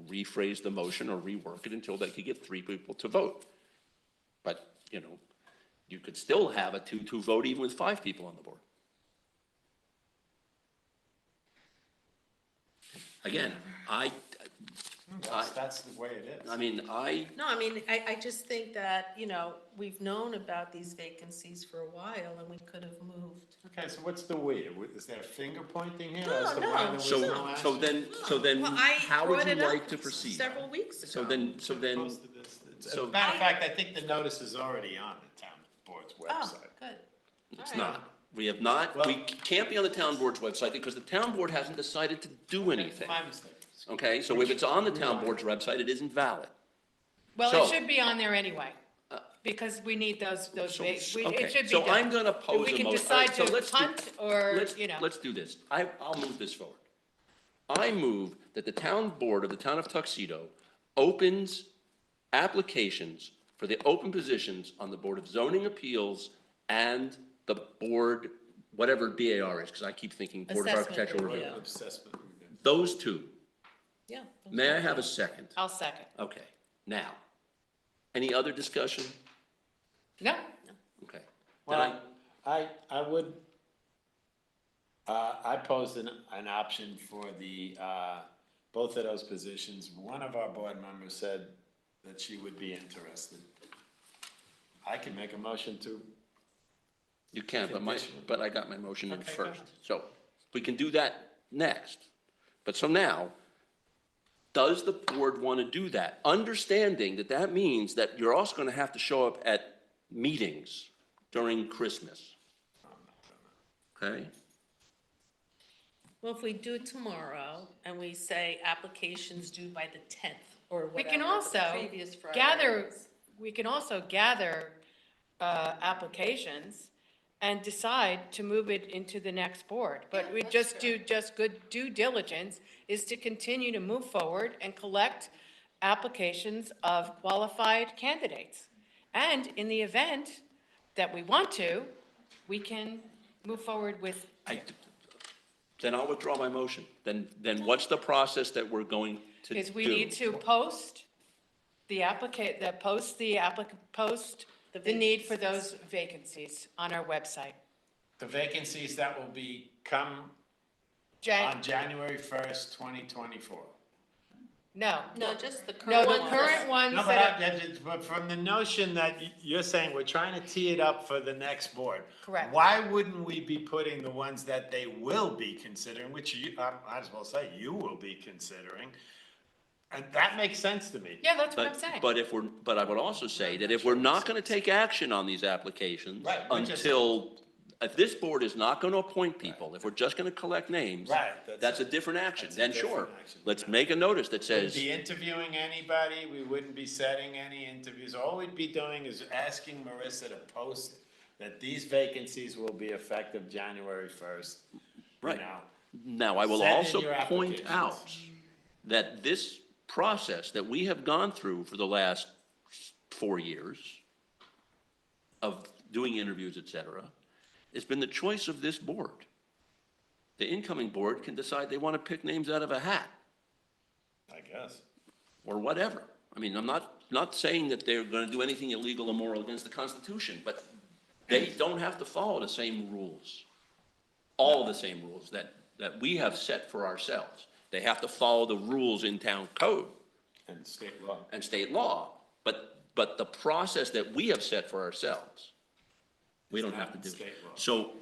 rephrase the motion or rework it until they could get 3 people to vote. But, you know, you could still have a 2-2 vote even with 5 people on the board. Again, That's the way it is. I mean, No, I mean, I just think that, you know, we've known about these vacancies for a while and we could have moved. Okay, so what's the we? Is there finger pointing here? No, as to no. why there was no action? so then, Well, I how would brought you it up like to proceed? Several weeks ago. So then, As a matter of fact, I think the notice is already on the town board's Oh, website. good. it's All right. not. We have not, we can't be on the town board's website because the town board hasn't decided to do anything. My mistake. Okay, so if it's on the town board's website, it isn't valid. Well, So- it should be on there anyway, because we need those, So, it should okay, be so done. I'm gonna pose a motion. We can All decide right, so to let's do- punt or, you know. Let's do this. I'll move this forward. I move that the town board of the town of Tuxedo opens applications for the open positions on the Board of Zoning Appeals and the board, whatever BAR is, because I keep thinking Board of Assessment Architectural Review. Review. Assessment. Those two. Yeah. May I have a second? I'll second. Okay, now, any other discussion? No, Okay. Did Well, I would, I posed an option for the, both of those positions. One of our board members said that she would be interested. I can make a motion to, You can, but I got my motion in Okay, go first. ahead. So we can do that next. But so now, does the board want to do that? Understanding that that means that you're also going to have to show up at meetings during Christmas. Okay? Well, if we do it tomorrow and we say applications due by the 10th or we whatever. can the also previous Friday gather, is. we can also gather applications and decide to move it into the next board. But we just do, just good due diligence is to continue to move forward and collect applications of qualified candidates. And in the event that we want to, we can move forward with, Then I'll withdraw my motion. Then what's the process that we're going to do? is we need to post the post the need for those vacancies on our website. the vacancies that will become Jan, on January 1st, 2024. no, No, just the current no, ones. the current ones No, that are, but from the notion that you're saying we're trying to tee it up for the next board. Correct. Why wouldn't we be putting the ones that they will be considering, which you, I might as well say, you will be considering? And that makes sense to me. yeah, that's what I'm saying. But I would also say that if we're not going to take action on these applications Right, we just- until, if this board is not going to appoint people, if we're just going to collect names, Right, that's a different action. that's a Then different sure, action. let's make a notice that Wouldn't says, be interviewing anybody, we wouldn't be setting any interviews. All we'd be doing is asking Marissa to post that these vacancies will be effective January 1st. you Right. know. now, I will Send in also your point applications. out that this process that we have gone through for the last 4 years of doing interviews, et cetera, has been the choice of this board. The incoming board can decide they want to pick names out of a hat I guess. or whatever. I mean, I'm not saying that they're going to do anything illegal or immoral against the Constitution, but they don't have to follow the same rules, all the same rules that we have set for ourselves. They have to follow the rules in town code And state law. and state law, but the process that we have set for ourselves, we don't have to do. State law.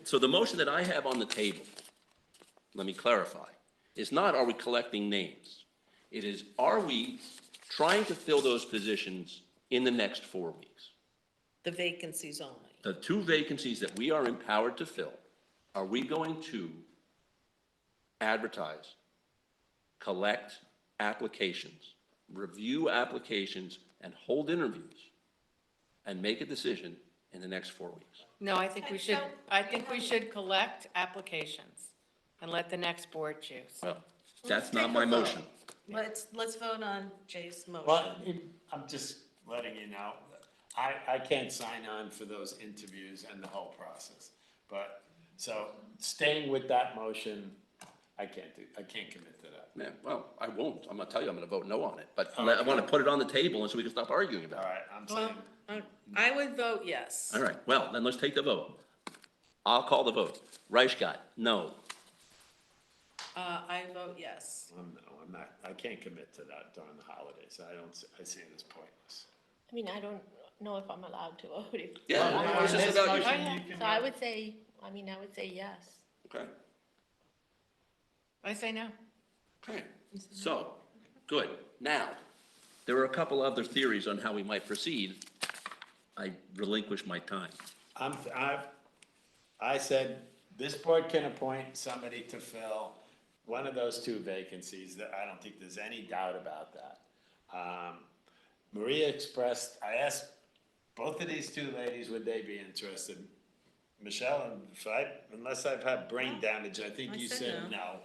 So the motion that I have on the table, let me clarify, is not are we collecting names? It is, are we trying to fill those positions in the next 4 weeks? The vacancies only. The 2 vacancies that we are empowered to fill, are we going to advertise, collect applications, review applications, and hold interviews, and make a decision in the next 4 weeks? No, I think we should collect applications and let the next board choose. Well, that's not my motion. Let's vote on Jay's motion. Well, I'm just letting you know, I can't sign on for those interviews and the whole process. But So staying with that motion, I can't commit to that. Yeah, well, I won't. I'm gonna tell you, I'm gonna vote no on it, but I wanna put it on the table and so we can stop arguing All about it. right, I'm Well, saying, I would vote yes. All right, well, then let's take the vote. I'll call the vote. Reichgott, no. I vote yes. I'm not, I can't commit to that during the holidays. I see it as pointless. I mean, I don't know if I'm allowed to vote if. Yeah, I no, don't it's know. just about you. So I would say, I would say yes. Okay, I say no. okay, so, good. Now, there are a couple other theories on how we might proceed. I relinquish my time. I said, this board can appoint somebody to fill one of those two vacancies, that I don't think there's any doubt about that. Maria expressed, I asked both of these two ladies, would they be interested? Michelle, unless I've had brain damage, I think I you said said no.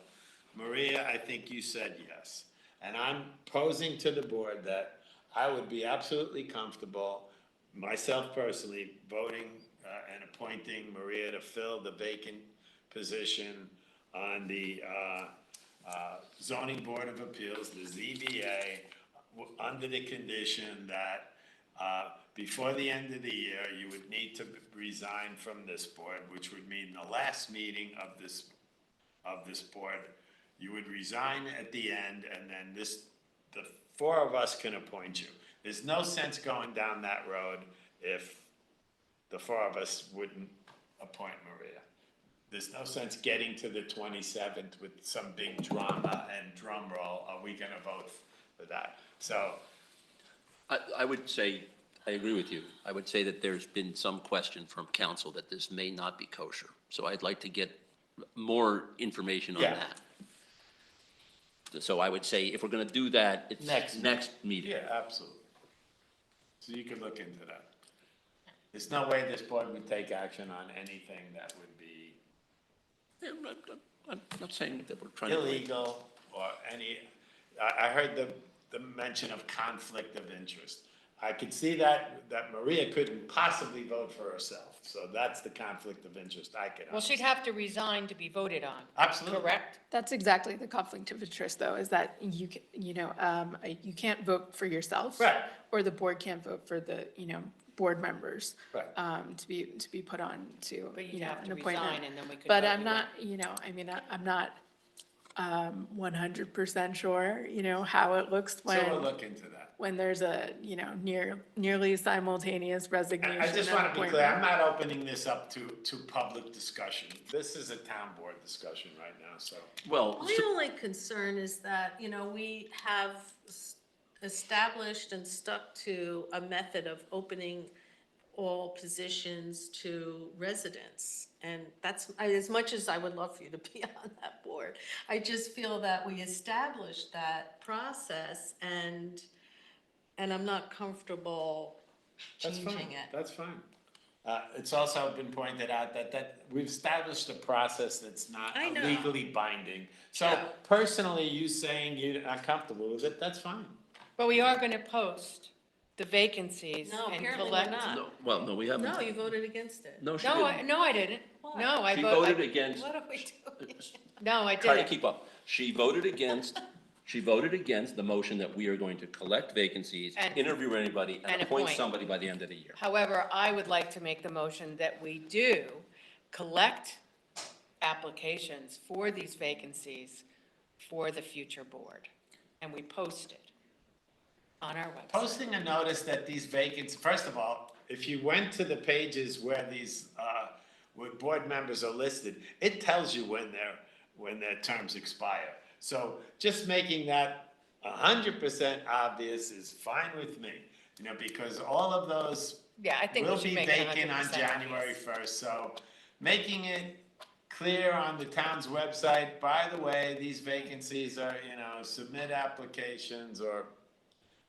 Maria, I think you said yes. And I'm posing to the board that I would be absolutely comfortable, myself personally, voting and appointing Maria to fill the vacant position on the Zoning Board of Appeals, the ZBA, under the condition that before the end of the year, you would need to resign from this board, which would mean the last meeting of this board, you would resign at the end, and then the four of us can appoint you. There's no sense going down that road if the four of us wouldn't appoint Maria. There's no sense getting to the 27th with some big drama and drum roll. Are we gonna vote for that? So, I would say, I agree with you. I would say that there's been some question from council that this may not be kosher. So I'd like to get more information on Yeah. that. So I would say if we're gonna do that, it's next meeting. yeah, absolutely. So you can look into that. There's no way this board would take action on anything that would be Yeah, I'm not saying that we're trying to. illegal or any, I heard the mention of conflict of interest. I could see that Maria couldn't possibly vote for herself, so that's the conflict of interest I could Well, she'd understand. have to resign to be voted on. Absolutely. Correct? That's exactly the conflict of interest, though, is that you can't vote for yourself. Right. Or the board can't vote for the, board members. Right. To be put on to, But you'd have an to appointment. resign and then we could. But vote I'm you not, I'm not 100% sure, how it looks So we'll when, look into that. when there's a, nearly simultaneous resignation. I just and want to be clear, I'm appointment. not opening this up to public discussion. This is a town board discussion right now, so. Well, My only concern is that, we have established and stuck to a method of opening all positions to residents. And that's, as much as I would love for you to be on that board, I just feel that we established that process and I'm not comfortable That's fine. changing it. That's fine. It's also been pointed out that we've established a process that's not I know. legally binding. So Yeah. personally, you saying you're not comfortable with it, that's fine. But we are going to post the vacancies No, and apparently we're collect. not. no, we haven't. No, you voted against it. No, she No, didn't. I didn't. What? No, I She voted. voted against, What are we doing? No, I try to didn't. keep up. She voted against the motion that we are going to collect vacancies, And- interview anybody, and and appoint appoint. somebody by the end of the year. However, I would like to make the motion that we do collect applications for these vacancies for the future board. And we post it on our website. Posting a notice that these vacancies, first of all, if you went to the pages where these, where board members are listed, it tells you when their terms expire. So just making that 100% obvious is fine with me, because all of those Yeah, I think we will should be make it 100% vacant on January obvious. 1st. So making it clear on the town's website, by the way, these vacancies are, submit applications or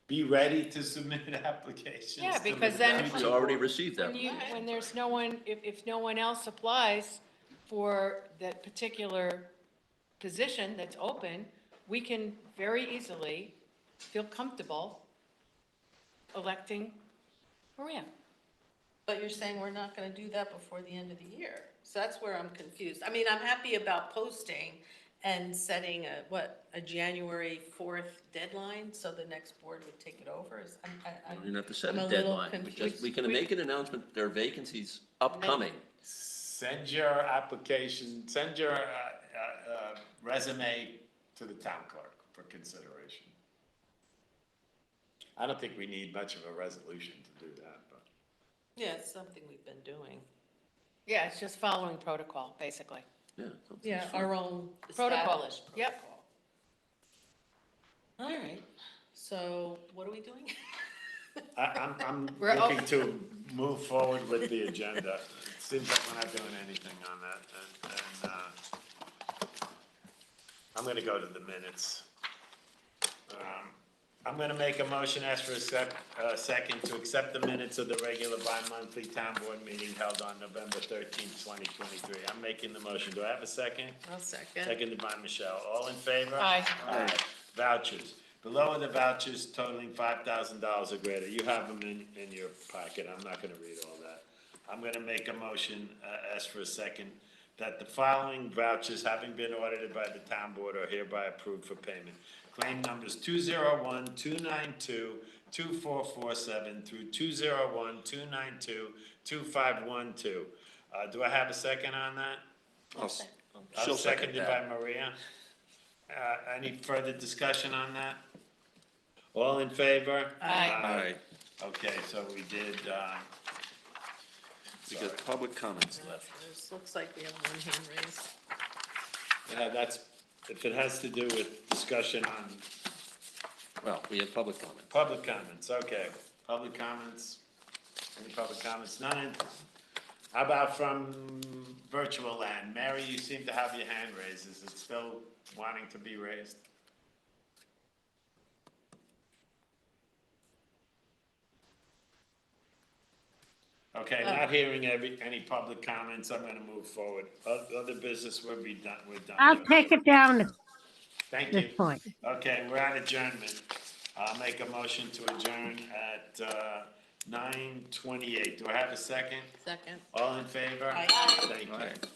be ready to submit applications. Yeah, to because the then- future We already board. received that. When there's no one, if no one else applies for that particular position that's open, we can very easily feel comfortable electing Maria. But you're saying we're not gonna do that before the end of the year. So that's where I'm confused. I mean, I'm happy about posting and setting a January 4th deadline, so the next board would take it over. We don't have to set I'm a a little deadline. We confused. just, we can make an announcement, there are vacancies upcoming. Send your application, send your resume to the town clerk for consideration. I don't think we need much of a resolution to do that, but. Yeah, it's something we've been doing. Yeah, it's just following protocol, basically. Yeah. Yeah, our own Protocol. established Yep. protocol. All right, so what are we doing? I'm We're looking to move forward with the agenda. It seems like we're not doing anything on that, and I'm gonna go to the minutes. I'm gonna make a motion, ask for a second, to accept the minutes of the regular bi-monthly town board meeting held on November 13th, 2023. I'm making the motion. Do I have a second? I'll second. Seconded by Michelle. All in favor? Aye. Aye. Vouchers. Below are the vouchers totaling $5,000 or greater. You have them in your pocket. I'm not gonna read all that. I'm gonna make a motion, ask for a second, that the following vouchers, having been audited by the town board, are hereby approved for payment. Claim numbers 201, 292, 2447 through 201, 292, 2512. Do I have a second on that? She'll second Seconded by Maria. Any further discussion on that? All in favor? Aye. Okay, so we did, We got public comments left. Looks like we have one hand raised. yeah, that's, if it has to do with discussion on Well, we have public comments. public comments, okay. Public comments, any public comments? None. How about from virtual land? Mary, you seem to have your hand raised. Is it still wanting to be raised? Okay, not hearing any public comments, I'm gonna move forward. Other business will be done, we're done. I'll with. take it down at Thank this you. point. Okay, we're at adjournment. I'll make a motion to adjourn at 9:28. Do I have a second? Second. All in favor? Aye. Thank you.